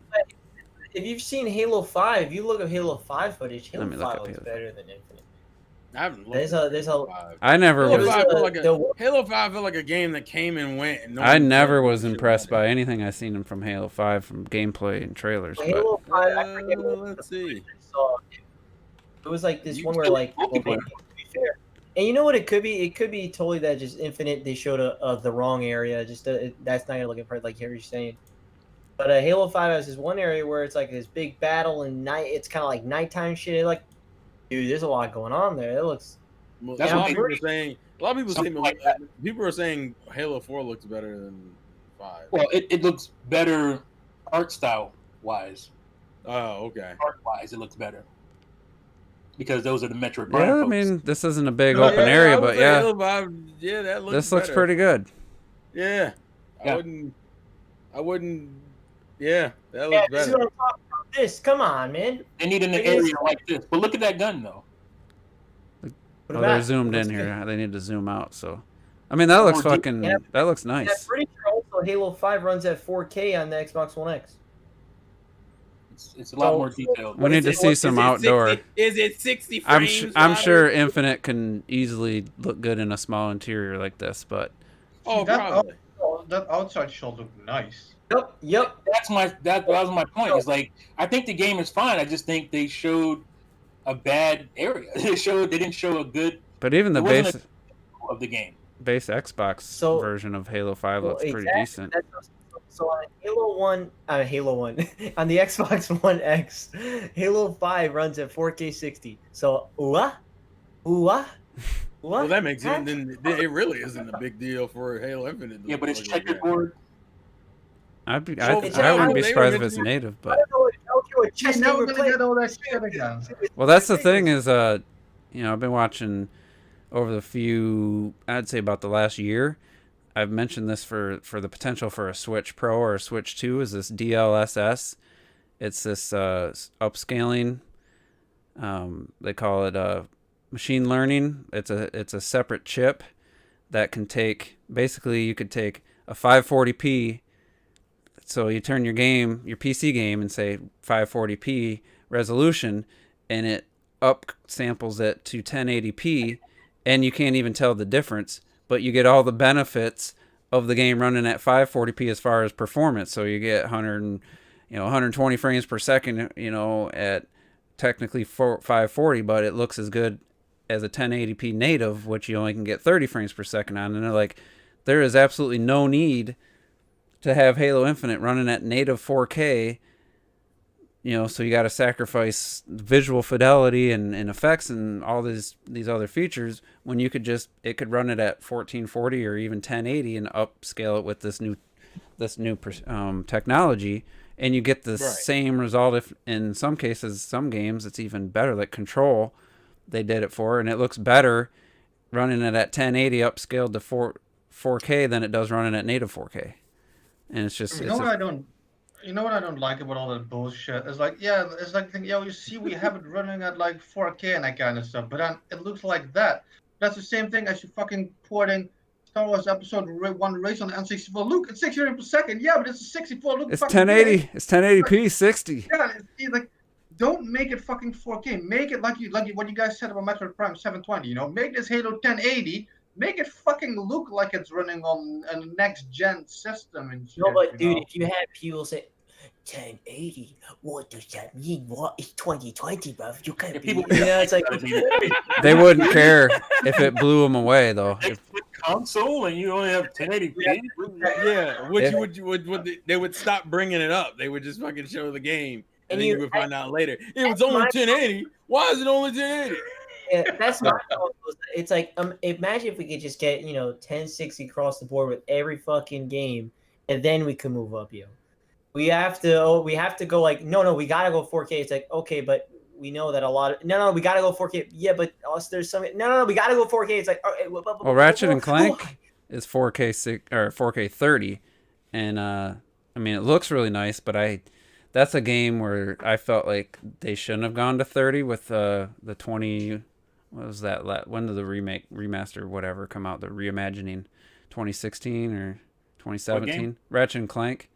S6: if you've seen Halo 5, if you look at Halo 5 footage, Halo
S1: Let me look
S6: 5
S1: up
S6: looks
S1: Halo.
S6: better than Infinite.
S3: I haven't looked
S6: There's
S3: at
S6: a
S3: Halo 5.
S1: I never
S3: Halo
S1: was.
S3: 5 felt like
S6: the-
S3: Halo 5 felt like a game that came and went. And no
S1: I
S3: one
S1: never
S3: said
S1: was
S3: shit
S1: impressed
S3: about
S1: by anything I seen from Halo 5 from gameplay and trailers. But
S6: Halo 5, I
S3: it.
S6: forget what
S3: Let's see.
S6: I saw. It was like this
S2: You
S6: one where
S2: still
S6: like,
S2: multiplayer.
S6: okay, to be fair. And you know what it could be? It could be totally that just Infinite, they showed the wrong area. Just that's not gonna look impressive, like you're saying. But Halo 5 has this one area where it's like this big battle and night. It's kind of like nighttime shit. Like, dude, there's a lot going on there. It looks.
S3: Well,
S2: That's
S3: a lot
S2: what
S3: of people
S2: they-
S3: are saying. A lot of people
S2: Something
S3: saying
S2: like that.
S3: people are saying Halo 4 looks better than 5.
S2: Well, it looks better art style wise.
S3: Oh, okay.
S2: Art wise, it looks better. because those are the Metroid
S1: Yeah,
S2: Prime
S1: I
S2: folks.
S1: mean, this isn't a big
S3: Yeah,
S1: open
S3: I
S1: area,
S3: would
S1: but
S3: say
S1: yeah,
S3: Halo 5, yeah, that looks
S1: this looks
S3: better.
S1: pretty good.
S3: Yeah.
S2: Yeah.
S3: I wouldn't. Yeah, that
S6: Yeah,
S3: looks
S6: this is
S3: better.
S6: what I'm talking about. This, come on, man.
S2: They need an
S6: It is-
S2: area like this. But look at that gun, though.
S6: Put
S1: Well,
S6: it
S1: they're
S6: back.
S1: zoomed
S6: Looks
S1: in
S6: good.
S1: here. They need to zoom out. So, I mean, that looks
S2: More deep-
S1: fucking.
S6: Yeah.
S1: That looks
S6: And I'm
S1: nice.
S6: pretty sure also Halo 5 runs at 4K on the Xbox One X.
S2: It's a lot
S6: So-
S2: more detailed.
S1: We need to see some outdoor.
S3: Is it 60
S1: I'm
S3: frames?
S1: I'm
S3: Robert?
S1: sure Infinite can easily look good in a small interior like this, but
S3: Oh,
S4: That
S3: probably.
S4: that outside shot looked nice.
S6: Yep.
S2: That was my point. It's like I think the game is fine. I just think they showed a bad area. They didn't show a good
S1: even the
S2: It wasn't
S1: base
S2: of the game.
S1: base Xbox
S6: So-
S1: version of Halo 5
S6: Well,
S1: looks pretty
S6: exactly.
S1: decent.
S6: So on Halo 1, on the Xbox One X, Halo 5 runs at 4K 60. So, what?
S3: Well, that makes it. Then it really isn't a big deal for Halo Infinite. to
S2: Yeah, but it's
S3: look like that.
S2: checkerboard.
S1: I
S6: it's
S1: wouldn't
S6: not-
S1: be
S3: they
S1: surprised
S3: were
S1: if it's
S3: just-
S1: native,
S6: I
S1: but
S6: don't know what chess
S4: Now
S6: they
S4: we're
S6: were
S4: gonna
S6: playing.
S4: get all that shit again.
S1: well, that's the thing is, you know, I've been watching over I'd say about the last year. I've mentioned this for the potential for a Switch Pro or a Switch 2 is this DLSS. It's this upscaling. They call it machine learning. It's a separate chip that can take, basically you could take a 540p. So you turn your PC game, and say 540p resolution, and it up samples it to 1080p, and you can't even tell the difference, but you get all the benefits of the game running at 540p as far as performance. So you get 120 frames per second, at technically 540, but it looks as good as a 1080p native, which you only can get 30 frames per second on. And they're like, there is absolutely no need to have Halo Infinite running at native 4K, so you got to sacrifice visual fidelity and effects and all these other features when it could run it at 1440 or even 1080 and upscale it with this new technology, and you get the same result. If in some cases, some games, it's even better. Like Control, they did it for, and it looks better running it at 1080 upscaled to 4K than it does running at native 4K. And it's just
S4: You know what I don't like about all that bullshit? It's like, yeah, it's like, you see, we have it running at like 4K and that kind of stuff, but then it looks like that. That's the same thing as you fucking porting Star Wars Episode 1 Race on the N64. Look, it's 60 frames per second. Yeah, but it's a 64. Look,
S1: it's
S4: fucking
S1: 1080.
S4: big.
S1: It's 1080p 60.
S4: Yeah, it's like, don't make it fucking 4K. Make it like what you guys said about Metroid Prime 720. Make this Halo 1080. Make it fucking look like it's running on a next gen system and shit.
S6: No, but dude, if you had people say 1080, what does that mean? What is 2020, bro? You can't
S2: Yeah,
S6: be.
S2: people-
S6: Yeah, it's like
S1: They wouldn't care if it blew them away, though.
S2: Next console and you only have 1080p.
S3: Yeah, they would stop bringing it up. They would just fucking show the game, and then you would find out later it was only 1080. Why is it only 1080?
S6: Yeah, that's my thought. It's like imagine if we could just get 1060 across the board with every fucking game, and then we could move up, We have to go like no, we gotta go 4K. It's like okay, but we know that a lot of no, we gotta go 4K. Yeah, but also there's some no, we gotta go 4K. It's like
S1: Well, Ratchet and Clank is 4K 6 or 4K 30, and I mean it looks really nice, but that's a game where I felt like they shouldn't have gone to 30 with the 20. What was that? When did the remaster, whatever, come out? The reimagining, 2016 or 2017? Ratchet and Clank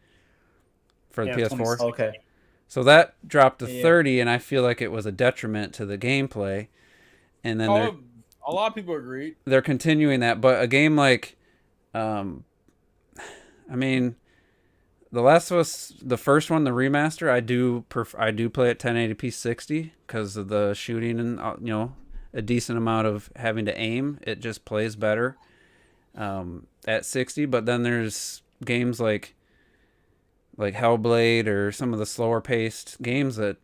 S1: for the PS4.
S6: Okay.
S1: So that dropped to 30, and I feel like it was a detriment to the gameplay. And then
S3: a lot of people agreed.
S1: They're continuing that, but a game like, I mean, The Last of Us, the first one, the remaster, I do play at 1080p 60 because of the shooting and a decent amount of having to aim. It just plays better at 60. But then there's games like Hellblade or some of the slower paced games that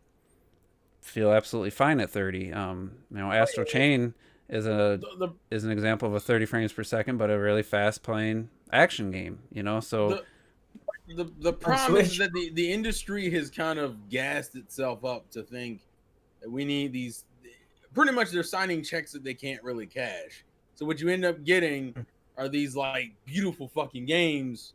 S1: feel absolutely fine at 30. Astral Chain is an example of a 30 frames per second, but a really fast playing action game. So.
S3: The problem is that the industry has kind of gassed itself up to think that we need these. pretty much they're signing checks that they can't really cash. So what you end up getting are these like beautiful fucking games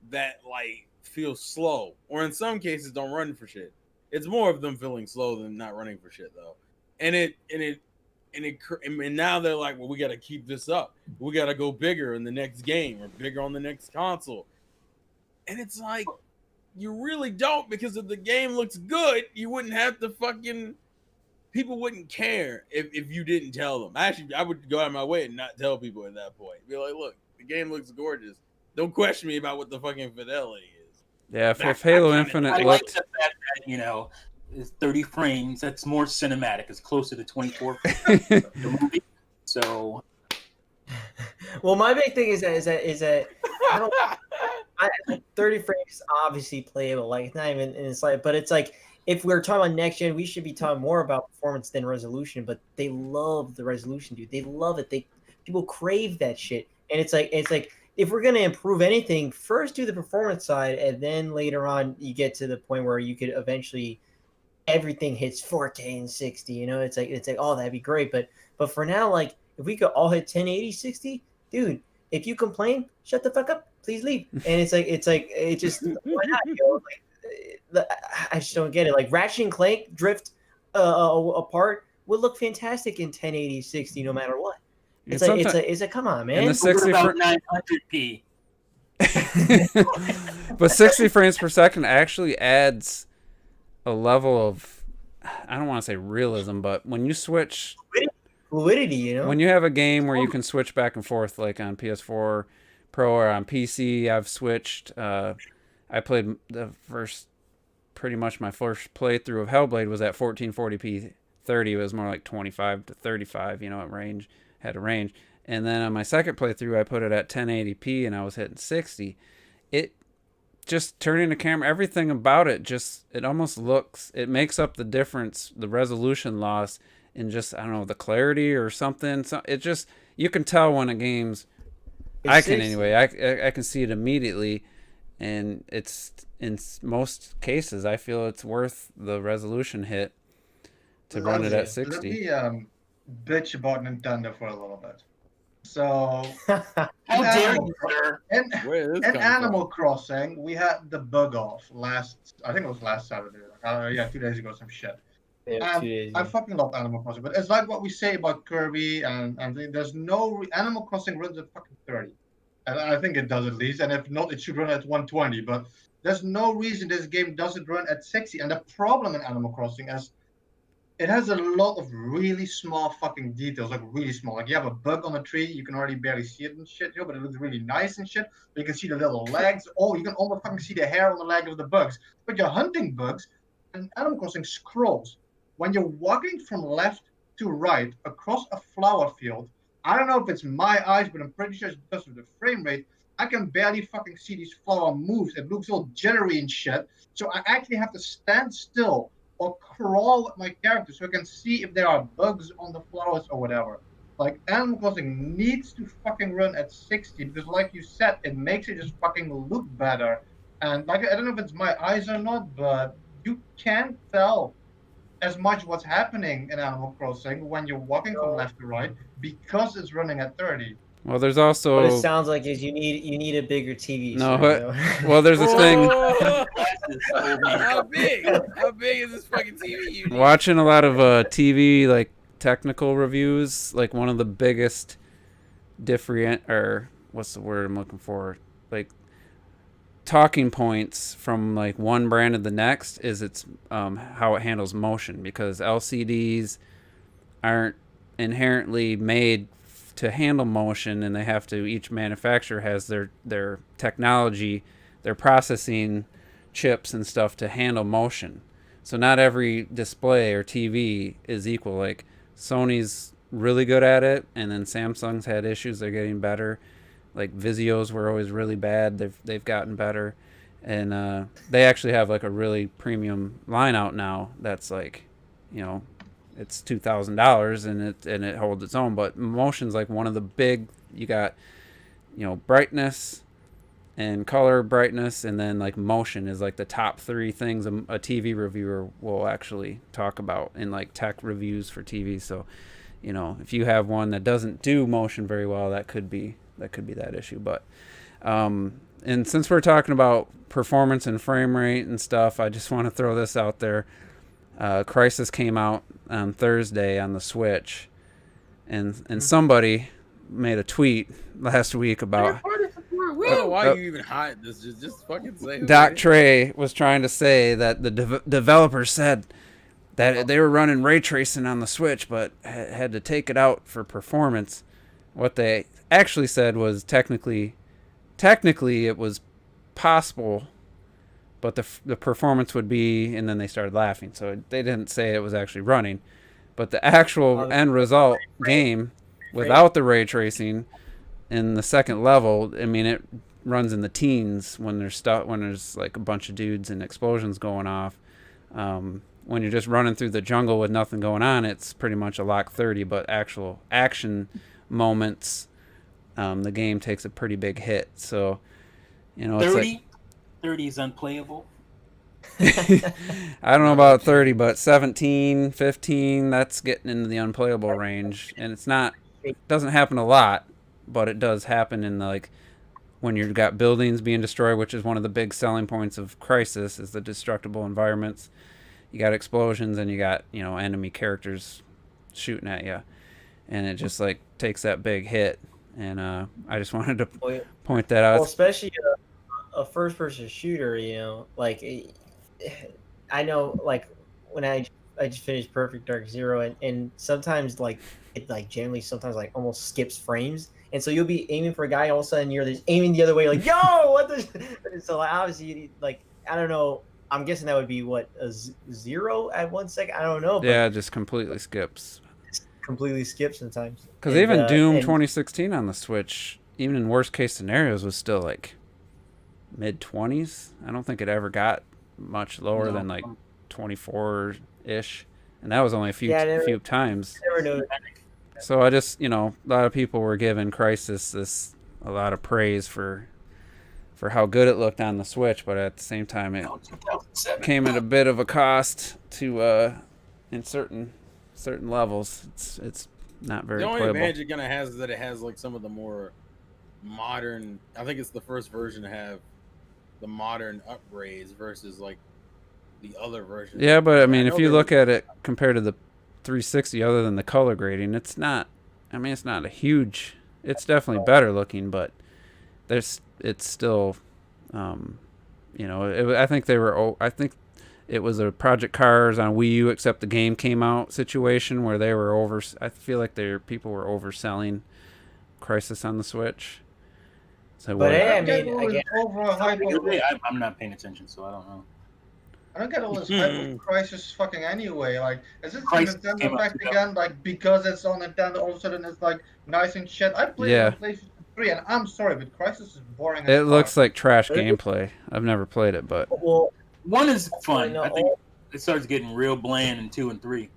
S3: that like feel slow, or in some cases don't run for shit. It's more of them feeling slow than not running for shit though. And now they're like, well, we got to keep this up. We got to go bigger in the next game or bigger on the next console. And it's like, you really don't, because if the game looks good, you wouldn't have to fucking. People wouldn't care if you didn't tell them. Actually, I would go out of my way and not tell people at that point. Be like, look, the game looks gorgeous. Don't question me about what the fucking fidelity is.
S1: Yeah, if Halo Infinite
S2: I like
S1: looked,
S2: the fact that, you know, it's 30 frames. That's more cinematic. It's closer to 24 frames the movie. So,
S6: Well, my big thing is that I don't. 30 frames is obviously playable. Like it's not even, and it's like, but it's like if we're talking about next gen, we should be talking more about performance than resolution. But they love the resolution, dude. They love it. People crave that shit, and it's like if we're gonna improve anything, first do the performance side, and then later on you get to the point where you could eventually everything hits 4K and 60. You know, it's like oh, that'd be great. But for now, like if we could all hit 1080 60, dude. If you complain, shut the fuck up. Please leave. And it's like it just why not? You know? Like, I just don't get it. Like Ratchet and Clank drift apart would look fantastic in 1080 60 no matter what. It's like come on, man.
S1: And the 60
S2: about 900p.
S1: but 60 frames per second actually adds a level of, I don't want to say realism, but when you switch
S6: fluidity, you know,
S1: when you have a game where you can switch back and forth, like on PS4 Pro or on PC, I've switched. I played pretty much my first playthrough of Hellblade was at 1440p 30. It was more like 25 to 35, you know, had a range. And then on my second playthrough, I put it at 1080p and I was hitting 60. It just turning the camera, everything about it, it almost looks, it makes up the difference, the resolution loss in just, I don't know, the clarity or something. So it just, you can tell when a game's, I can anyway, I can see it immediately, and it's, in most cases, I feel it's worth the resolution hit to run it at 60.
S4: Let me bitch about Nintendo for a little bit. So,
S2: How dare you, sir?
S4: in Animal Crossing, we had the bug off I think it was last Saturday. 2 days ago, some shit.
S6: Yeah, 2 days.
S4: I fucking love Animal Crossing, but it's like what we say about Kirby, and there's no Animal Crossing runs at fucking 30, and I think it does at least. And if not, it should run at 120. But there's no reason this game doesn't run at 60. And the problem in Animal Crossing is it has a lot of really small fucking details, like really small. Like you have a bug on a tree, you can already barely see it and shit, but it looks really nice and shit. You can see the little legs. Oh, you can almost fucking see the hair on the leg of the bugs. But you're hunting bugs, and Animal Crossing scrolls. When you're walking from left to right across a flower field, I don't know if it's my eyes, but I'm pretty sure it's because of the frame rate. I can barely fucking see these flower moves. It looks all jittery and shit. So I actually have to stand still or crawl with my character so I can see if there are bugs on the flowers or whatever. Like, Animal Crossing needs to fucking run at 60 because, like you said, it makes it just fucking look better. And like, I don't know if it's my eyes or not, but you can't tell as much what's happening in Animal Crossing when you're walking from left to right because it's running at 30.
S1: Well, there's also.
S6: What it sounds like is you need a bigger TV.
S1: No,
S6: well,
S1: there's a thing.
S3: How big is this fucking TV? You need?
S1: Watching a lot of TV like technical reviews, like one of the biggest what's the word I'm looking for? Like talking points from like one brand to the next is its how it handles motion, because LCDs aren't inherently made to handle motion, and they have to, each manufacturer has their technology, their processing chips and stuff to handle motion. So not every display or TV is equal. Like Sony's really good at it, and then Samsung's had issues, they're getting better. Like Vizios were always really bad, they've gotten better, and they actually have like a really premium line out now that's like, you know, it's $2,000 and it holds its own. But motion's like one of the big, you got, you know, brightness, and color brightness, and then like motion is like the top 3 things a TV reviewer will actually talk about in like tech reviews for TV. So, you know, if you have one that doesn't do motion very well, that could be that issue. But and since we're talking about performance and frame rate and stuff, I just want to throw this out there. Crysis came out on Thursday on the Switch, and somebody made a tweet last week about
S3: I don't know why you even hide this. Just fucking say it.
S1: Doc Trey was trying to say that the developers said that they were running ray tracing on the Switch, but had to take it out for performance. What they actually said was technically it was possible, but the performance would be, and then they started laughing. So they didn't say it was actually running, but the actual end result game without the ray tracing in the second level, I mean, it runs in the teens when there's like a bunch of dudes and explosions going off. When you're just running through the jungle with nothing going on, it's pretty much a lock 30, but actual action moments, the game takes a pretty big hit. So, you know,
S2: 30? 30 is unplayable.
S1: I don't know about 30, but 17, 15, that's getting into the unplayable range. And it doesn't happen a lot, but it does happen in like when you've got buildings being destroyed, which is one of the big selling points of Crysis, is the destructible environments. You got explosions and you got, you know, enemy characters shooting at you, and it just like takes that big hit. And I just wanted to point that out.
S6: Well, especially a first-person shooter, you know, like I know, like when I just finished Perfect Dark Zero, and sometimes like it like generally sometimes like almost skips frames, and so you'll be aiming for a guy, all of a sudden you're just aiming the other way, like yo, what the? So like, obviously, like I don't know. I'm guessing that would be what, a 0 at 1 second. I don't know. But
S1: yeah, it just completely skips.
S6: Completely skips sometimes.
S1: Because even Doom 2016 on the Switch, even in worst case scenarios, was still like mid 20s. I don't think it ever got much lower than like 24 ish, and that was only a few times.
S6: Never noticed.
S1: So I just, you know, a lot of people were giving Crysis a lot of praise for how good it looked on the Switch, but at the same time it came at a bit of a cost to in certain levels. It's not very playable.
S3: The only advantage it kind of has is that it has like some of the more modern, I think it's the first version to have the modern upgrades versus like the other versions.
S1: Yeah, but I mean, if you look at it compared to the 360, other than the color grading, it's not a huge, it's definitely better looking, but it's still, you know, I think it was a Project Cars on Wii U, except the game came out situation where they were I feel like people were overselling Crysis on the Switch. So
S6: but
S4: I
S6: I mean, again,
S2: I'm not paying attention, so I don't know.
S4: I don't get all this hype of Crysis fucking anyway. Like, is it the
S2: Crysis
S4: Nintendo
S2: came out
S4: effect
S2: together.
S4: again? Like, because it's on Nintendo, all of a sudden it's like nice and shit. I played it on PlayStation 3, and I'm sorry, but Crysis is boring.
S1: It looks like trash gameplay. I've never played it, but
S6: well,
S2: 1 is fun. I think it starts getting real bland in 2 and 3.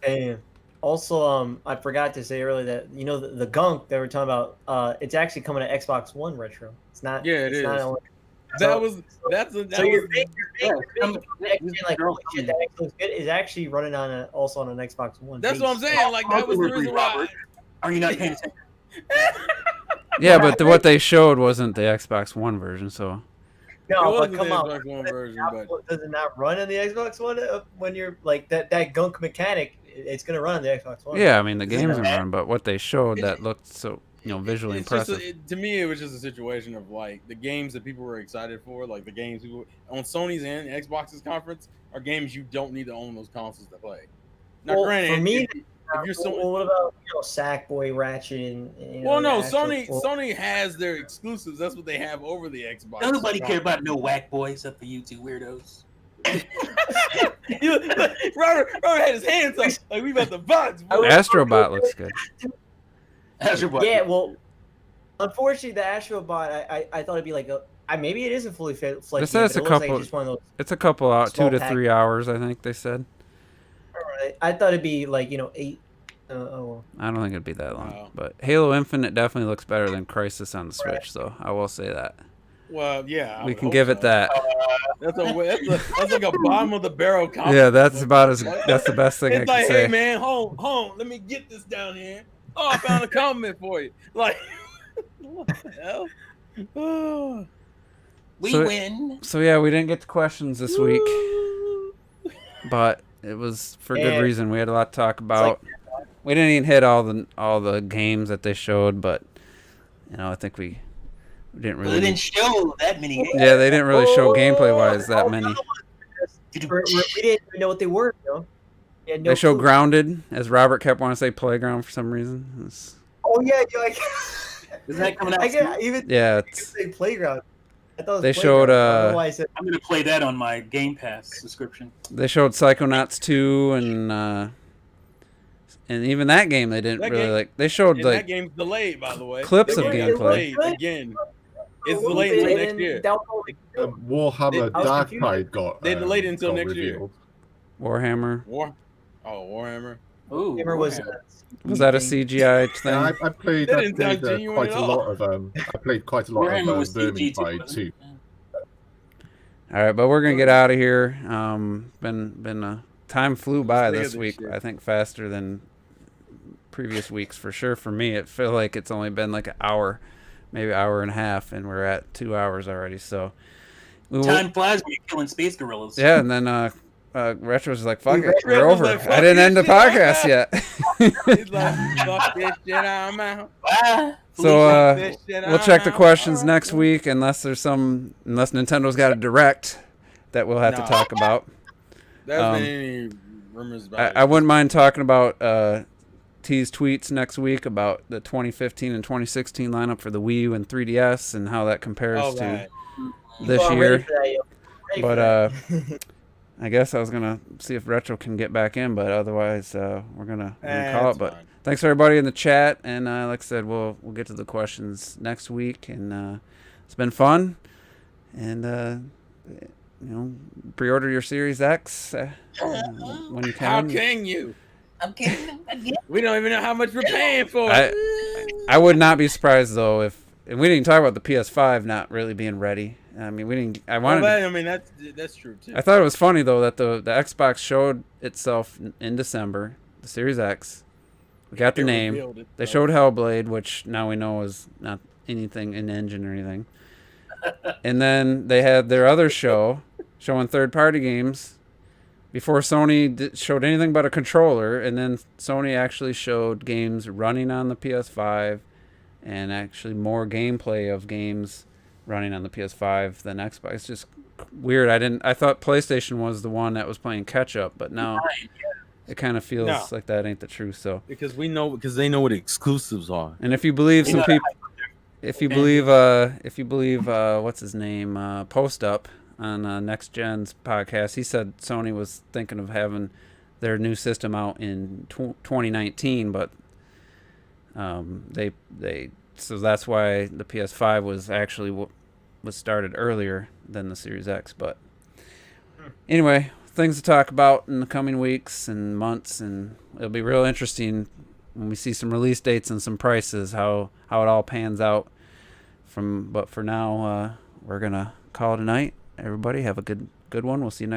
S6: and also, I forgot to say earlier that, you know, the gunk that we're talking about, it's actually coming to Xbox One retro. It's not.
S3: Yeah, it
S6: it's
S3: is.
S6: Not only,
S3: So
S6: you're like, holy shit, that actually looks good. Is actually running on also on an Xbox One.
S3: That's what I'm saying. Like, that was the reason why.
S2: Are you not paying attention?
S1: yeah, but what they showed wasn't the Xbox One version, so.
S6: No,
S3: It
S6: but
S3: wasn't
S6: come
S3: the
S6: on.
S3: Xbox One version, but
S6: Does it not run on the Xbox One when you're like that gunk mechanic? It's gonna run on the Xbox One.
S1: Yeah, I mean the game's gonna run, but what they showed that looked so, you know, visually
S3: it's just
S1: impressive.
S3: to me, it was just a situation of like the games that people were excited for, like the games people on Sony's and Xbox's conference are games you don't need to own those consoles to play. Now,
S6: Well,
S3: granted,
S6: for me,
S3: if you're so,
S6: what about, you know, Sackboy, Ratchet, and you know,
S3: well, no,
S6: actual-
S3: Sony has their exclusives. That's what they have over the Xbox.
S2: Nobody care about no whack boy except for you two weirdos.
S3: Robert had his hands up like we about to box. Boy.
S1: Astrobot looks good.
S6: Yeah, well, unfortunately, the Astrobot, I thought it'd be like maybe it isn't fully fledged.
S1: They said it's a couple.
S6: Just one of those,
S1: It's a couple out,
S6: small
S1: 2 to 3 hours, I think they said.
S6: I thought it'd be like, you know, Oh,
S1: I don't think it'd be that long.
S3: Wow.
S1: But Halo Infinite definitely looks better than Crisis on the Switch, so I will say that.
S3: Well, yeah. I
S1: We
S3: would
S1: can
S3: hope
S1: give it
S3: so.
S1: that.
S3: That's like a bottom of the barrel compliment.
S1: Yeah, that's
S3: Like,
S1: about as that's the best thing I
S3: It's
S1: can
S3: like,
S1: say.
S3: hey man, home, let me get this down here. Oh, I found a compliment for you. Like, what the hell? Oh.
S2: We
S1: So-
S2: win.
S1: So yeah, we didn't get to questions this week, but it was for good
S6: Yeah.
S1: reason. We had a lot to talk about. We didn't even hit all the games that they showed, but I think we didn't
S2: Well, they
S1: really.
S2: didn't show that many games.
S1: Yeah, they didn't really show gameplay wise that many.
S6: we didn't even know what they were. We had no
S1: They showed
S6: clue.
S1: Grounded, as Robert kept wanting to say Playground for some reason.
S6: Oh yeah, you're like.
S2: Is that coming out
S6: I
S2: soon?
S6: get even
S1: Yeah,
S6: say Playground. I thought it was
S1: They
S6: Playground.
S1: showed,
S6: I don't know why I said.
S2: I'm gonna play that on my Game Pass subscription.
S1: they showed Psychonauts 2 and even that game they didn't
S3: That
S1: really
S3: game-
S1: like. They showed
S3: And
S1: like
S3: that game's delayed, by the way.
S1: clips
S3: That
S1: of
S3: game got
S1: gameplay.
S3: delayed again. It's
S6: A little
S3: delayed
S6: bit,
S3: until
S6: and
S3: next
S6: then
S3: year.
S6: download it.
S5: Warhammer
S6: I was
S5: Dark
S6: confused.
S5: Tide got.
S3: They delayed it until
S5: got
S3: next year.
S5: revealed.
S1: Warhammer.
S3: Warhammer.
S2: Ooh,
S6: Gamer was.
S1: Was that a
S6: thing.
S1: CGI thing?
S5: Yeah, I played.
S3: That
S5: I
S3: didn't sound
S5: played
S3: genuine
S5: quite
S3: at
S5: a
S3: all.
S5: lot of. I played quite a lot
S2: Warhammer
S5: of
S2: was CG
S5: Vermintide
S2: wasn't
S5: too.
S2: it?
S1: All right, but we're gonna get out of here. Been time flew by
S3: Sick of
S1: this
S3: this
S1: week.
S3: shit.
S1: I think faster than previous weeks for sure. For me, it feel like it's only been like an hour, maybe hour and a half, and we're at 2 hours already. So we will,
S2: Time flies when you're killing space gorillas.
S1: yeah. And then Retro was like, "Fuck it,
S3: Retro
S1: we're
S3: was
S1: over."
S3: like,
S1: I
S3: "Fuck
S1: didn't
S3: this
S1: end the
S3: shit, I'm
S1: podcast
S3: out."
S1: yet.
S3: He's like, fuck this shit, I'm out.
S2: Ah,
S1: So
S3: Fuck this shit,
S1: we'll
S3: I'm
S1: check the
S3: out.
S1: questions
S3: All right,
S1: next
S3: cool.
S1: week, unless Nintendo's got a direct that we'll have to
S3: No.
S1: talk about.
S3: There hasn't
S1: Um,
S3: been any rumors about
S1: I
S3: it.
S1: wouldn't mind talking about T's tweets next week about the 2015 and 2016 lineup for the Wii U and 3DS and how that compares
S3: Oh,
S1: to
S3: right.
S1: this
S6: Oh, I'm
S1: year.
S6: ready for that, yo. Ready
S1: But
S6: for that.
S1: I guess I was gonna see if Retro can get back in, but otherwise we're gonna call it.
S3: That's
S1: But
S3: fine.
S1: thanks everybody in the chat, and like I said, we'll get to the questions next week, and it's been fun, and pre-order your Series X when you
S3: How
S1: can.
S3: can you?
S2: I'm kidding.
S3: We don't even know how much we're paying for
S1: I,
S3: it.
S1: I would not be surprised though if, and we didn't talk about the PS5 not really being ready. I mean, we didn't. I
S3: Well,
S1: wanted.
S3: that's true too.
S1: I thought it was funny though that the Xbox showed itself in December, the Series X. We got the
S3: It
S1: name.
S3: revealed it,
S1: They
S3: so.
S1: showed Hellblade, which now we know is not anything in engine or anything. And then they had their other show showing third-party games before Sony showed anything but a controller. And then Sony actually showed games running on the PS5 and actually more gameplay of games running on the PS5 than Xbox. It's just weird. I thought PlayStation was the one that was playing catch up, but now it kind of feels
S3: No.
S1: like that ain't the truth. So,
S3: because they know what exclusives are.
S1: and if you believe some
S2: Yeah.
S1: people, if you believe what's his name, Post Up on Next Gen's podcast, he said Sony was thinking of having their new system out in 2019, but so that's why the PS5 was actually was started earlier than the Series X. But anyway, things to talk about in the coming weeks and months, and it'll be real interesting when we see some release dates and some prices, how it all pans out. But for now, we're gonna call it a night. Everybody have a good one. We'll see you next